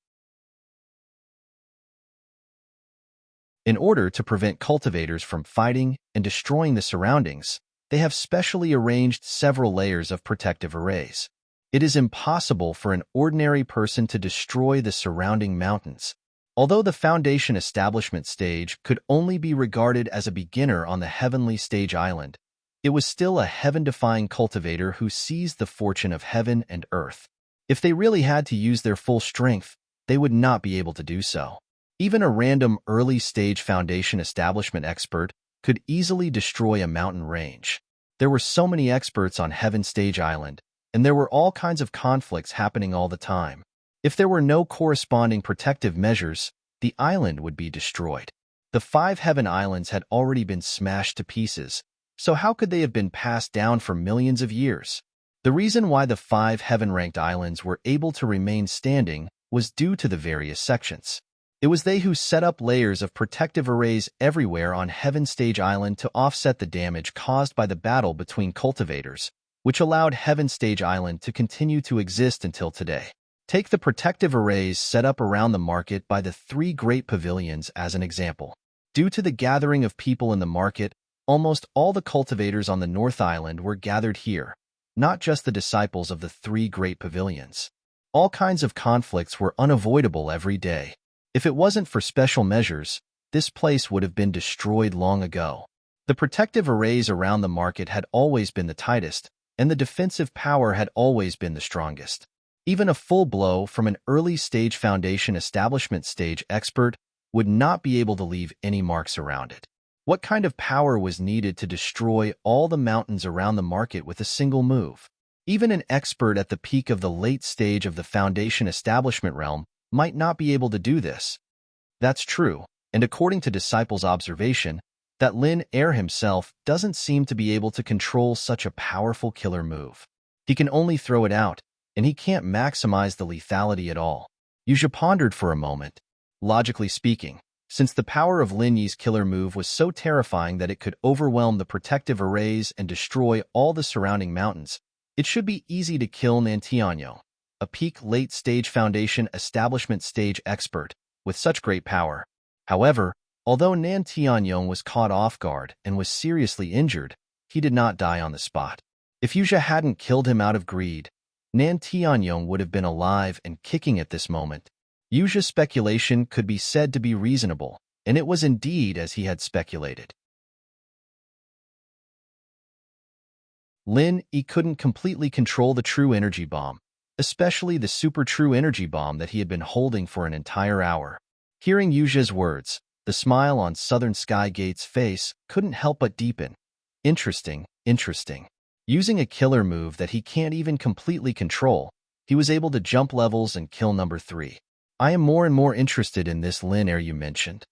In order to prevent cultivators from fighting and destroying the surroundings, they have specially arranged several layers of protective arrays. It is impossible for an ordinary person to destroy the surrounding mountains. Although the Foundation establishment stage could only be regarded as a beginner on the Heavenly Stage Island, it was still a heaven-defying cultivator who seized the fortune of heaven and earth. If they really had to use their full strength, they would not be able to do so. Even a random early-stage Foundation establishment expert could easily destroy a mountain range. There were so many experts on Heaven Stage Island, and there were all kinds of conflicts happening all the time. If there were no corresponding protective measures, the island would be destroyed. The 5 Heaven Islands had already been smashed to pieces, so how could they have been passed down for millions of years? The reason why the 5 Heaven-ranked islands were able to remain standing was due to the various sections. It was they who set up layers of protective arrays everywhere on Heaven Stage Island to offset the damage caused by the battle between cultivators, which allowed Heaven Stage Island to continue to exist until today. Take the protective arrays set up around the market by the 3 great pavilions as an example. Due to the gathering of people in the market, almost all the cultivators on the North Island were gathered here, not just the disciples of the 3 great pavilions. All kinds of conflicts were unavoidable every day. If it wasn't for special measures, this place would have been destroyed long ago. The protective arrays around the market had always been the tightest, and the defensive power had always been the strongest. Even a full blow from an early-stage Foundation establishment stage expert would not be able to leave any marks around it. What kind of power was needed to destroy all the mountains around the market with a single move? Even an expert at the peak of the late stage of the Foundation establishment realm might not be able to do this. That's true, and according to Disciples' observation, that Lin Er himself doesn't seem to be able to control such a powerful killer move. He can only throw it out, and he can't maximize the lethality at all. Yuzha pondered for a moment. Logically speaking, since the power of Lin Yi's killer move was so terrifying that it could overwhelm the protective arrays and destroy all the surrounding mountains, it should be easy to kill Nantianyo, a peak late-stage foundation establishment stage expert, with such great power. However, although Nantianyo was caught off guard and was seriously injured, he did not die on the spot. If Yuzha hadn't killed him out of greed, Nantianyo would have been alive and kicking at this moment. Yuzha's speculation could be said to be reasonable, and it was indeed as he had speculated. Lin Yi couldn't completely control the true energy bomb, especially the super true energy bomb that he had been holding for an entire hour. Hearing Yuzha's words, the smile on Southern Sky Gate's face couldn't help but deepen. Interesting, interesting. Using a killer move that he can't even completely control, he was able to jump levels and kill number 3. I am more and more interested in this Lin Er you mentioned.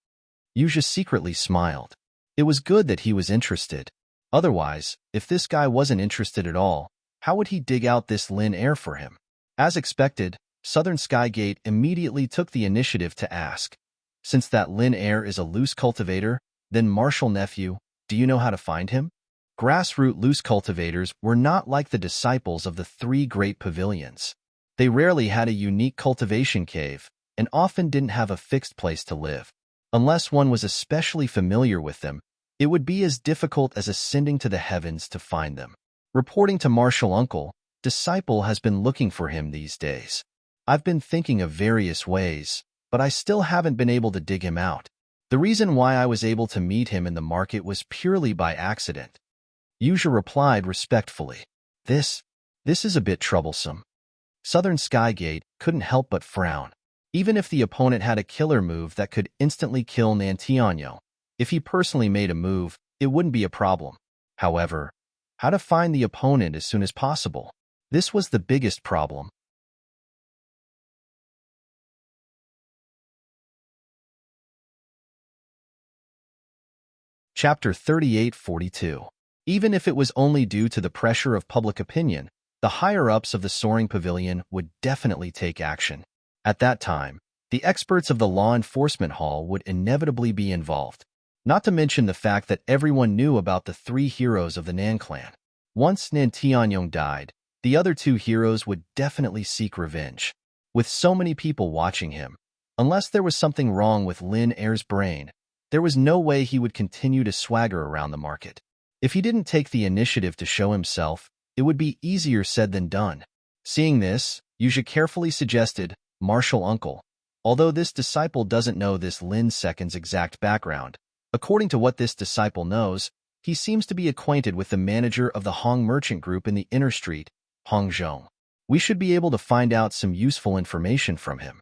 Yuzha secretly smiled. It was good that he was interested. Otherwise, if this guy wasn't interested at all, how would he dig out this Lin Er for him? As expected, Southern Sky Gate immediately took the initiative to ask, since that Lin Er is a loose cultivator, then Marshal Nephew, do you know how to find him? Grassroot loose cultivators were not like the disciples of the 3 great pavilions. They rarely had a unique cultivation cave, and often didn't have a fixed place to live. Unless one was especially familiar with them, it would be as difficult as ascending to the heavens to find them. Reporting to Marshal Uncle, Disciple has been looking for him these days. I've been thinking of various ways, but I still haven't been able to dig him out. The reason why I was able to meet him in the market was purely by accident. Yuzha replied respectfully. This is a bit troublesome. Southern Sky Gate couldn't help but frown. Even if the opponent had a killer move that could instantly kill Nantianyo, if he personally made a move, it wouldn't be a problem. However, how to find the opponent as soon as possible? This was the biggest problem. Chapter 3842. Even if it was only due to the pressure of public opinion, the higher-ups of the Soaring Pavilion would definitely take action. At that time, the experts of the Law Enforcement Hall would inevitably be involved. Not to mention the fact that everyone knew about the 3 heroes of the Nan clan. Once Nantianyo died, the other 2 heroes would definitely seek revenge. With so many people watching him, unless there was something wrong with Lin Er's brain, there was no way he would continue to swagger around the market. If he didn't take the initiative to show himself, it would be easier said than done. Seeing this, Yuzha carefully suggested, Marshal Uncle, although this disciple doesn't know this Lin Second's exact background, according to what this disciple knows, he seems to be acquainted with the manager of the Hong Merchant Group in the inner street, Hongzhong. We should be able to find out some useful information from him.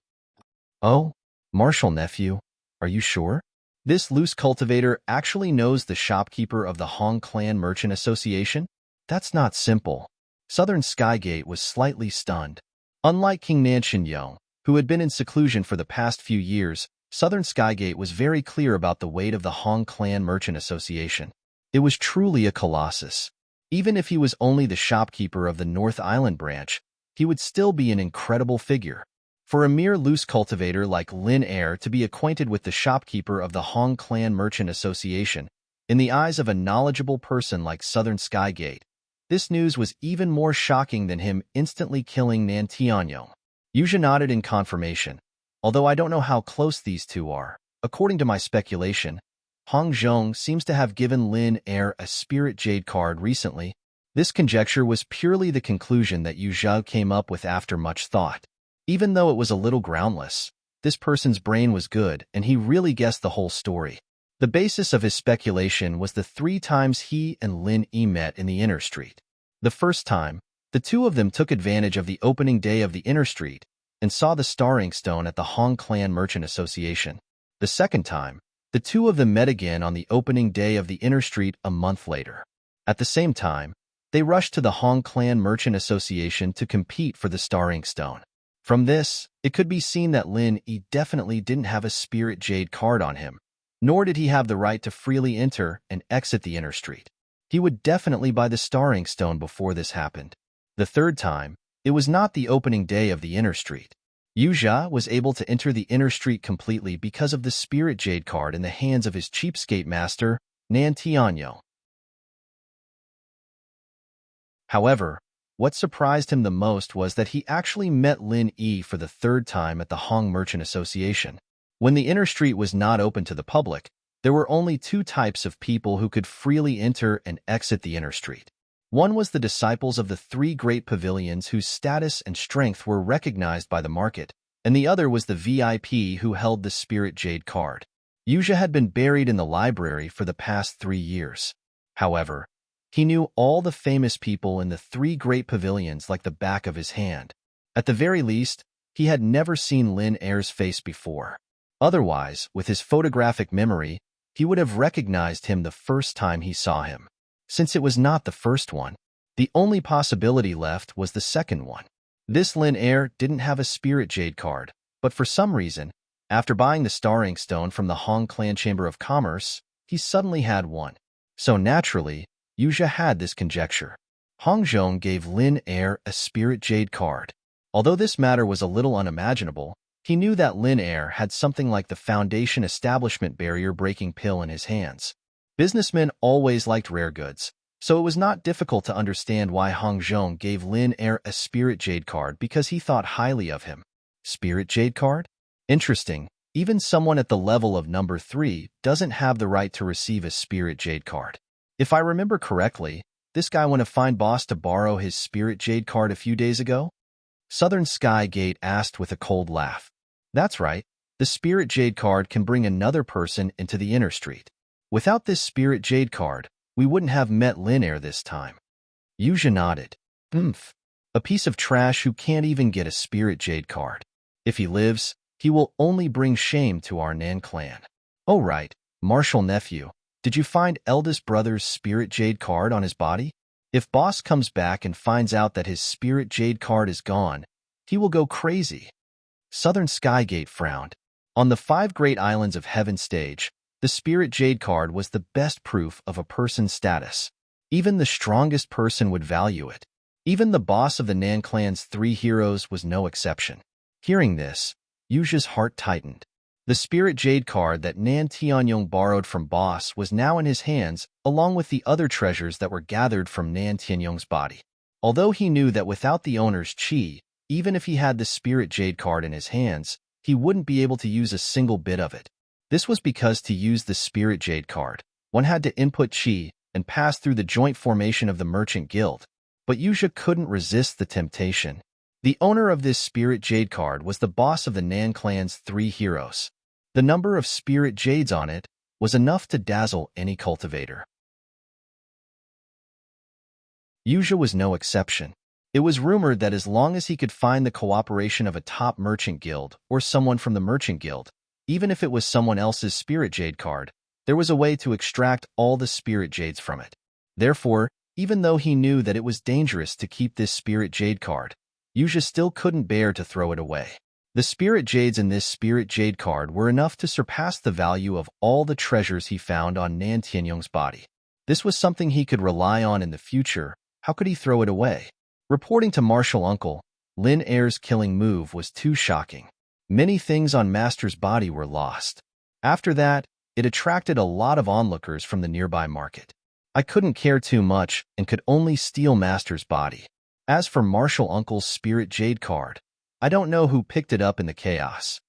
Oh, Marshal Nephew, are you sure? This loose cultivator actually knows the shopkeeper of the Hong Clan Merchant Association? That's not simple. Southern Sky Gate was slightly stunned. Unlike King Nanshin, who had been in seclusion for the past few years, Southern Sky Gate was very clear about the weight of the Hong Clan Merchant Association. It was truly a colossus. Even if he was only the shopkeeper of the North Island branch, he would still be an incredible figure. For a mere loose cultivator like Lin Er to be acquainted with the shopkeeper of the Hong Clan Merchant Association, in the eyes of a knowledgeable person like Southern Sky Gate, this news was even more shocking than him instantly killing Nantianyo. Yuzha nodded in confirmation. Although I don't know how close these 2 are, according to my speculation, Hongzhong seems to have given Lin Er a spirit jade card recently. This conjecture was purely the conclusion that Yuzha came up with after much thought. Even though it was a little groundless, this person's brain was good and he really guessed the whole story. The basis of his speculation was the 3 times he and Lin Yi met in the inner street. The first time, the 2 of them took advantage of the opening day of the inner street and saw the starring stone at the Hong Clan Merchant Association. The second time, the 2 of them met again on the opening day of the inner street a month later. At the same time, they rushed to the Hong Clan Merchant Association to compete for the starring stone. From this, it could be seen that Lin Yi definitely didn't have a spirit jade card on him, Nor did he have the right to freely enter and exit the inner street. He would definitely buy the starring stone before this happened. The third time, it was not the opening day of the inner street. Yuja was able to enter the inner street completely because of the spirit jade card in the hands of his cheapskate master, Nan Tianyo. However, what surprised him the most was that he actually met Lin Yi for the third time at the Hong Merchant Association. When the inner street was not open to the public, there were only two types of people who could freely enter and exit the inner street. One was the disciples of the three great pavilions whose status and strength were recognized by the market, and the other was the VIP who held the Spirit Jade card. Yuja had been buried in the library for the past 3 years. However, he knew all the famous people in the three great pavilions like the back of his hand. At the very least, he had never seen Lin Er's face before. Otherwise, with his photographic memory, he would have recognized him the first time he saw him. Since it was not the first one, the only possibility left was the second one. This Lin Er didn't have a Spirit Jade card, but for some reason, after buying the Starring Stone from the Hong Clan Chamber of Commerce, he suddenly had one. So naturally, Yuja had this conjecture. Hong Zhong gave Lin Er a Spirit Jade card. Although this matter was a little unimaginable, he knew that Lin Er had something like the Foundation Establishment barrier-breaking pill in his hands. Businessmen always liked rare goods, so it was not difficult to understand why Hong Zhong gave Lin Er a Spirit Jade card because he thought highly of him. Spirit Jade card? Interesting, even someone at the level of number 3 doesn't have the right to receive a Spirit Jade card. If I remember correctly, this guy went to find boss to borrow his Spirit Jade card a few days ago? Southern Sky Gate asked with a cold laugh. That's right, the Spirit Jade card can bring another person into the inner street. Without this Spirit Jade card, we wouldn't have met Lin Er this time. Yuja nodded. A piece of trash who can't even get a Spirit Jade card. If he lives, he will only bring shame to our Nan clan. Oh right, Marshal Nephew, did you find eldest brother's Spirit Jade card on his body? If boss comes back and finds out that his Spirit Jade card is gone, he will go crazy. Southern Skygate frowned. On the 5 Great Islands of Heaven stage, the Spirit Jade card was the best proof of a person's status. Even the strongest person would value it. Even the boss of the Nan clan's 3 heroes was no exception. Hearing this, Yuja's heart tightened. The Spirit Jade card that Nan Tianyong borrowed from boss was now in his hands, along with the other treasures that were gathered from Nan Tianyong's body. Although he knew that without the owner's chi, even if he had the Spirit Jade card in his hands, he wouldn't be able to use a single bit of it. This was because to use the Spirit Jade card, one had to input chi and pass through the joint formation of the Merchant Guild. But Yuja couldn't resist the temptation. The owner of this Spirit Jade card was the boss of the Nan clan's 3 heroes. The number of Spirit Jades on it was enough to dazzle any cultivator. Yuja was no exception. It was rumored that as long as he could find the cooperation of a top Merchant Guild or someone from the Merchant Guild, even if it was someone else's Spirit Jade card, there was a way to extract all the Spirit Jades from it. Therefore, even though he knew that it was dangerous to keep this Spirit Jade card, Yuja still couldn't bear to throw it away. The Spirit Jades in this Spirit Jade card were enough to surpass the value of all the treasures he found on Nan Tianyong's body. This was something he could rely on in the future. How could he throw it away? Reporting to Marshal Uncle, Lin Er's killing move was too shocking. Many things on Master's body were lost. After that, it attracted a lot of onlookers from the nearby market. I couldn't care too much and could only steal Master's body. As for Marshal Uncle's Spirit Jade card, I don't know who picked it up in the chaos.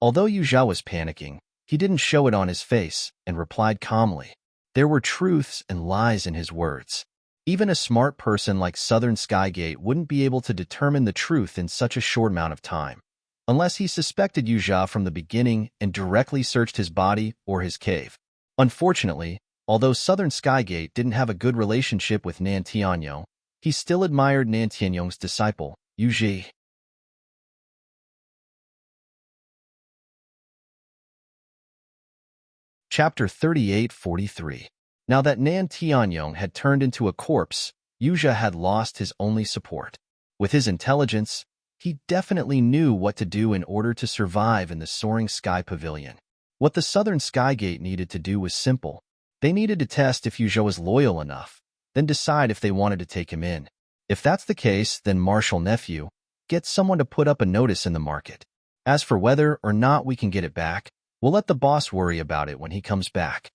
Although Yuja was panicking, he didn't show it on his face and replied calmly. There were truths and lies in his words. Even a smart person like Southern Skygate wouldn't be able to determine the truth in such a short amount of time, unless he suspected Yuja from the beginning and directly searched his body or his cave. Unfortunately, although Southern Skygate didn't have a good relationship with Nan Tianyong, he still admired Nan Tianyong's disciple, Yuji. Chapter 38-43. Now that Nan Tianyong had turned into a corpse, Yuja had lost his only support. With his intelligence, he definitely knew what to do in order to survive in the Soaring Sky Pavilion. What the Southern Skygate needed to do was simple. They needed to test if Yuzhou was loyal enough, then decide if they wanted to take him in. If that's the case, then Marshal Nephew, get someone to put up a notice in the market. As for whether or not we can get it back, we'll let the boss worry about it when he comes back.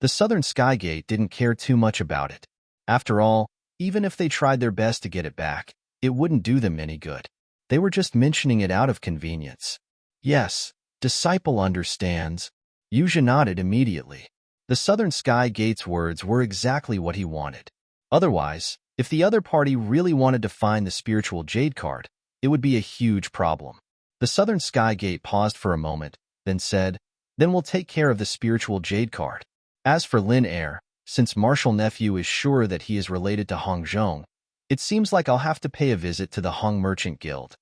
The Southern Skygate didn't care too much about it. After all, even if they tried their best to get it back, it wouldn't do them any good. They were just mentioning it out of convenience. Yes, disciple understands. Yuzha nodded immediately. The Southern Skygate's words were exactly what he wanted. Otherwise, if the other party really wanted to find the spiritual jade card, it would be a huge problem. The Southern Skygate paused for a moment, then said, "Then we'll take care of the spiritual jade card. As for Lin Air, since Marshal Nephew is sure that he is related to Hong Zhong, it seems like I'll have to pay a visit to the Hong Merchant Guild."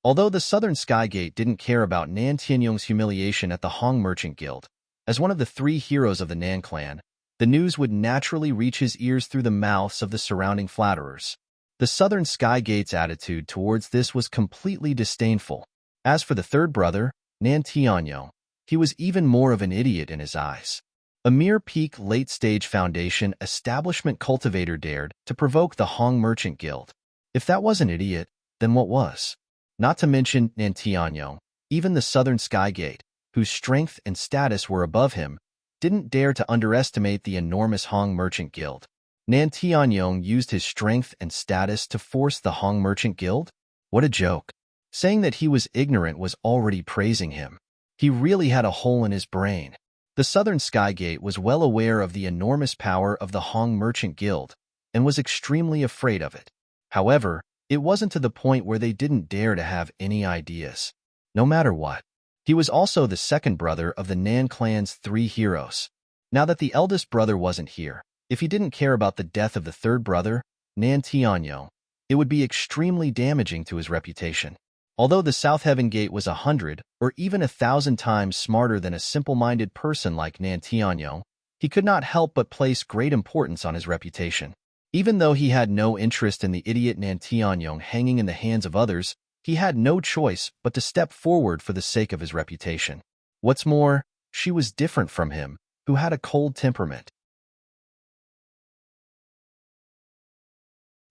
Although the Southern Skygate didn't care about Nan Tianyong's humiliation at the Hong Merchant Guild, as one of the 3 heroes of the Nan clan, the news would naturally reach his ears through the mouths of the surrounding flatterers. The Southern Skygate's attitude towards this was completely disdainful. As for the third brother, Nan Tianyong, he was even more of an idiot in his eyes. A mere peak late-stage foundation establishment cultivator dared to provoke the Hong Merchant Guild. If that wasn't idiot, then what was? Not to mention Nan Tianyong, even the Southern Skygate, whose strength and status were above him, didn't dare to underestimate the enormous Hong Merchant Guild. Nan Tianyong used his strength and status to force the Hong Merchant Guild? What a joke. Saying that he was ignorant was already praising him. He really had a hole in his brain. The Southern Skygate was well aware of the enormous power of the Hong Merchant Guild and was extremely afraid of it. However, it wasn't to the point where they didn't dare to have any ideas. No matter what. He was also the second brother of the Nan clan's 3 heroes. Now that the eldest brother wasn't here, if he didn't care about the death of the third brother, Nan Tianyong, it would be extremely damaging to his reputation. Although the South Heaven Gate was 100 or even 1,000 times smarter than a simple-minded person like Nan Tianyong, he could not help but place great importance on his reputation. Even though he had no interest in the idiot Nan Tianyong hanging in the hands of others, he had no choice but to step forward for the sake of his reputation. What's more, she was different from him, who had a cold temperament.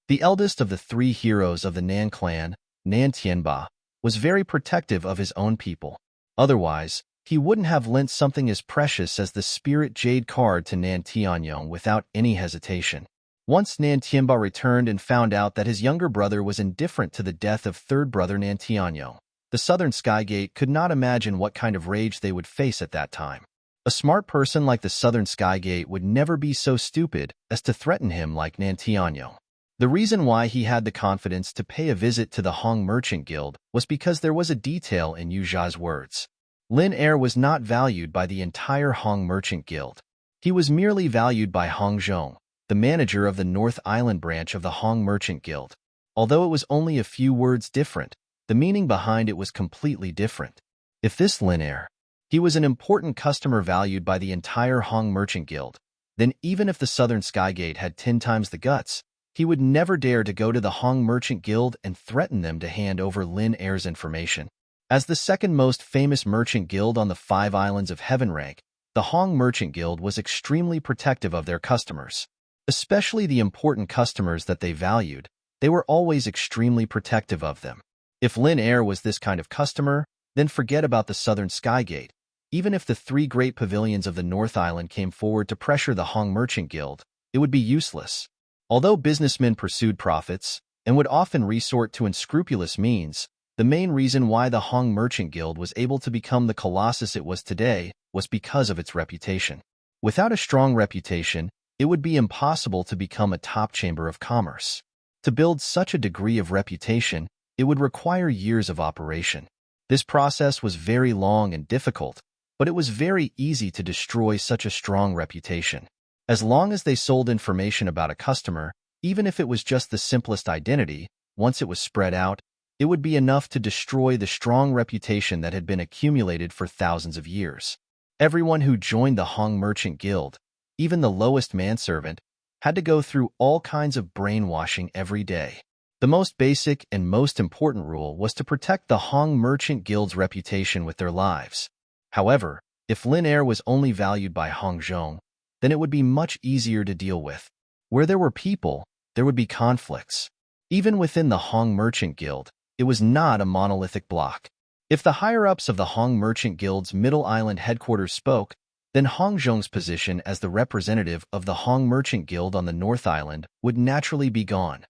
The eldest of the 3 heroes of the Nan clan, Nan Tianba, was very protective of his own people. Otherwise, he wouldn't have lent something as precious as the Spirit Jade card to Nan Tianyong without any hesitation. Once Nan Tianba returned and found out that his younger brother was indifferent to the death of third brother Nan Tianyong, the Southern Skygate could not imagine what kind of rage they would face at that time. A smart person like the Southern Skygate would never be so stupid as to threaten him like Nan Tianyong. The reason why he had the confidence to pay a visit to the Hong Merchant Guild was because there was a detail in Yu Zha's words. Lin Air was not valued by the entire Hong Merchant Guild. He was merely valued by Hong Zhong, the manager of the North Island branch of the Hong Merchant Guild. Although it was only a few words different, the meaning behind it was completely different. If this Lin Air, he was an important customer valued by the entire Hong Merchant Guild, then even if the Southern Skygate had 10 times the guts, he would never dare to go to the Hong Merchant Guild and threaten them to hand over Lin Air's information. As the second most famous merchant guild on the 5 islands of Heaven rank, the Hong Merchant Guild was extremely protective of their customers. Especially the important customers that they valued, they were always extremely protective of them. If Lin Air was this kind of customer, then forget about the Southern Skygate. Even if the 3 great pavilions of the North Island came forward to pressure the Hong Merchant Guild, it would be useless. Although businessmen pursued profits and would often resort to unscrupulous means, the main reason why the Hong Merchant Guild was able to become the colossus it was today was because of its reputation. Without a strong reputation, it would be impossible to become a top chamber of commerce. To build such a degree of reputation, it would require years of operation. This process was very long and difficult, but it was very easy to destroy such a strong reputation. As long as they sold information about a customer, even if it was just the simplest identity, once it was spread out, it would be enough to destroy the strong reputation that had been accumulated for thousands of years. Everyone who joined the Hong Merchant Guild, even the lowest manservant, had to go through all kinds of brainwashing every day. The most basic and most important rule was to protect the Hong Merchant Guild's reputation with their lives. However, If Lin Air was only valued by Hong Zhong, then it would be much easier to deal with. Where there were people, there would be conflicts. Even within the Hong Merchant Guild, it was not a monolithic block. If the higher-ups of the Hong Merchant Guild's Middle Island headquarters spoke, then Hong Zhong's position as the representative of the Hong Merchant Guild on the North Island would naturally be gone.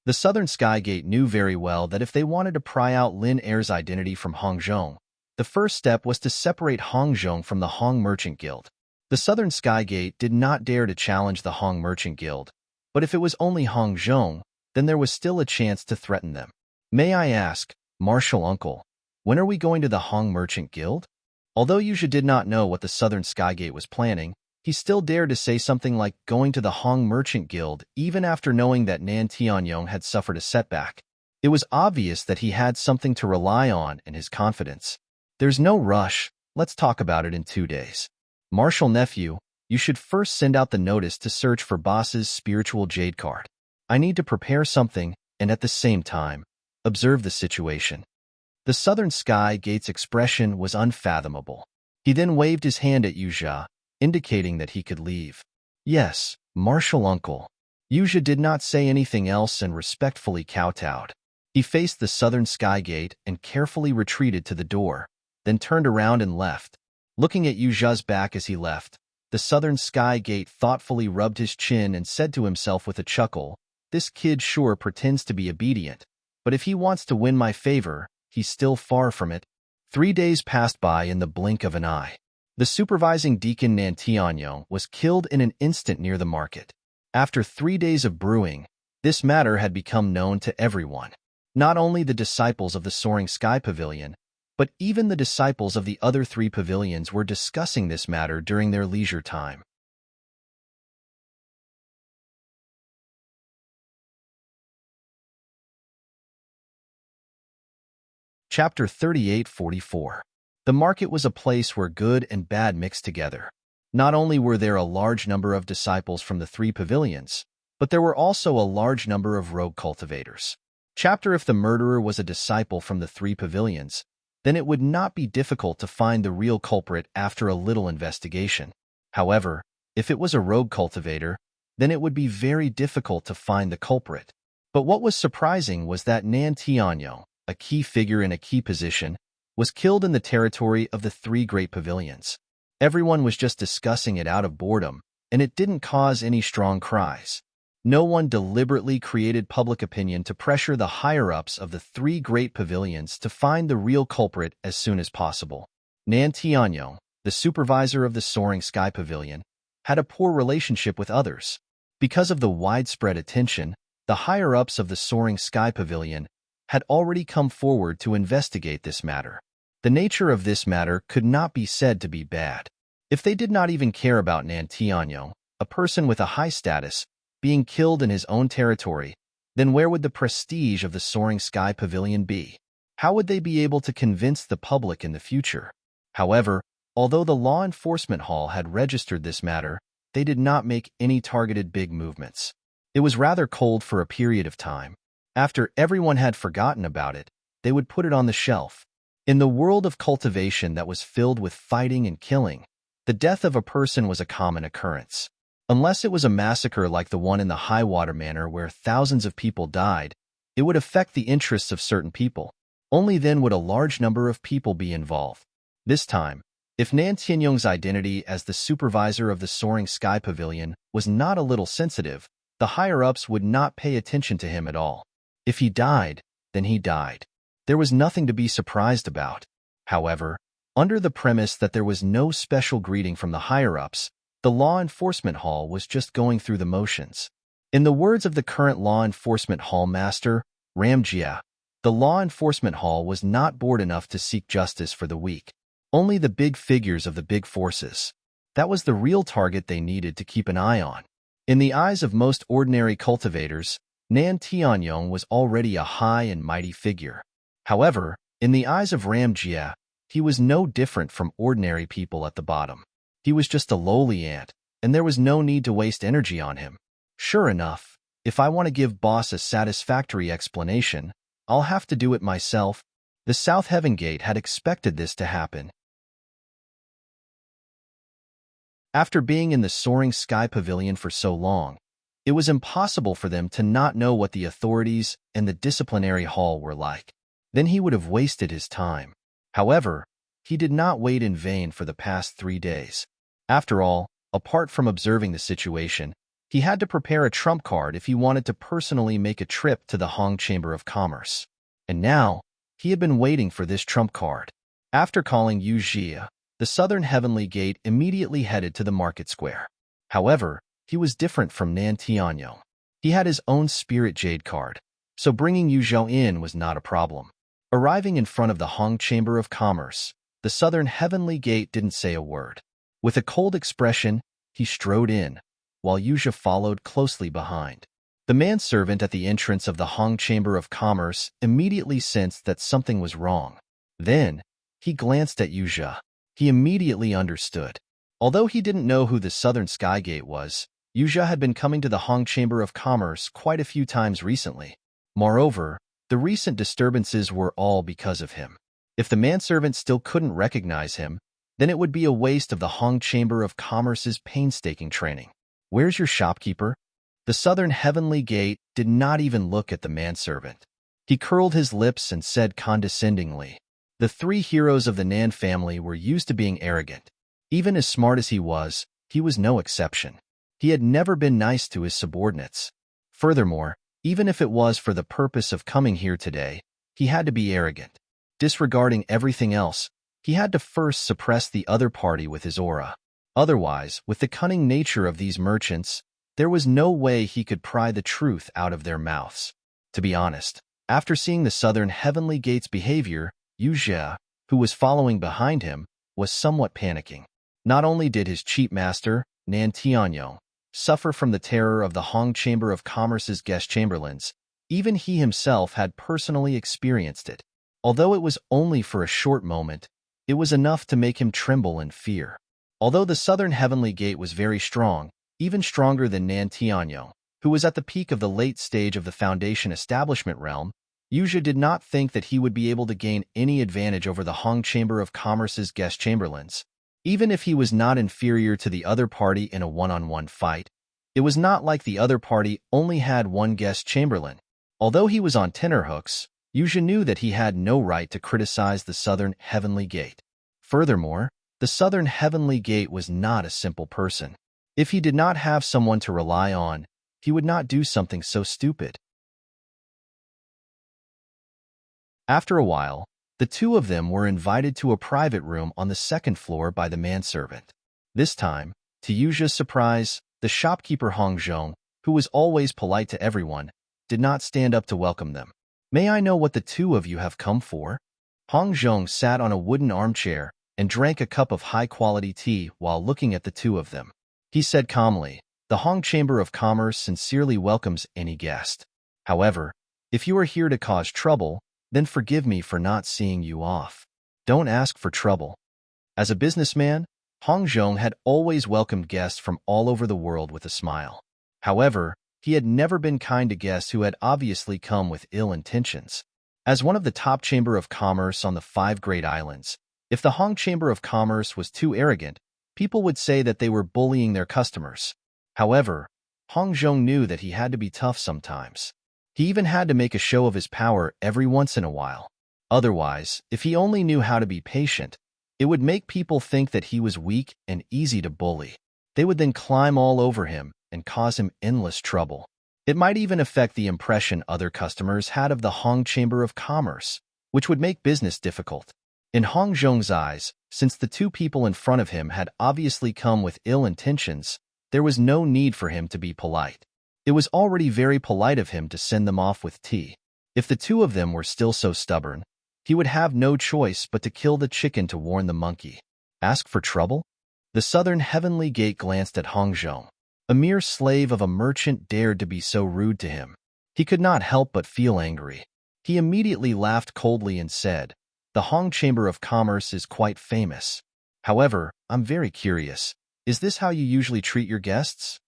The Southern Sky Gate knew very well that if they wanted to pry out Lin Air's identity from Hong Zhong, the first step was to separate Hong Zhong from the Hong Merchant Guild. The Southern Sky Gate did not dare to challenge the Hong Merchant Guild, but if it was only Hong Zhong, then there was still a chance to threaten them. May I ask, Martial Uncle, when are we going to the Hong Merchant Guild? Although Yuzha did not know what the Southern Sky Gate was planning, he still dared to say something like going to the Hong Merchant Guild even after knowing that Nan Tianyong had suffered a setback. It was obvious that he had something to rely on in his confidence. There's no rush, let's talk about it in 2 days. Martial Nephew, you should first send out the notice to search for Boss's spiritual jade card. I need to prepare something and at the same time, observe the situation. The Southern Sky Gate's expression was unfathomable. He then waved his hand at Yuzha, indicating that he could leave. Yes, Martial Uncle. Yuzha did not say anything else and respectfully kowtowed. He faced the Southern Sky Gate and carefully retreated to the door, then turned around and left. Looking at Yuzha's back as he left, the Southern Sky Gate thoughtfully rubbed his chin and said to himself with a chuckle, "This kid sure pretends to be obedient, but if he wants to win my favor, he's still far from it." 3 days passed by in the blink of an eye. The supervising deacon Nan Tianyong was killed in an instant near the market. After 3 days of brewing, this matter had become known to everyone. Not only the disciples of the Soaring Sky Pavilion, but even the disciples of the other 3 pavilions were discussing this matter during their leisure time. Chapter 3844. The market was a place where good and bad mixed together. Not only were there a large number of disciples from the 3 pavilions, but there were also a large number of rogue cultivators. Chapter If the murderer was a disciple from the 3 pavilions, then it would not be difficult to find the real culprit after a little investigation. However, if it was a rogue cultivator, then it would be very difficult to find the culprit. But what was surprising was that Nan Tianyong, a key figure in a key position, was killed in the territory of the 3 great pavilions. Everyone was just discussing it out of boredom, and it didn't cause any strong cries. No one deliberately created public opinion to pressure the higher-ups of the 3 great pavilions to find the real culprit as soon as possible. Nan Tianyong, the supervisor of the Soaring Sky Pavilion, had a poor relationship with others. Because of the widespread attention, the higher-ups of the Soaring Sky Pavilion had already come forward to investigate this matter. The nature of this matter could not be said to be bad. If they did not even care about Nan Tianyong, a person with a high status, being killed in his own territory, then where would the prestige of the Soaring Sky Pavilion be? How would they be able to convince the public in the future? However, although the Law Enforcement Hall had registered this matter, they did not make any targeted big movements. It was rather cold for a period of time. After everyone had forgotten about it, they would put it on the shelf. In the world of cultivation that was filled with fighting and killing, the death of a person was a common occurrence. Unless it was a massacre like the one in the Highwater Manor where thousands of people died, it would affect the interests of certain people. Only then would a large number of people be involved. This time, if Nan Tianyong's identity as the supervisor of the Soaring Sky Pavilion was not a little sensitive, the higher-ups would not pay attention to him at all. If he died, then he died. There was nothing to be surprised about. However, under the premise that there was no special greeting from the higher-ups, the Law Enforcement Hall was just going through the motions. In the words of the current Law Enforcement Hall Master, Ramjia, the Law Enforcement Hall was not bored enough to seek justice for the weak. Only the big figures of the big forces. That was the real target they needed to keep an eye on. In the eyes of most ordinary cultivators, Nan Tianyong was already a high and mighty figure. However, in the eyes of Ramjia, he was no different from ordinary people at the bottom. He was just a lowly ant, and there was no need to waste energy on him. Sure enough, if I want to give Boss a satisfactory explanation, I'll have to do it myself. The South Heaven Gate had expected this to happen. After being in the soaring sky pavilion for so long, it was impossible for them to not know what the authorities and the disciplinary hall were like. Then he would have wasted his time. However, he did not wait in vain for the past 3 days. After all, apart from observing the situation, he had to prepare a trump card if he wanted to personally make a trip to the Hong Chamber of Commerce. And now, he had been waiting for this trump card. After calling Yu Jia, the Southern Heavenly Gate immediately headed to the market square. However, he was different from Nan Tianyong. He had his own Spirit Jade card, so bringing Yu Zhou in was not a problem. Arriving in front of the Hong Chamber of Commerce, the Southern Heavenly Gate didn't say a word. With a cold expression, he strode in, while Yu Zhou followed closely behind. The manservant at the entrance of the Hong Chamber of Commerce immediately sensed that something was wrong. Then, he glanced at Yu Zhou. He immediately understood. Although he didn't know who the Southern Sky Gate was, Yu Zhou had been coming to the Hong Chamber of Commerce quite a few times recently. Moreover, the recent disturbances were all because of him. If the manservant still couldn't recognize him, then it would be a waste of the Hong Chamber of Commerce's painstaking training. "Where's your shopkeeper?" The Southern Heavenly Gate did not even look at the manservant. He curled his lips and said condescendingly. The 3 heroes of the Nan family were used to being arrogant. Even as smart as he was no exception. He had never been nice to his subordinates. Furthermore, even if it was for the purpose of coming here today, he had to be arrogant. Disregarding everything else, he had to first suppress the other party with his aura. Otherwise, with the cunning nature of these merchants, there was no way he could pry the truth out of their mouths. To be honest, after seeing the Southern Heavenly Gate's behavior, Yu Zhou, who was following behind him, was somewhat panicking. Not only did his cheap master, Nan Tianyong, suffer from the terror of the Hong Chamber of Commerce's guest chamberlains, even he himself had personally experienced it. Although it was only for a short moment, it was enough to make him tremble in fear. Although the Southern Heavenly Gate was very strong, even stronger than Nan Tianyong, who was at the peak of the late stage of the Foundation establishment realm, Yu Zhou did not think that he would be able to gain any advantage over the Hong Chamber of Commerce's guest chamberlains. Even if he was not inferior to the other party in a one-on-one fight, it was not like the other party only had one guest chamberlain. Although he was on tenterhooks, Yu Zhou knew that he had no right to criticize the Southern Heavenly Gate. Furthermore, the Southern Heavenly Gate was not a simple person. If he did not have someone to rely on, he would not do something so stupid. After a while, the 2 of them were invited to a private room on the 2nd floor by the manservant. This time, to Yu Zhou's surprise, the shopkeeper Hong Zhong, who was always polite to everyone, did not stand up to welcome them. "May I know what the 2 of you have come for?" Hong Zhong sat on a wooden armchair and drank a cup of high-quality tea while looking at the 2 of them. He said calmly, "The Hong Chamber of Commerce sincerely welcomes any guest. However, if you are here to cause trouble, then forgive me for not seeing you off. Don't ask for trouble." As a businessman, Hong Zhong had always welcomed guests from all over the world with a smile. However, he had never been kind to guests who had obviously come with ill intentions. As one of the top Chamber of Commerce on the 5 Great Islands, if the Hong Chamber of Commerce was too arrogant, people would say that they were bullying their customers. However, Hong Zhong knew that he had to be tough sometimes. He even had to make a show of his power every once in a while. Otherwise, if he only knew how to be patient, it would make people think that he was weak and easy to bully. They would then climb all over him and cause him endless trouble. It might even affect the impression other customers had of the Hong Chamber of Commerce, which would make business difficult. In Hong Zhong's eyes, since the 2 people in front of him had obviously come with ill intentions, there was no need for him to be polite. It was already very polite of him to send them off with tea. If the 2 of them were still so stubborn, he would have no choice but to kill the chicken to warn the monkey. Ask for trouble? The Southern Heavenly Gate glanced at Hong Zhong. A mere slave of a merchant dared to be so rude to him. He could not help but feel angry. He immediately laughed coldly and said, "The Hong Chamber of Commerce is quite famous. However, I'm very curious. Is this how you usually treat your guests?"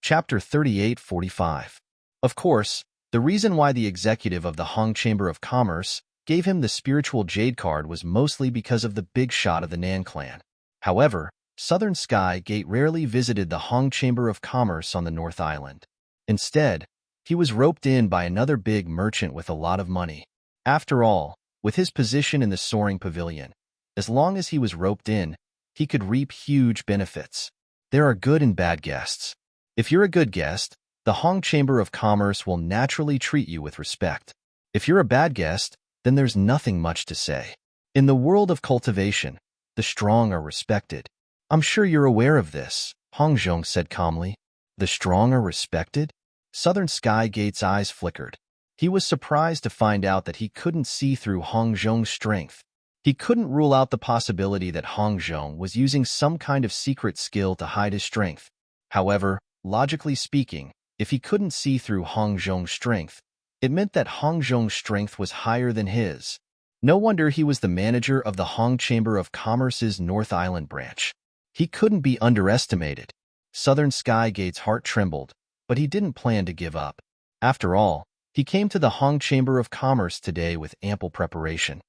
Chapter 3845. Of course, the reason why the executive of the Hong Chamber of Commerce gave him the spiritual jade card was mostly because of the big shot of the Nan clan. However, Southern Sky Gate rarely visited the Hong Chamber of Commerce on the North Island. Instead, he was roped in by another big merchant with a lot of money. After all, with his position in the soaring pavilion, as long as he was roped in, he could reap huge benefits. There are good and bad guests. If you're a good guest, the Hong Chamber of Commerce will naturally treat you with respect. If you're a bad guest, then there's nothing much to say. In the world of cultivation, the strong are respected. I'm sure you're aware of this, Hong Zhong said calmly. The strong are respected? Southern Sky Gate's eyes flickered. He was surprised to find out that he couldn't see through Hong Zhong's strength. He couldn't rule out the possibility that Hong Zhong was using some kind of secret skill to hide his strength. However, logically speaking, if he couldn't see through Hong Zhong's strength, it meant that Hong Zhong's strength was higher than his. No wonder he was the manager of the Hong Chamber of Commerce's North Island branch. He couldn't be underestimated. Southern Sky Gate's heart trembled, but he didn't plan to give up. After all, he came to the Hong Chamber of Commerce today with ample preparation.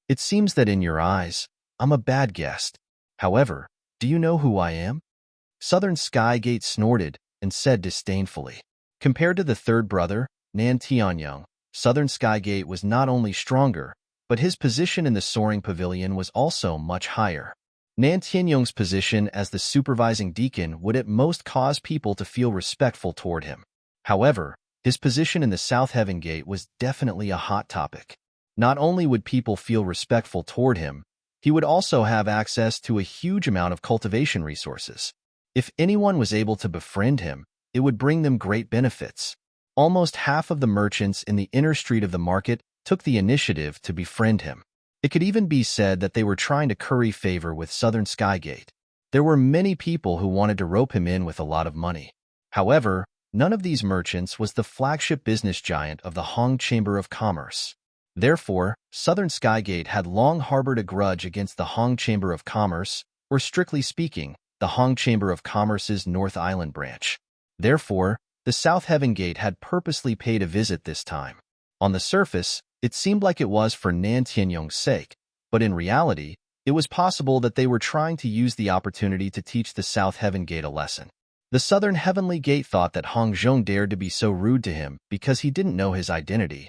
It seems that in your eyes, I'm a bad guest. However, do you know who I am? Southern Sky Gate snorted and said disdainfully. Compared to the third brother, Nan Tianyong, Southern Sky Gate was not only stronger, but his position in the soaring pavilion was also much higher. Nan Tianyong's position as the supervising deacon would at most cause people to feel respectful toward him. However, his position in the South Heaven Gate was definitely a hot topic. Not only would people feel respectful toward him, he would also have access to a huge amount of cultivation resources. If anyone was able to befriend him, it would bring them great benefits. Almost half of the merchants in the inner street of the market took the initiative to befriend him. It could even be said that they were trying to curry favor with Southern Sky Gate. There were many people who wanted to rope him in with a lot of money. However, none of these merchants was the flagship business giant of the Hong Chamber of Commerce. Therefore, Southern Sky Gate had long harbored a grudge against the Hong Chamber of Commerce, or strictly speaking, the Hong Chamber of Commerce's North Island branch. Therefore, the South Heaven Gate had purposely paid a visit this time. On the surface, it seemed like it was for Nan Tianyong's sake, but in reality, it was possible that they were trying to use the opportunity to teach the South Heaven Gate a lesson. The Southern Heavenly Gate thought that Hong Zhong dared to be so rude to him because he didn't know his identity.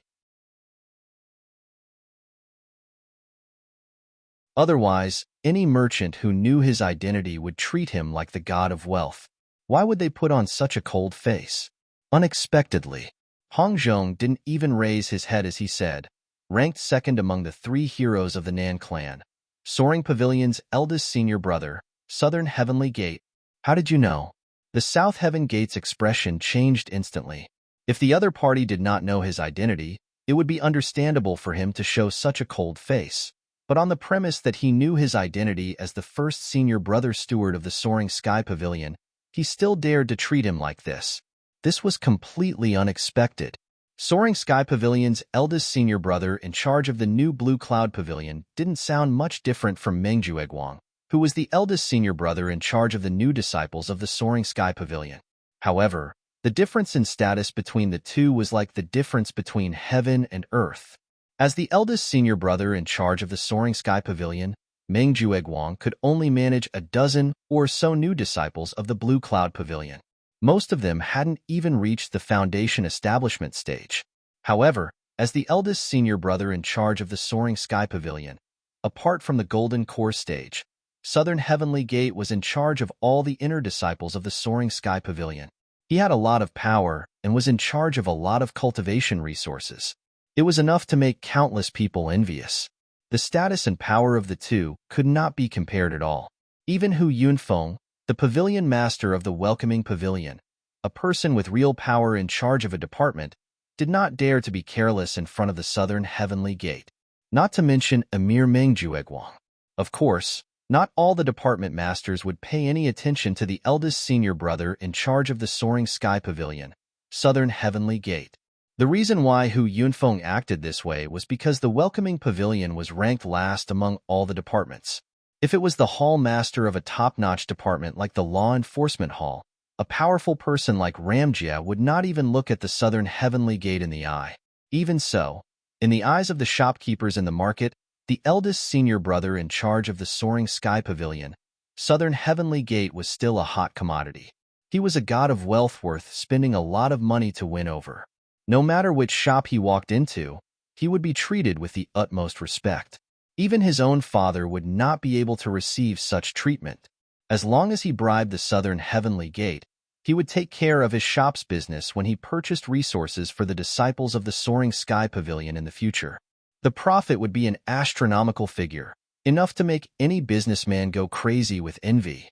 Otherwise, any merchant who knew his identity would treat him like the god of wealth. Why would they put on such a cold face? Unexpectedly, Hong Zhong didn't even raise his head as he said, ranked second among the three heroes of the Nan clan, Soaring Pavilion's eldest senior brother, Southern Heavenly Gate. How did you know? The South Heaven Gate's expression changed instantly. If the other party did not know his identity, it would be understandable for him to show such a cold face. But on the premise that he knew his identity as the first senior brother steward of the Soaring Sky Pavilion, he still dared to treat him like this. This was completely unexpected. Soaring Sky Pavilion's eldest senior brother in charge of the new Blue Cloud Pavilion didn't sound much different from Mengjueguang, who was the eldest senior brother in charge of the new disciples of the Soaring Sky Pavilion. However, the difference in status between the two was like the difference between heaven and earth. As the eldest senior brother in charge of the Soaring Sky Pavilion, Mengjueguang could only manage a dozen or so new disciples of the Blue Cloud Pavilion. Most of them hadn't even reached the foundation establishment stage. However, as the eldest senior brother in charge of the Soaring Sky Pavilion, apart from the Golden Core stage, Southern Heavenly Gate was in charge of all the inner disciples of the Soaring Sky Pavilion. He had a lot of power and was in charge of a lot of cultivation resources. It was enough to make countless people envious. The status and power of the two could not be compared at all. Even Hu Yunfeng, the pavilion master of the Welcoming Pavilion, a person with real power in charge of a department, did not dare to be careless in front of the Southern Heavenly Gate, not to mention Emir Mengjueguang. Of course, not all the department masters would pay any attention to the eldest senior brother in charge of the Soaring Sky Pavilion, Southern Heavenly Gate. The reason why Hu Yunfeng acted this way was because the Welcoming Pavilion was ranked last among all the departments. If it was the hall master of a top-notch department like the Law Enforcement Hall, A powerful person like Ramjia would not even look at the southern heavenly gate in the eye. Even so, in the eyes of the shopkeepers in the market, the eldest senior brother in charge of the soaring sky pavilion, southern heavenly gate was still a hot commodity. He was a god of wealth worth spending a lot of money to win over. No matter which shop he walked into, he would be treated with the utmost respect. Even his own father would not be able to receive such treatment. As long as he bribed the southern heavenly gate, he would take care of his shop's business when he purchased resources for the disciples of the soaring sky pavilion in the future. The profit would be an astronomical figure, enough to make any businessman go crazy with envy.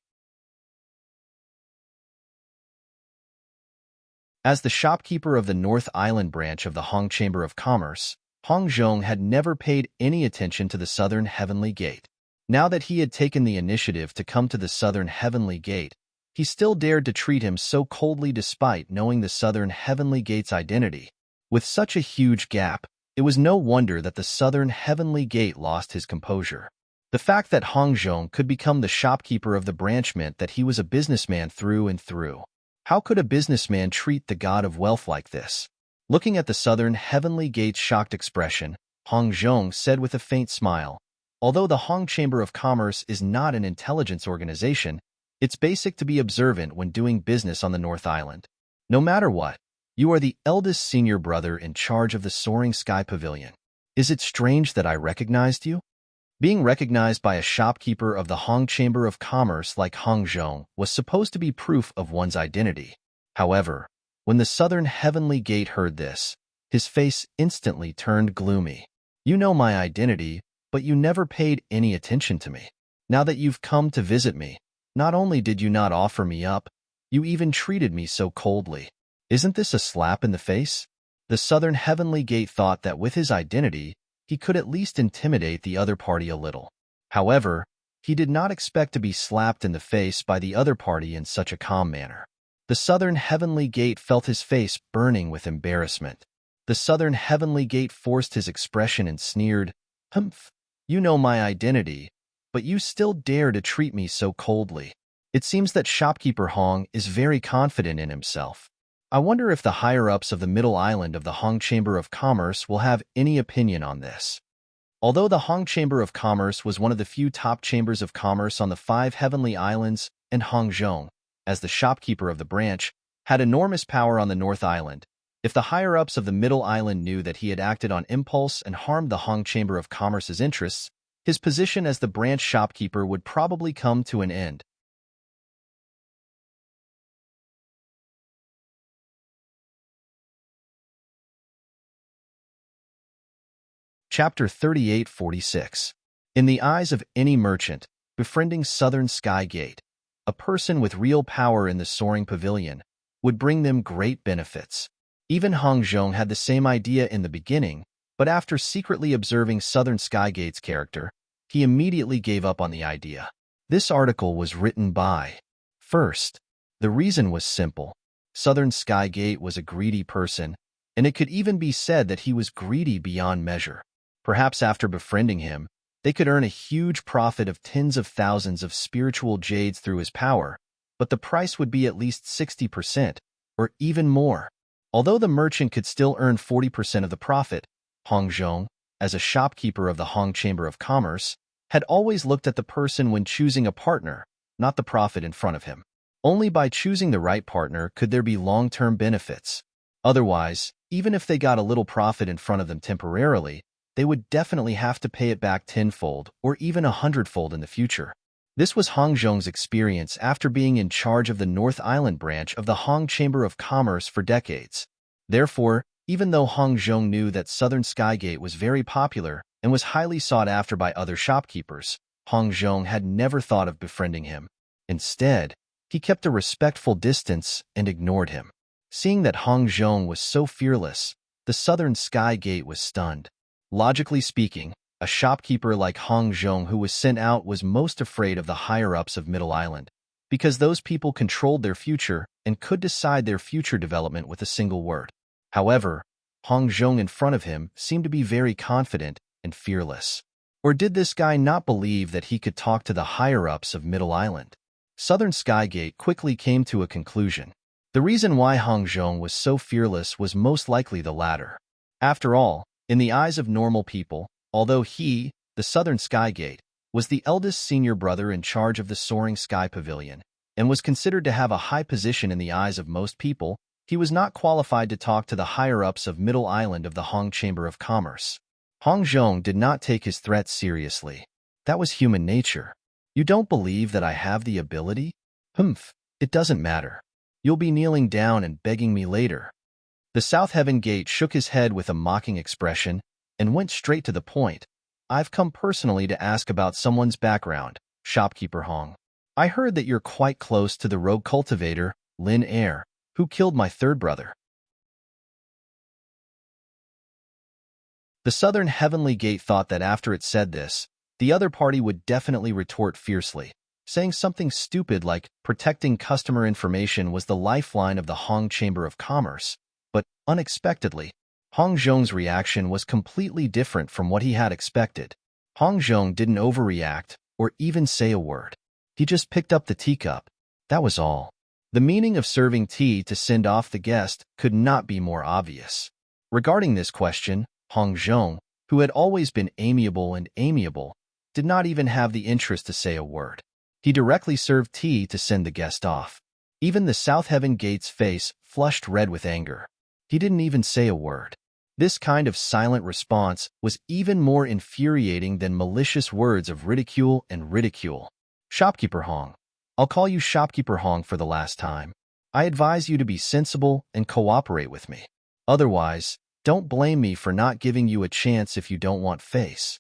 As the shopkeeper of the North Island branch of the Hong Chamber of Commerce, Hong Zhong had never paid any attention to the southern heavenly gate. Now that he had taken the initiative to come to the southern heavenly gate, he still dared to treat him so coldly despite knowing the southern heavenly gate's identity. With such a huge gap, it was no wonder that the southern heavenly gate lost his composure. The fact that Hong Zhong could become the shopkeeper of the branch meant that he was a businessman through and through. How could a businessman treat the god of wealth like this? Looking at the southern heavenly gate's shocked expression, Hong Zhong said with a faint smile, "Although the Hong Chamber of Commerce is not an intelligence organization, it's basic to be observant when doing business on the North Island. No matter what, you are the eldest senior brother in charge of the soaring sky pavilion. Is it strange that I recognized you?" Being recognized by a shopkeeper of the Hong Chamber of Commerce like Hong Zhong was supposed to be proof of one's identity. However, when the southern heavenly gate heard this, his face instantly turned gloomy. "You know my identity, but you never paid any attention to me. Now that you've come to visit me, not only did you not offer me up, you even treated me so coldly. Isn't this a slap in the face?" The southern heavenly gate thought that with his identity, he could at least intimidate the other party a little. However, he did not expect to be slapped in the face by the other party in such a calm manner. The southern heavenly gate felt his face burning with embarrassment. The southern heavenly gate forced his expression and sneered, "Humph, you know my identity, but you still dare to treat me so coldly." It seems that shopkeeper Hong is very confident in himself. I wonder if the higher-ups of the Middle Island of the Hong Chamber of Commerce will have any opinion on this. Although the Hong Chamber of Commerce was one of the few top chambers of commerce on the 5 heavenly islands, and Hong Zhong, as the shopkeeper of the branch, had enormous power on the North Island, if the higher-ups of the Middle Island knew that he had acted on impulse and harmed the Hong Chamber of Commerce's interests, his position as the branch shopkeeper would probably come to an end. Chapter 3846. In the eyes of any merchant, befriending Southern Sky Gate, a person with real power in the soaring pavilion, would bring them great benefits. Even Hong Zhong had the same idea in the beginning, but after secretly observing Southern Sky Gate's character, he immediately gave up on the idea. This article was written by. First, the reason was simple. Southern Sky Gate was a greedy person, and it could even be said that he was greedy beyond measure. Perhaps after befriending him, they could earn a huge profit of tens of thousands of spiritual jades through his power, but the price would be at least 60%, or even more. Although the merchant could still earn 40% of the profit, Hong Zhong, as a shopkeeper of the Hong Chamber of Commerce, had always looked at the person when choosing a partner, not the profit in front of him. Only by choosing the right partner could there be long-term benefits. Otherwise, even if they got a little profit in front of them temporarily, they would definitely have to pay it back tenfold or even 100-fold in the future. This was Hong Zhong's experience after being in charge of the North Island branch of the Hong Chamber of Commerce for decades. Therefore, even though Hong Zhong knew that Southern Skygate was very popular and was highly sought after by other shopkeepers, Hong Zhong had never thought of befriending him. Instead, he kept a respectful distance and ignored him. Seeing that Hong Zhong was so fearless, the Southern Skygate was stunned. Logically speaking, a shopkeeper like Hong Zhong who was sent out was most afraid of the higher-ups of Middle Island, because those people controlled their future and could decide their future development with a single word. However, Hong Zhong in front of him seemed to be very confident and fearless. Or did this guy not believe that he could talk to the higher-ups of Middle Island? Southern Skygate quickly came to a conclusion. The reason why Hong Zhong was so fearless was most likely the latter. After all, in the eyes of normal people, although he, the Southern Skygate, was the eldest senior brother in charge of the Soaring Sky Pavilion, and was considered to have a high position in the eyes of most people, he was not qualified to talk to the higher-ups of Middle Island of the Hong Chamber of Commerce. Hong Zhong did not take his threats seriously. That was human nature. You don't believe that I have the ability? Humph, it doesn't matter. You'll be kneeling down and begging me later. The South Heaven Gate shook his head with a mocking expression and went straight to the point. I've come personally to ask about someone's background, shopkeeper Hong. I heard that you're quite close to the rogue cultivator, Lin Air, who killed my third brother. The Southern Heavenly Gate thought that after it said this, the other party would definitely retort fiercely, saying something stupid like protecting customer information was the lifeline of the Hong Chamber of Commerce. But, unexpectedly, Hong Zhong's reaction was completely different from what he had expected. Hong Zhong didn't overreact or even say a word. He just picked up the teacup. That was all. The meaning of serving tea to send off the guest could not be more obvious. Regarding this question, Hong Zhong, who had always been amiable, did not even have the interest to say a word. He directly served tea to send the guest off. Even the South Heaven Gate's face flushed red with anger. He didn't even say a word. This kind of silent response was even more infuriating than malicious words of ridicule and ridicule. Shopkeeper Hong. I'll call you Shopkeeper Hong for the last time. I advise you to be sensible and cooperate with me. Otherwise, don't blame me for not giving you a chance if you don't want face.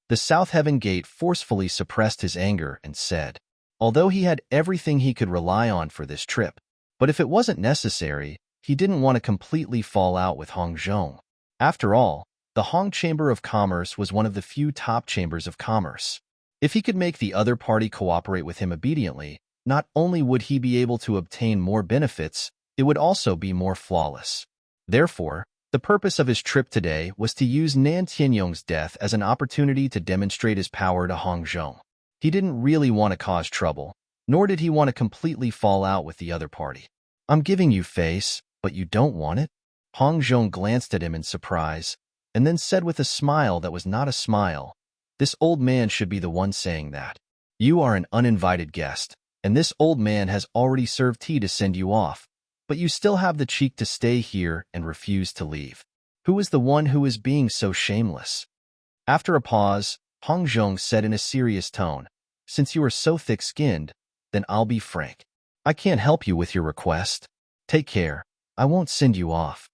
The South Heaven Gate forcefully suppressed his anger and said, although he had everything he could rely on for this trip, but if it wasn't necessary, he didn't want to completely fall out with Hong Zhong. After all, the Hong Chamber of Commerce was one of the few top chambers of commerce. If he could make the other party cooperate with him obediently, not only would he be able to obtain more benefits, it would also be more flawless. Therefore, the purpose of his trip today was to use Nan Tianyong's death as an opportunity to demonstrate his power to Hong Zhong. He didn't really want to cause trouble, nor did he want to completely fall out with the other party. I'm giving you face, but you don't want it? Hong Zhong glanced at him in surprise, and then said with a smile that was not a smile, this old man should be the one saying that. You are an uninvited guest, and this old man has already served tea to send you off, but you still have the cheek to stay here and refuse to leave. Who is the one who is being so shameless? After a pause, Hong Zhong said in a serious tone, since you are so thick-skinned, then I'll be frank. I can't help you with your request. Take care. I won't send you off.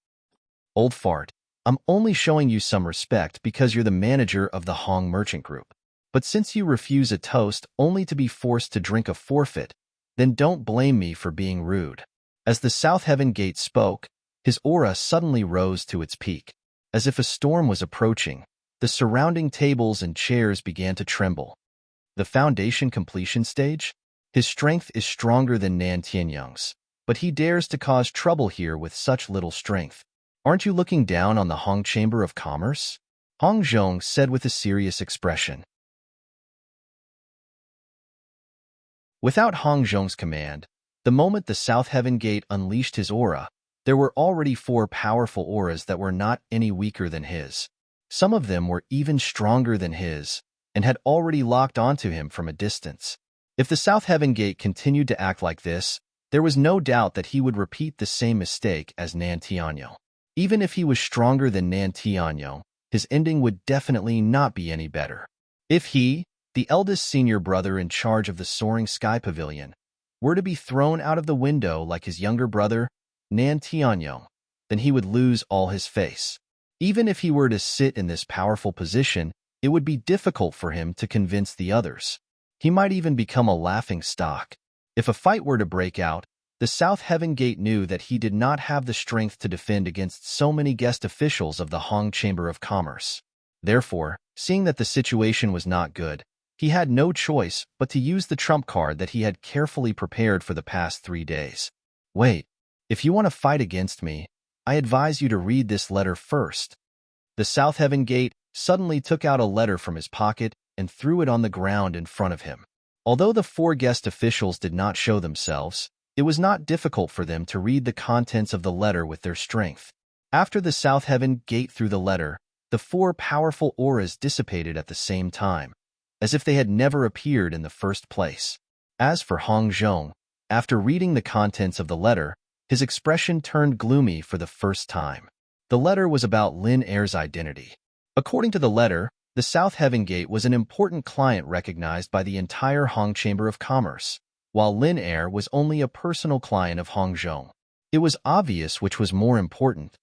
Old fart. I'm only showing you some respect because you're the manager of the Hong Merchant Group. But since you refuse a toast only to be forced to drink a forfeit, then don't blame me for being rude. As the South Heaven Gate spoke, his aura suddenly rose to its peak. As if a storm was approaching, the surrounding tables and chairs began to tremble. The foundation completion stage? His strength is stronger than Nan Tianyong's, but he dares to cause trouble here with such little strength. Aren't you looking down on the Hong Chamber of Commerce? Hong Zhong said with a serious expression. Without Hong Zhong's command, the moment the South Heaven Gate unleashed his aura, there were already 4 powerful auras that were not any weaker than his. Some of them were even stronger than his, and had already locked onto him from a distance. If the South Heaven Gate continued to act like this, there was no doubt that he would repeat the same mistake as Nan Tianyong. Even if he was stronger than Nan Tianyong, his ending would definitely not be any better. If he, the eldest senior brother in charge of the Soaring Sky Pavilion, were to be thrown out of the window like his younger brother, Nan Tianyong, then he would lose all his face. Even if he were to sit in this powerful position, it would be difficult for him to convince the others. He might even become a laughing stock. If a fight were to break out, the South Heaven Gate knew that he did not have the strength to defend against so many guest officials of the Hong Chamber of Commerce. Therefore, seeing that the situation was not good, he had no choice but to use the trump card that he had carefully prepared for the past 3 days. Wait, if you want to fight against me, I advise you to read this letter first. The South Heaven Gate suddenly took out a letter from his pocket and threw it on the ground in front of him. Although the four guest officials did not show themselves, it was not difficult for them to read the contents of the letter with their strength. After the South Heaven Gate threw the letter, the four powerful auras dissipated at the same time, as if they had never appeared in the first place. As for Hong Zhong, after reading the contents of the letter, his expression turned gloomy for the first time. The letter was about Lin Air's identity. According to the letter, the South Heaven Gate was an important client recognized by the entire Hong Chamber of Commerce, while Lin Air was only a personal client of Hong Zhong. It was obvious which was more important.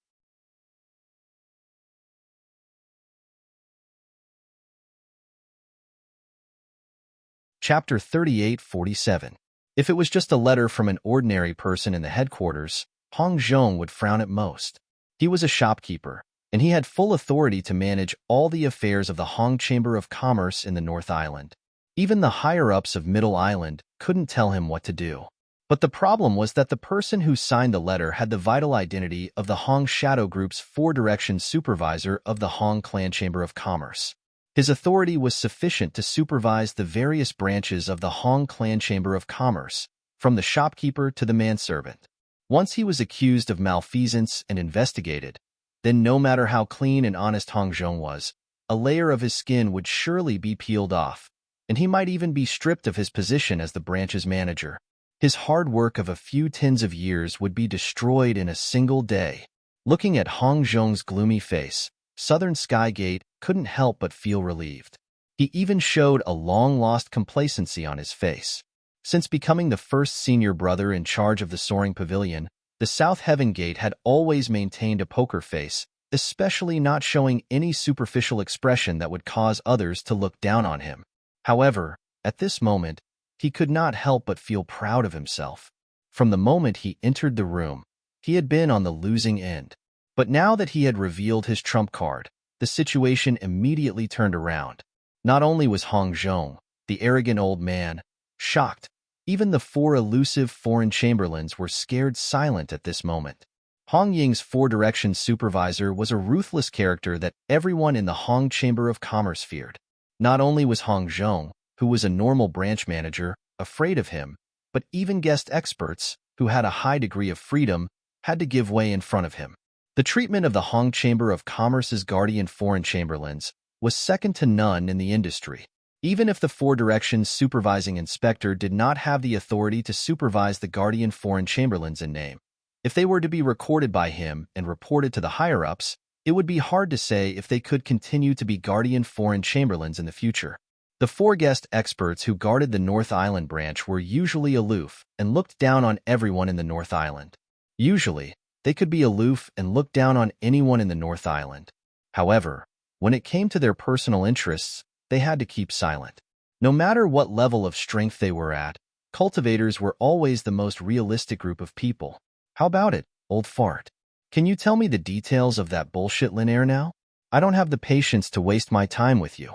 Chapter 3847. If it was just a letter from an ordinary person in the headquarters, Hong Zhong would frown at most. He was a shopkeeper, and he had full authority to manage all the affairs of the Hong Chamber of Commerce in the North Island. Even the higher-ups of Middle Island couldn't tell him what to do. But the problem was that the person who signed the letter had the vital identity of the Hong Shadow Group's four-direction supervisor of the Hong Clan Chamber of Commerce. His authority was sufficient to supervise the various branches of the Hong Clan Chamber of Commerce, from the shopkeeper to the manservant. Once he was accused of malfeasance and investigated, then no matter how clean and honest Hong Zhong was, a layer of his skin would surely be peeled off, and he might even be stripped of his position as the branch's manager. His hard work of a few tens of years would be destroyed in a single day. Looking at Hong Zhong's gloomy face, Southern Skygate couldn't help but feel relieved. He even showed a long-lost complacency on his face. Since becoming the first senior brother in charge of the Soaring Pavilion, the South Heaven Gate had always maintained a poker face, especially not showing any superficial expression that would cause others to look down on him. However, at this moment, he could not help but feel proud of himself. From the moment he entered the room, he had been on the losing end. But now that he had revealed his trump card, the situation immediately turned around. Not only was Hong Zhong, the arrogant old man, shocked, even the four elusive foreign chamberlains were scared silent at this moment. Hong Ying's four-direction supervisor was a ruthless character that everyone in the Hong Chamber of Commerce feared. Not only was Hong Zhong, who was a normal branch manager, afraid of him, but even guest experts, who had a high degree of freedom, had to give way in front of him. The treatment of the Hong Chamber of Commerce's guardian foreign chamberlains was second to none in the industry. Even if the four-direction supervising inspector did not have the authority to supervise the guardian foreign chamberlains in name, if they were to be recorded by him and reported to the higher-ups, it would be hard to say if they could continue to be guardian foreign chamberlains in the future. The four guest experts who guarded the North Island branch were usually aloof and looked down on everyone in the North Island. Usually, they could be aloof and look down on anyone in the North Island. However, when it came to their personal interests, they had to keep silent. No matter what level of strength they were at, cultivators were always the most realistic group of people. How about it, old fart? Can you tell me the details of that bullshit Lin Air now? I don't have the patience to waste my time with you.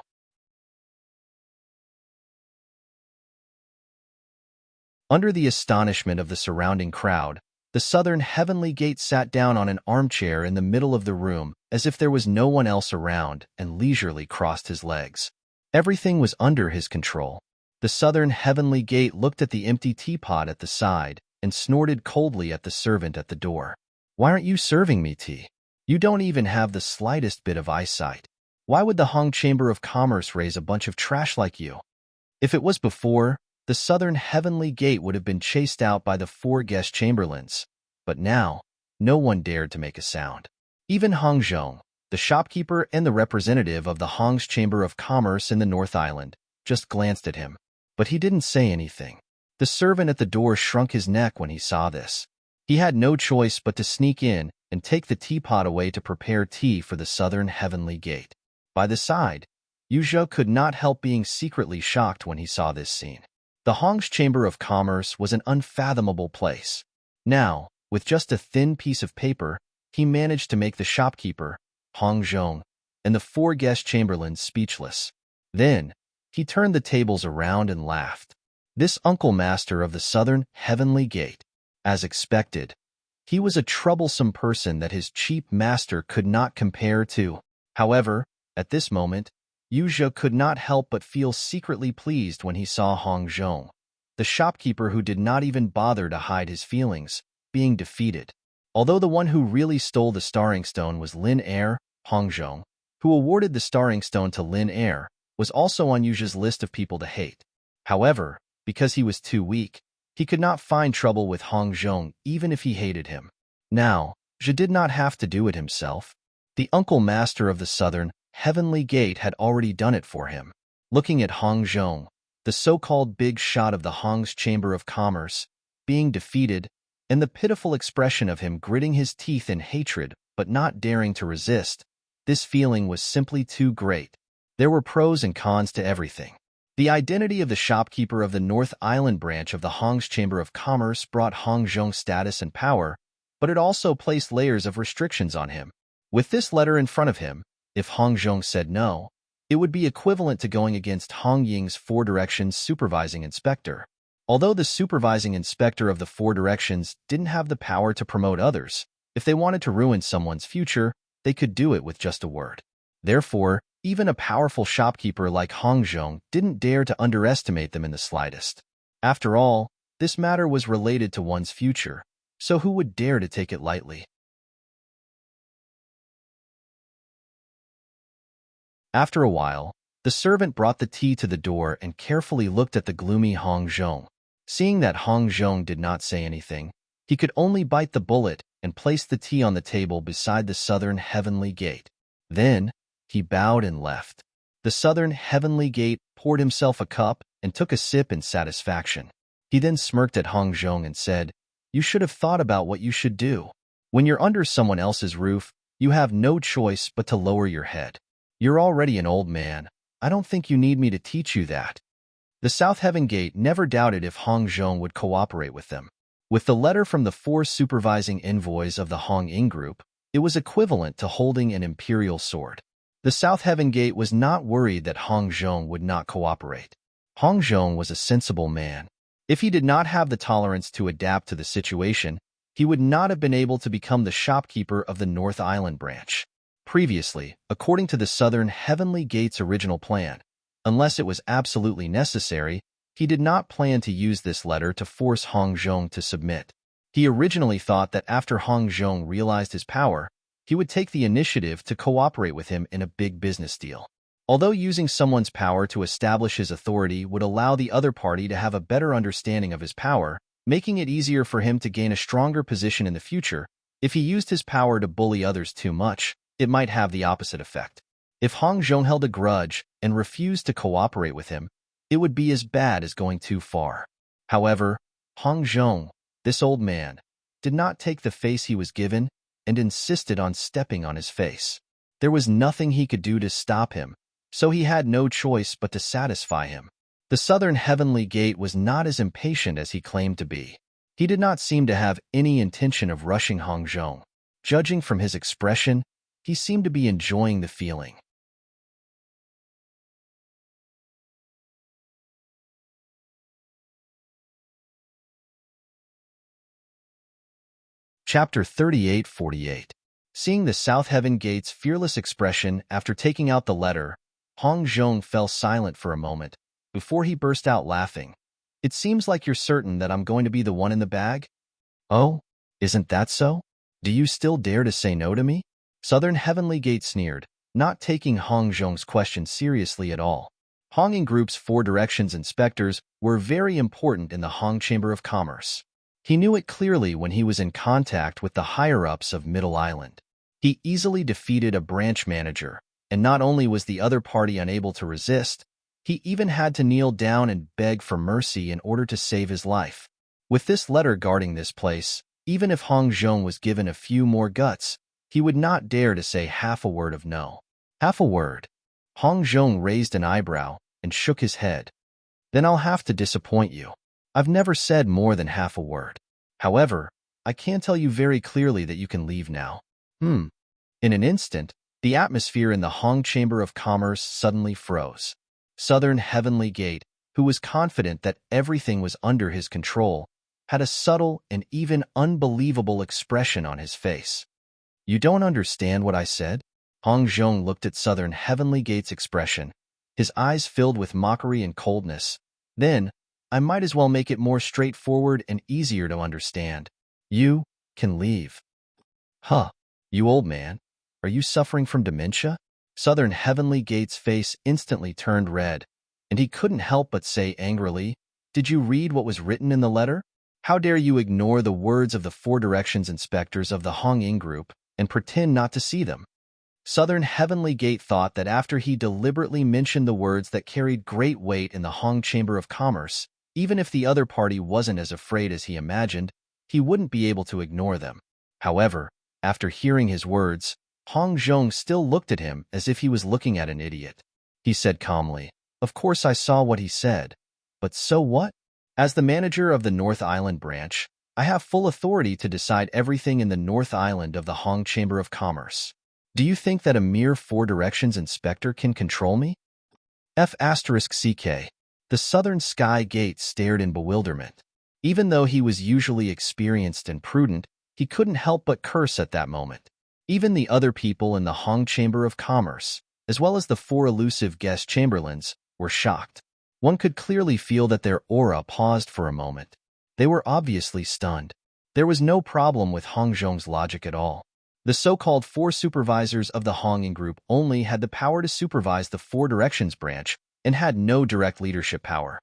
Under the astonishment of the surrounding crowd, the Southern Heavenly Gate sat down on an armchair in the middle of the room as if there was no one else around and leisurely crossed his legs. Everything was under his control. The Southern Heavenly Gate looked at the empty teapot at the side and snorted coldly at the servant at the door. Why aren't you serving me tea? You don't even have the slightest bit of eyesight. Why would the Hong Chamber of Commerce raise a bunch of trash like you? If it was before, the Southern Heavenly Gate would have been chased out by the four guest chamberlains. But now, no one dared to make a sound. Even Hong Zhong, the shopkeeper and the representative of the Hong's Chamber of Commerce in the North Island, just glanced at him. But he didn't say anything. The servant at the door shrunk his neck when he saw this. He had no choice but to sneak in and take the teapot away to prepare tea for the Southern Heavenly Gate. By the side, Yu Zhou could not help being secretly shocked when he saw this scene. The Hong's Chamber of Commerce was an unfathomable place. Now, with just a thin piece of paper, he managed to make the shopkeeper, Hong Zhong, and the four guest chamberlains speechless. Then, he turned the tables around and laughed. This uncle master of the Southern Heavenly Gate, as expected, he was a troublesome person that his cheap master could not compare to. However, at this moment, Yu Zhe could not help but feel secretly pleased when he saw Hong Zhong, the shopkeeper who did not even bother to hide his feelings, being defeated. Although the one who really stole the starring stone was Lin Er, Hong Zhong, who awarded the starring stone to Lin Er, was also on Yu Zhe's list of people to hate. However, because he was too weak, he could not find trouble with Hong Zhong even if he hated him. Now, Zhe did not have to do it himself. The uncle master of the southern, heavenly gate had already done it for him. Looking at Hong Zhong, the so-called big shot of the Hong's Chamber of Commerce, being defeated, and the pitiful expression of him gritting his teeth in hatred but not daring to resist, this feeling was simply too great. There were pros and cons to everything. The identity of the shopkeeper of the North Island branch of the Hong's Chamber of Commerce brought Hong Zhong status and power, but it also placed layers of restrictions on him. With this letter in front of him, if Hong Zhong said no, it would be equivalent to going against Hong Ying's Four Directions supervising inspector. Although the supervising inspector of the Four Directions didn't have the power to promote others, if they wanted to ruin someone's future, they could do it with just a word. Therefore, even a powerful shopkeeper like Hong Zhong didn't dare to underestimate them in the slightest. After all, this matter was related to one's future, so who would dare to take it lightly? After a while, the servant brought the tea to the door and carefully looked at the gloomy Hong Zhong. Seeing that Hong Zhong did not say anything, he could only bite the bullet and place the tea on the table beside the southern heavenly gate. Then, he bowed and left. The southern heavenly gate poured himself a cup and took a sip in satisfaction. He then smirked at Hong Zhong and said, "You should have thought about what you should do. When you're under someone else's roof, you have no choice but to lower your head. You're already an old man. I don't think you need me to teach you that." The South Heaven Gate never doubted if Hong Zhong would cooperate with them. With the letter from the four supervising envoys of the Hong Ying group, it was equivalent to holding an imperial sword. The South Heaven Gate was not worried that Hong Zhong would not cooperate. Hong Zhong was a sensible man. If he did not have the tolerance to adapt to the situation, he would not have been able to become the shopkeeper of the North Island branch. Previously, according to the Southern Heavenly Gate's original plan, unless it was absolutely necessary, he did not plan to use this letter to force Hong Zhong to submit. He originally thought that after Hong Zhong realized his power, he would take the initiative to cooperate with him in a big business deal. Although using someone's power to establish his authority would allow the other party to have a better understanding of his power, making it easier for him to gain a stronger position in the future, if he used his power to bully others too much, it might have the opposite effect. If Hong Zhong held a grudge and refused to cooperate with him, it would be as bad as going too far. However, Hong Zhong, this old man, did not take the face he was given and insisted on stepping on his face. There was nothing he could do to stop him, so he had no choice but to satisfy him. The Southern Heavenly Gate was not as impatient as he claimed to be. He did not seem to have any intention of rushing Hong Zhong. Judging from his expression, he seemed to be enjoying the feeling. Chapter 38-48. Seeing the South Heaven Gate's fearless expression after taking out the letter, Hong Zhong fell silent for a moment, before he burst out laughing. "It seems like you're certain that I'm going to be the one in the bag?" "Oh, isn't that so? Do you still dare to say no to me?" Southern Heavenly Gate sneered, not taking Hong Zhong's question seriously at all. Hong Ying Group's Four Directions inspectors were very important in the Hong Chamber of Commerce. He knew it clearly when he was in contact with the higher-ups of Middle Island. He easily defeated a branch manager, and not only was the other party unable to resist, he even had to kneel down and beg for mercy in order to save his life. With this letter guarding this place, even if Hong Zhong was given a few more guts, he would not dare to say half a word of no. Half a word. Hong Zhong raised an eyebrow and shook his head. "Then I'll have to disappoint you. I've never said more than half a word. However, I can tell you very clearly that you can leave now." In an instant, the atmosphere in the Hong Chamber of Commerce suddenly froze. Southern Heavenly Gate, who was confident that everything was under his control, had a subtle and even unbelievable expression on his face. "You don't understand what I said?" Hong Zhong looked at Southern Heavenly Gate's expression, his eyes filled with mockery and coldness. Then, I might as well make it more straightforward and easier to understand. You can leave. Huh, you old man. Are you suffering from dementia? Southern Heavenly Gate's face instantly turned red, and he couldn't help but say angrily, "Did you read what was written in the letter? How dare you ignore the words of the Four Directions inspectors of the Hong Ying group and pretend not to see them?" Southern Heavenly Gate thought that after he deliberately mentioned the words that carried great weight in the Hong Chamber of Commerce, even if the other party wasn't as afraid as he imagined, he wouldn't be able to ignore them. However, after hearing his words, Hong Zhong still looked at him as if he was looking at an idiot. He said calmly, "Of course I saw what he said, but so what? As the manager of the North Island branch, I have full authority to decide everything in the North Island of the Hong Chamber of Commerce. Do you think that a mere Four Directions inspector can control me?" F***CK. The Southern Sky Gate stared in bewilderment. Even though he was usually experienced and prudent, he couldn't help but curse at that moment. Even the other people in the Hong Chamber of Commerce, as well as the four elusive guest chamberlains, were shocked. One could clearly feel that their aura paused for a moment. They were obviously stunned. There was no problem with Hong Zhong's logic at all. The so-called four supervisors of the Hong Ying group only had the power to supervise the Four Directions branch and had no direct leadership power.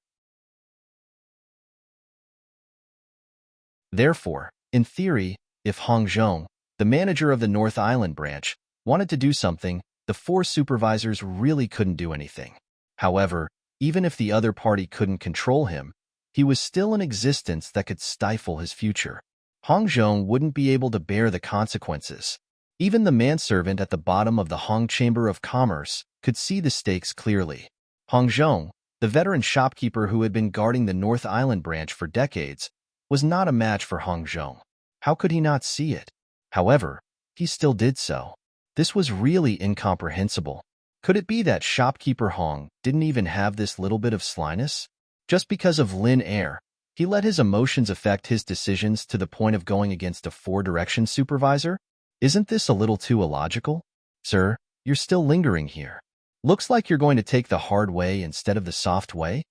Therefore, in theory, if Hong Zhong, the manager of the North Island branch, wanted to do something, the four supervisors really couldn't do anything. However, even if the other party couldn't control him, he was still in existence that could stifle his future. Hong Zhong wouldn't be able to bear the consequences. Even the manservant at the bottom of the Hong Chamber of Commerce could see the stakes clearly. Hong Zhong, the veteran shopkeeper who had been guarding the North Island branch for decades, was not a match for Hong Zhong. How could he not see it? However, he still did so. This was really incomprehensible. Could it be that shopkeeper Hong didn't even have this little bit of slyness? Just because of Lin Air, he let his emotions affect his decisions to the point of going against a Four Directions supervisor? Isn't this a little too illogical? Sir, you're still lingering here. Looks like you're going to take the hard way instead of the soft way?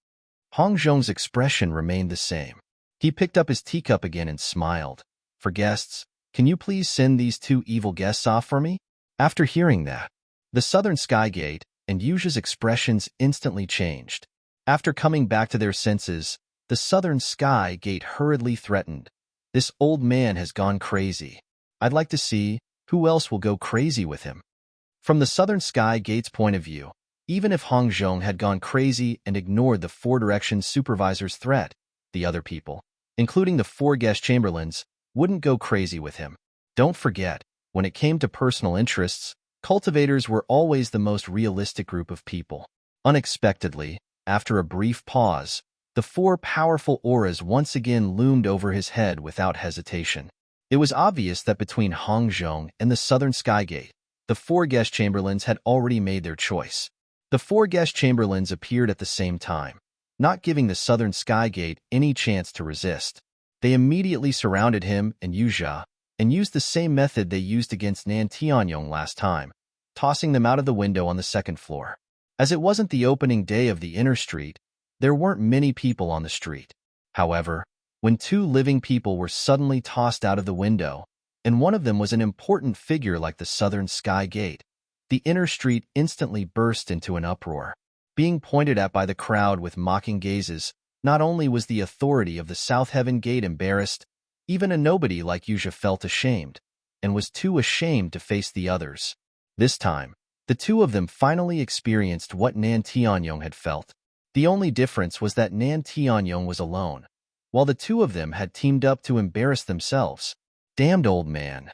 Hong Zhong's expression remained the same. He picked up his teacup again and smiled. "For guests, can you please send these two evil guests off for me?" After hearing that, the Southern Sky Gate and Yuja's expressions instantly changed. After coming back to their senses, the Southern Sky Gate hurriedly threatened, "This old man has gone crazy. I'd like to see who else will go crazy with him." From the Southern Sky Gate's point of view, even if Hong Zhong had gone crazy and ignored the Four Directions supervisor's threat, the other people, including the four guest chamberlains, wouldn't go crazy with him. Don't forget, when it came to personal interests, cultivators were always the most realistic group of people. Unexpectedly, after a brief pause, the four powerful auras once again loomed over his head without hesitation. It was obvious that between Hong Zhong and the Southern Sky Gate, the four guest chamberlains had already made their choice. The four guest chamberlains appeared at the same time, not giving the Southern Sky Gate any chance to resist. They immediately surrounded him and Yuja, and used the same method they used against Nan Tianyong last time, tossing them out of the window on the second floor. As it wasn't the opening day of the inner street, there weren't many people on the street. However, when two living people were suddenly tossed out of the window, and one of them was an important figure like the Southern Sky Gate, the inner street instantly burst into an uproar. Being pointed at by the crowd with mocking gazes, not only was the authority of the South Heaven Gate embarrassed, even a nobody like Yuja felt ashamed, and was too ashamed to face the others. This time, the two of them finally experienced what Nan Tianyong had felt. The only difference was that Nan Tianyong was alone, while the two of them had teamed up to embarrass themselves. Damned old man.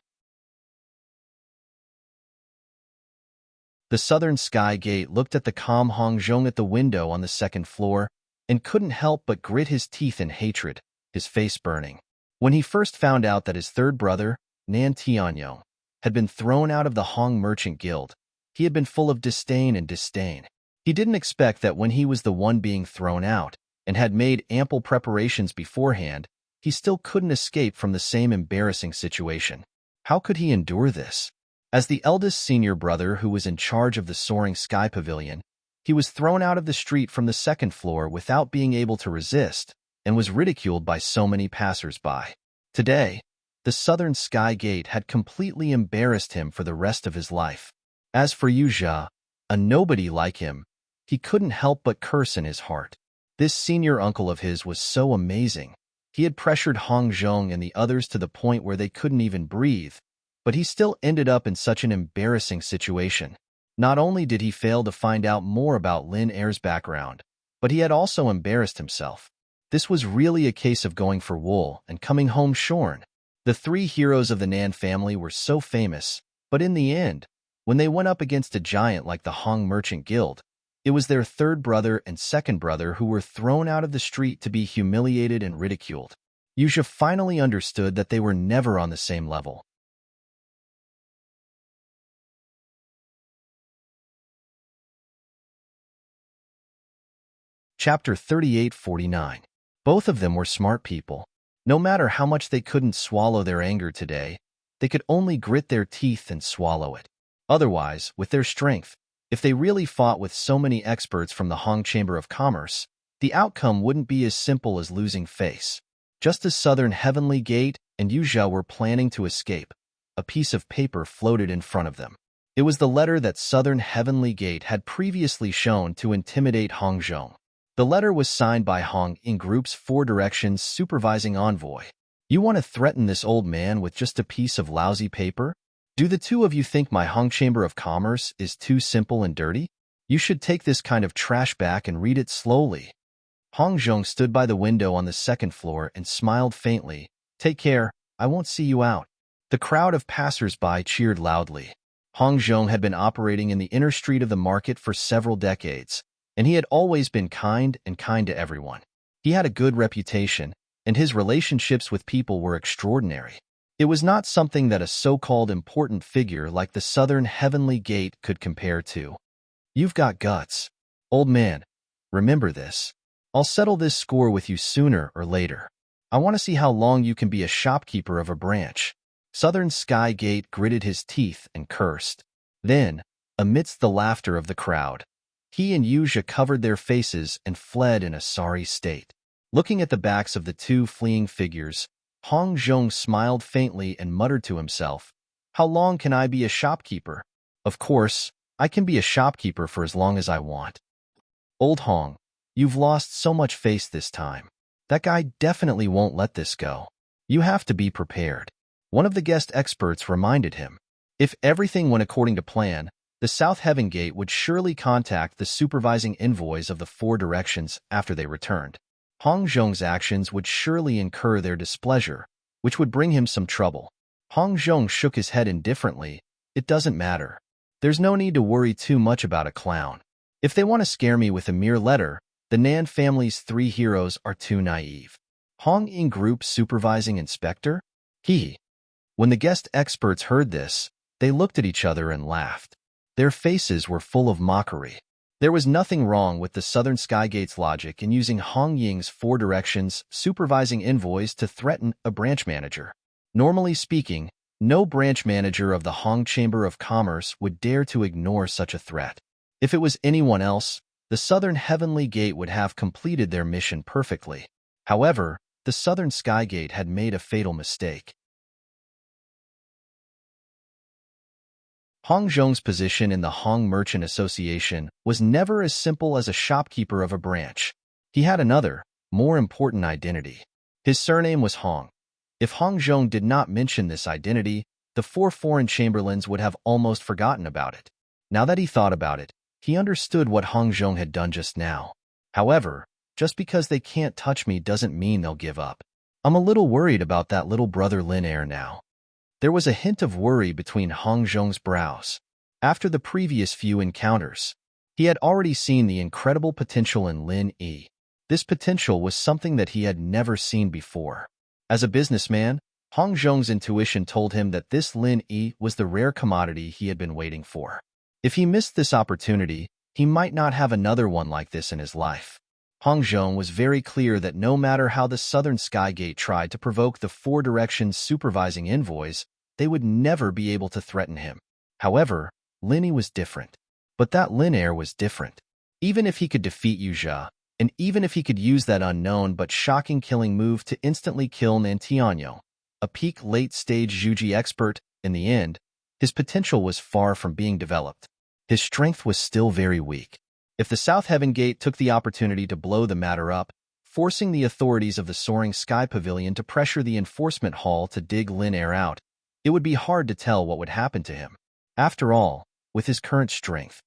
The Southern Sky Gate looked at the calm Hong Zhong at the window on the second floor and couldn't help but grit his teeth in hatred, his face burning. When he first found out that his third brother, Nan Tianyong, had been thrown out of the Hong Merchant Guild, he had been full of disdain and disdain. He didn't expect that when he was the one being thrown out and had made ample preparations beforehand, he still couldn't escape from the same embarrassing situation. How could he endure this? As the eldest senior brother who was in charge of the soaring sky pavilion, he was thrown out of the street from the second floor without being able to resist and was ridiculed by so many passers-by. Today, the southern sky gate had completely embarrassed him for the rest of his life. As for Yu Jia, a nobody like him, he couldn't help but curse in his heart. This senior uncle of his was so amazing. He had pressured Hong Zhong and the others to the point where they couldn't even breathe, but he still ended up in such an embarrassing situation. Not only did he fail to find out more about Lin Er's background, but he had also embarrassed himself. This was really a case of going for wool and coming home shorn. The three heroes of the Nan family were so famous, but in the end, when they went up against a giant like the Hong Merchant Guild, it was their third brother and second brother who were thrown out of the street to be humiliated and ridiculed. Yuzha finally understood that they were never on the same level. Chapter 38-49. Both of them were smart people. No matter how much they couldn't swallow their anger today, they could only grit their teeth and swallow it. Otherwise, with their strength, if they really fought with so many experts from the Hong Chamber of Commerce, the outcome wouldn't be as simple as losing face. Just as Southern Heavenly Gate and Yu Jia were planning to escape, a piece of paper floated in front of them. It was the letter that Southern Heavenly Gate had previously shown to intimidate Hong Zhong. The letter was signed by Hong in Group's 4 Directions supervising envoy. You want to threaten this old man with just a piece of lousy paper? Do the two of you think my Hong Chamber of Commerce is too simple and dirty? You should take this kind of trash back and read it slowly. Hong Zhong stood by the window on the second floor and smiled faintly. Take care, I won't see you out. The crowd of passers-by cheered loudly. Hong Zhong had been operating in the inner street of the market for several decades, and he had always been kind to everyone. He had a good reputation, and his relationships with people were extraordinary. It was not something that a so-called important figure like the Southern Heavenly Gate could compare to. You've got guts. Old man, remember this. I'll settle this score with you sooner or later. I want to see how long you can be a shopkeeper of a branch. Southern Sky Gate gritted his teeth and cursed. Then, amidst the laughter of the crowd, he and Yu Jia covered their faces and fled in a sorry state. Looking at the backs of the two fleeing figures, Hong Zhong smiled faintly and muttered to himself, How long can I be a shopkeeper? Of course, I can be a shopkeeper for as long as I want. Old Hong, you've lost so much face this time. That guy definitely won't let this go. You have to be prepared. One of the guest experts reminded him. If everything went according to plan, the South Heaven Gate would surely contact the supervising envoys of the 4 Directions after they returned. Hong Zhong's actions would surely incur their displeasure, which would bring him some trouble. Hong Zhong shook his head indifferently. It doesn't matter. There's no need to worry too much about a clown. If they want to scare me with a mere letter, the Nan family's 3 heroes are too naive. Hong in Group supervising inspector? When the guest experts heard this, they looked at each other and laughed. Their faces were full of mockery. There was nothing wrong with the Southern Sky Gate's logic in using Hong Ying's 4 Directions supervising envoys to threaten a branch manager. Normally speaking, no branch manager of the Hong Chamber of Commerce would dare to ignore such a threat. If it was anyone else, the Southern Heavenly Gate would have completed their mission perfectly. However, the Southern Sky Gate had made a fatal mistake. Hong Zhong's position in the Hong Merchant Association was never as simple as a shopkeeper of a branch. He had another, more important identity. His surname was Hong. If Hong Zhong did not mention this identity, the 4 foreign chamberlains would have almost forgotten about it. Now that he thought about it, he understood what Hong Zhong had done just now. However, just because they can't touch me doesn't mean they'll give up. I'm a little worried about that little brother Lin Er now. There was a hint of worry between Hong Zhong's brows. After the previous few encounters, he had already seen the incredible potential in Lin Yi. This potential was something that he had never seen before. As a businessman, Hong Zhong's intuition told him that this Lin Yi was the rare commodity he had been waiting for. If he missed this opportunity, he might not have another one like this in his life. Hong Zhong was very clear that no matter how the Southern Sky Gate tried to provoke the 4 Directions supervising envoys, they would never be able to threaten him. However, Linny was different. But that Lin Air was different. Even if he could defeat Yuja, and even if he could use that unknown but shocking killing move to instantly kill Nantiano, a peak late-stage Juji expert, in the end, his potential was far from being developed. His strength was still very weak. If the South Heaven Gate took the opportunity to blow the matter up, forcing the authorities of the Soaring Sky Pavilion to pressure the enforcement hall to dig Lin Air out, it would be hard to tell what would happen to him. After all, with his current strength,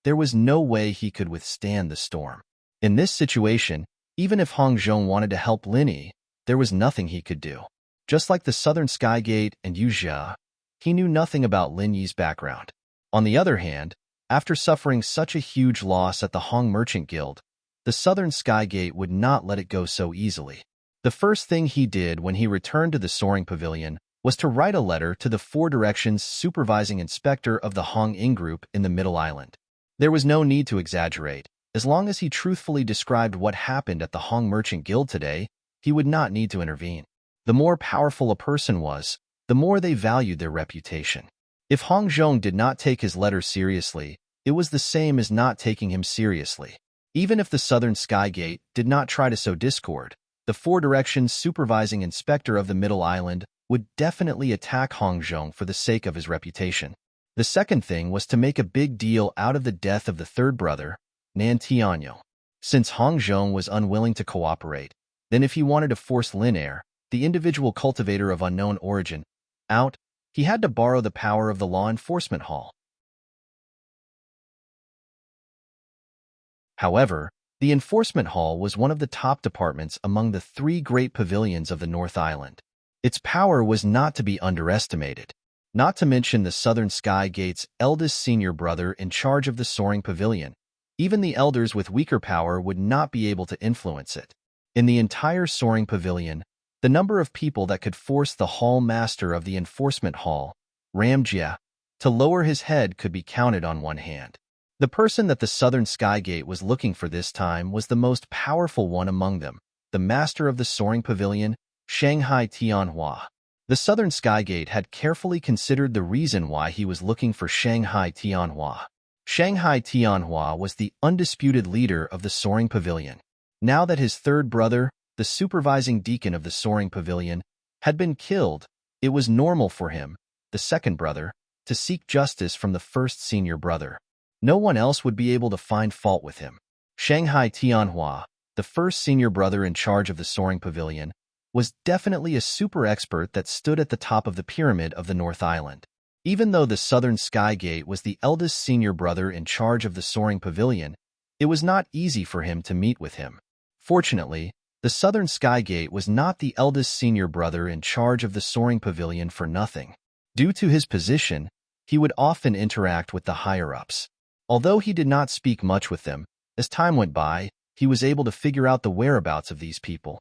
there was no way he could withstand the storm. In this situation, even if Hong Zhong wanted to help Linny, there was nothing he could do. Just like the Southern Sky Gate and Yuzha, he knew nothing about Lin Yi's background. On the other hand, after suffering such a huge loss at the Hong Merchant Guild, the Southern Sky Gate would not let it go so easily. The first thing he did when he returned to the Soaring Pavilion was to write a letter to the Four Directions supervising inspector of the Hong Ing Group in the Middle Island. There was no need to exaggerate. As long as he truthfully described what happened at the Hong Merchant Guild today, he would not need to intervene. The more powerful a person was, the more they valued their reputation. If Hong Zhong did not take his letter seriously, it was the same as not taking him seriously. Even if the Southern Sky Gate did not try to sow discord, the Four Directions supervising inspector of the Middle Island would definitely attack Hong Zhong for the sake of his reputation. The second thing was to make a big deal out of the death of the third brother, Nantiano. Since Hong Zhong was unwilling to cooperate, then if he wanted to force Lin Air, the individual cultivator of unknown origin, out, he had to borrow the power of the law enforcement hall. However, the enforcement hall was one of the top departments among the three great pavilions of the North Island. Its power was not to be underestimated. Not to mention the Southern Sky Gate's eldest senior brother in charge of the Soaring Pavilion. Even the elders with weaker power would not be able to influence it. In the entire Soaring Pavilion, the number of people that could force the hall master of the enforcement hall, Ramjia, to lower his head could be counted on one hand. The person that the Southern Sky Gate was looking for this time was the most powerful one among them, the master of the Soaring Pavilion, Shanghai Tianhua. The Southern Sky Gate had carefully considered the reason why he was looking for Shanghai Tianhua. Shanghai Tianhua was the undisputed leader of the Soaring Pavilion. Now that his third brother, the supervising deacon of the Soaring Pavilion, had been killed, it was normal for him, the second brother, to seek justice from the first senior brother. No one else would be able to find fault with him. Shanghai Tianhua, the first senior brother in charge of the Soaring Pavilion, was definitely a super expert that stood at the top of the pyramid of the North Island. Even though the Southern Sky Gate was the eldest senior brother in charge of the Soaring Pavilion, it was not easy for him to meet with him. Fortunately, the Southern Sky Gate was not the eldest senior brother in charge of the Soaring Pavilion for nothing. Due to his position, he would often interact with the higher-ups. Although he did not speak much with them, as time went by, he was able to figure out the whereabouts of these people.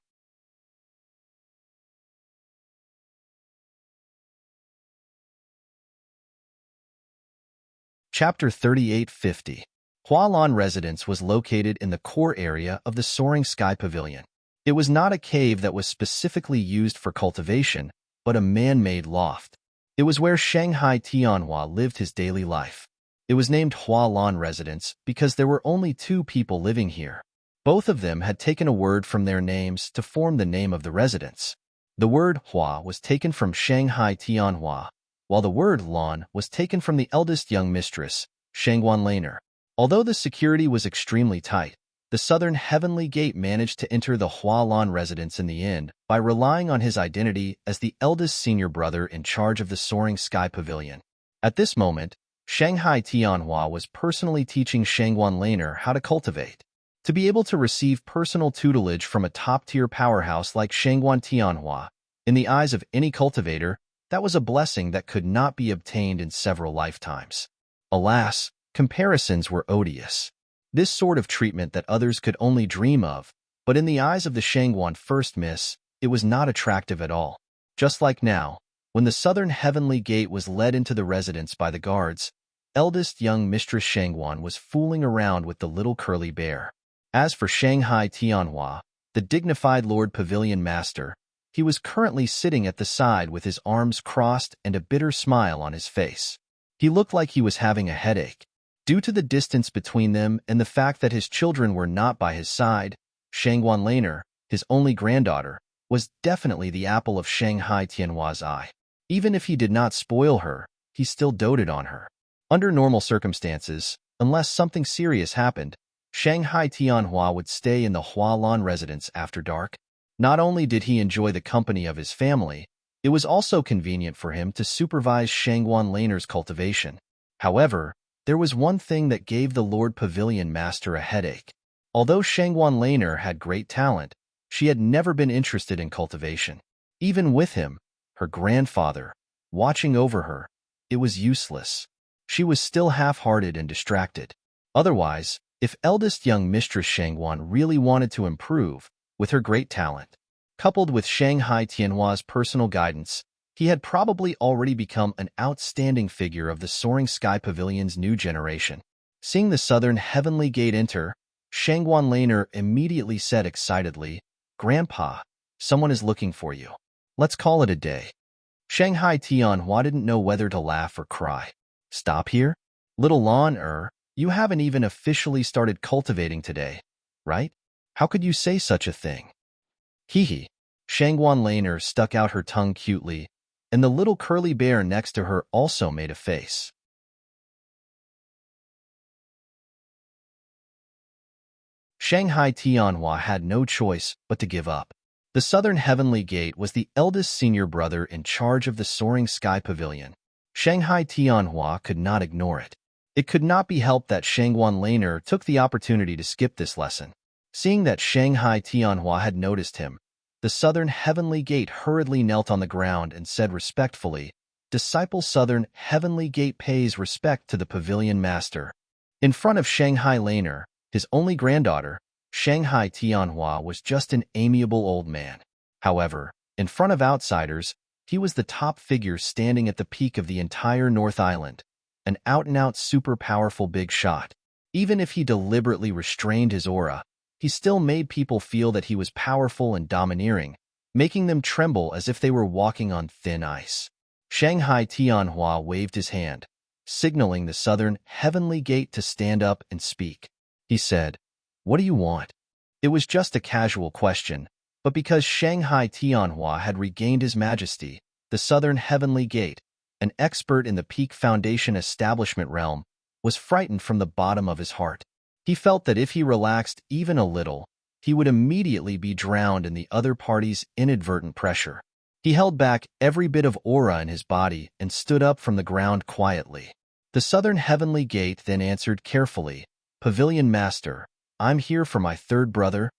Chapter 3850. Hualan Residence was located in the core area of the Soaring Sky Pavilion. It was not a cave that was specifically used for cultivation, but a man-made loft. It was where Shanghai Tianhua lived his daily life. It was named Hualan Residence because there were only two people living here. Both of them had taken a word from their names to form the name of the residence. The word Hua was taken from Shanghai Tianhua, while the word Lan was taken from the eldest young mistress, Shangguan Laner. Although the security was extremely tight, the Southern Heavenly Gate managed to enter the Hualan residence in the end by relying on his identity as the eldest senior brother in charge of the Soaring Sky Pavilion. At this moment, Shanghai Tianhua was personally teaching Shangguan Laner how to cultivate. To be able to receive personal tutelage from a top-tier powerhouse like Shangguan Tianhua, in the eyes of any cultivator, that was a blessing that could not be obtained in several lifetimes. Alas, comparisons were odious. This sort of treatment that others could only dream of, but in the eyes of the Shangguan First Miss, it was not attractive at all. Just like now, when the Southern Heavenly Gate was led into the residence by the guards, eldest young Mistress Shangguan was fooling around with the little curly bear. As for Shanghai Tianhua, the dignified Lord Pavilion Master, He was currently sitting at the side with his arms crossed and a bitter smile on his face. He looked like he was having a headache. Due to the distance between them and the fact that his children were not by his side, Shangguan Laner, his only granddaughter, was definitely the apple of Shanghai Tianhua's eye. Even if he did not spoil her, he still doted on her. Under normal circumstances, unless something serious happened, Shanghai Tianhua would stay in the Hualan residence after dark. Not only did he enjoy the company of his family, it was also convenient for him to supervise Shangguan Laner's cultivation. However, there was one thing that gave the Lord Pavilion Master a headache. Although Shangguan Laner had great talent, she had never been interested in cultivation. Even with him, her grandfather, watching over her, it was useless. She was still half-hearted and distracted. Otherwise, if eldest young Mistress Shangguan really wanted to improve, with her great talent, coupled with Shanghai Tianhua's personal guidance, he had probably already become an outstanding figure of the Soaring Sky Pavilion's new generation. Seeing the southern heavenly gate enter, Shangguan Laner immediately said excitedly, "Grandpa, someone is looking for you. Let's call it a day." Shanghai Tianhua didn't know whether to laugh or cry. "Stop here? Little Lon, you haven't even officially started cultivating today, right? How could you say such a thing?" Hee. Shangguan Laner stuck out her tongue cutely, and the little curly bear next to her also made a face. Shanghai Tianhua had no choice but to give up. The Southern Heavenly Gate was the eldest senior brother in charge of the Soaring Sky Pavilion. Shanghai Tianhua could not ignore it. It could not be helped that Shangguan Laner took the opportunity to skip this lesson. Seeing that Shanghai Tianhua had noticed him, the Southern Heavenly Gate hurriedly knelt on the ground and said respectfully, "Disciple Southern Heavenly Gate pays respect to the Pavilion Master." In front of Shanghai Laner, his only granddaughter, Shanghai Tianhua was just an amiable old man. However, in front of outsiders, he was the top figure standing at the peak of the entire North Island, an out-and-out super powerful big shot. Even if he deliberately restrained his aura, he still made people feel that he was powerful and domineering, making them tremble as if they were walking on thin ice. Shanghai Tianhua waved his hand, signaling the Southern Heavenly Gate to stand up and speak. He said, "What do you want?" It was just a casual question, but because Shanghai Tianhua had regained his majesty, the Southern Heavenly Gate, an expert in the Peak Foundation establishment realm, was frightened from the bottom of his heart. He felt that if he relaxed even a little, he would immediately be drowned in the other party's inadvertent pressure. He held back every bit of aura in his body and stood up from the ground quietly. The Southern Heavenly Gate then answered carefully, "Pavilion Master, I'm here for my third brother,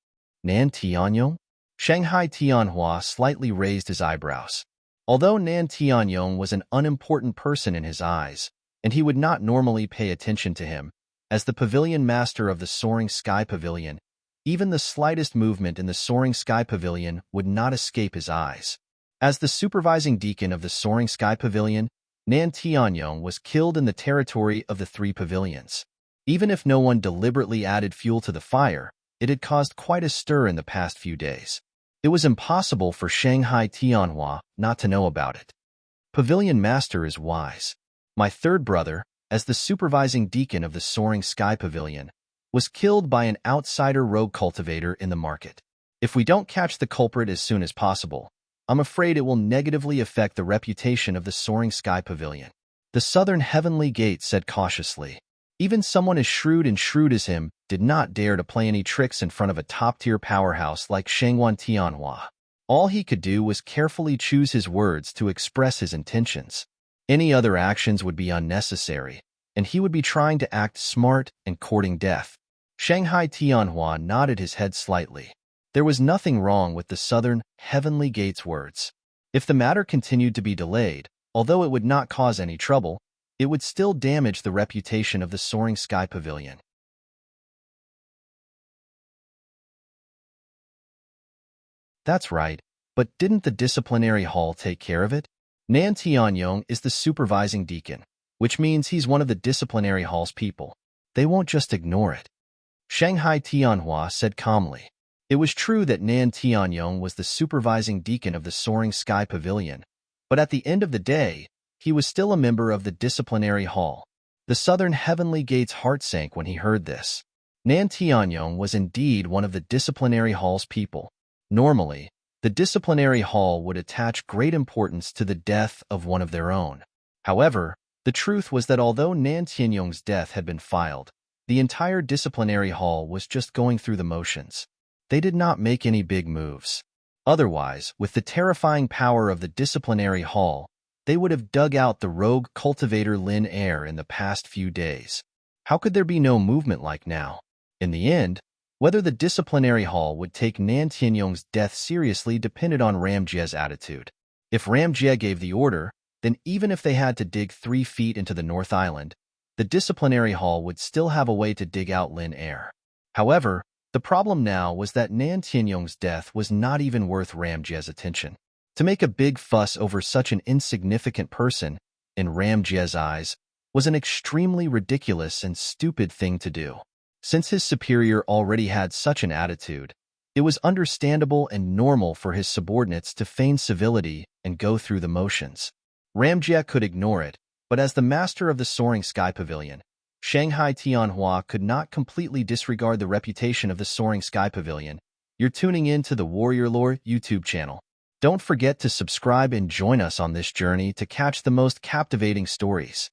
Nan Tianyong." Shanghai Tianhua slightly raised his eyebrows. Although Nan Tianyong was an unimportant person in his eyes, and he would not normally pay attention to him, as the Pavilion Master of the Soaring Sky Pavilion, even the slightest movement in the Soaring Sky Pavilion would not escape his eyes. As the supervising deacon of the Soaring Sky Pavilion, Nan Tianyong was killed in the territory of the three pavilions. Even if no one deliberately added fuel to the fire, it had caused quite a stir in the past few days. It was impossible for Shanghai Tianhua not to know about it. Pavilion Master is wise. My third brother, as the supervising deacon of the Soaring Sky Pavilion, was killed by an outsider rogue cultivator in the market. If we don't catch the culprit as soon as possible, I'm afraid it will negatively affect the reputation of the Soaring Sky Pavilion. The Southern Heavenly Gate said cautiously. Even someone as shrewd as him did not dare to play any tricks in front of a top-tier powerhouse like Shangguan Tianhua. All he could do was carefully choose his words to express his intentions. Any other actions would be unnecessary, and he would be trying to act smart and courting death. Shanghai Tianhua nodded his head slightly. There was nothing wrong with the Southern Heavenly Gate's words. If the matter continued to be delayed, although it would not cause any trouble, it would still damage the reputation of the Soaring Sky Pavilion. That's right, but didn't the disciplinary hall take care of it? Nan Tianyong is the supervising deacon, which means he's one of the disciplinary hall's people. They won't just ignore it. Shanghai Tianhua said calmly. It was true that Nan Tianyong was the supervising deacon of the Soaring Sky Pavilion, but at the end of the day, he was still a member of the disciplinary hall. The Southern Heavenly Gate's heart sank when he heard this. Nan Tianyong was indeed one of the disciplinary hall's people. Normally, the disciplinary hall would attach great importance to the death of one of their own. However, the truth was that although Nan Tianyong's death had been filed, the entire disciplinary hall was just going through the motions. They did not make any big moves. Otherwise, with the terrifying power of the disciplinary hall, they would have dug out the rogue cultivator Lin Air in the past few days. How could there be no movement like now? In the end, whether the disciplinary hall would take Nan Tianyong's death seriously depended on Ramjie's attitude. If Ramjie gave the order, then even if they had to dig 3 feet into the North Island, the disciplinary hall would still have a way to dig out Lin Air. However, the problem now was that Nan Tianyong's death was not even worth Ramjie's attention. To make a big fuss over such an insignificant person, in Ramjie's eyes, was an extremely ridiculous and stupid thing to do. Since his superior already had such an attitude, it was understandable and normal for his subordinates to feign civility and go through the motions. Ramjie could ignore it, but as the master of the Soaring Sky Pavilion, Shanghai Tianhua could not completely disregard the reputation of the Soaring Sky Pavilion. You're tuning in to the Warrior Lore YouTube channel. Don't forget to subscribe and join us on this journey to catch the most captivating stories.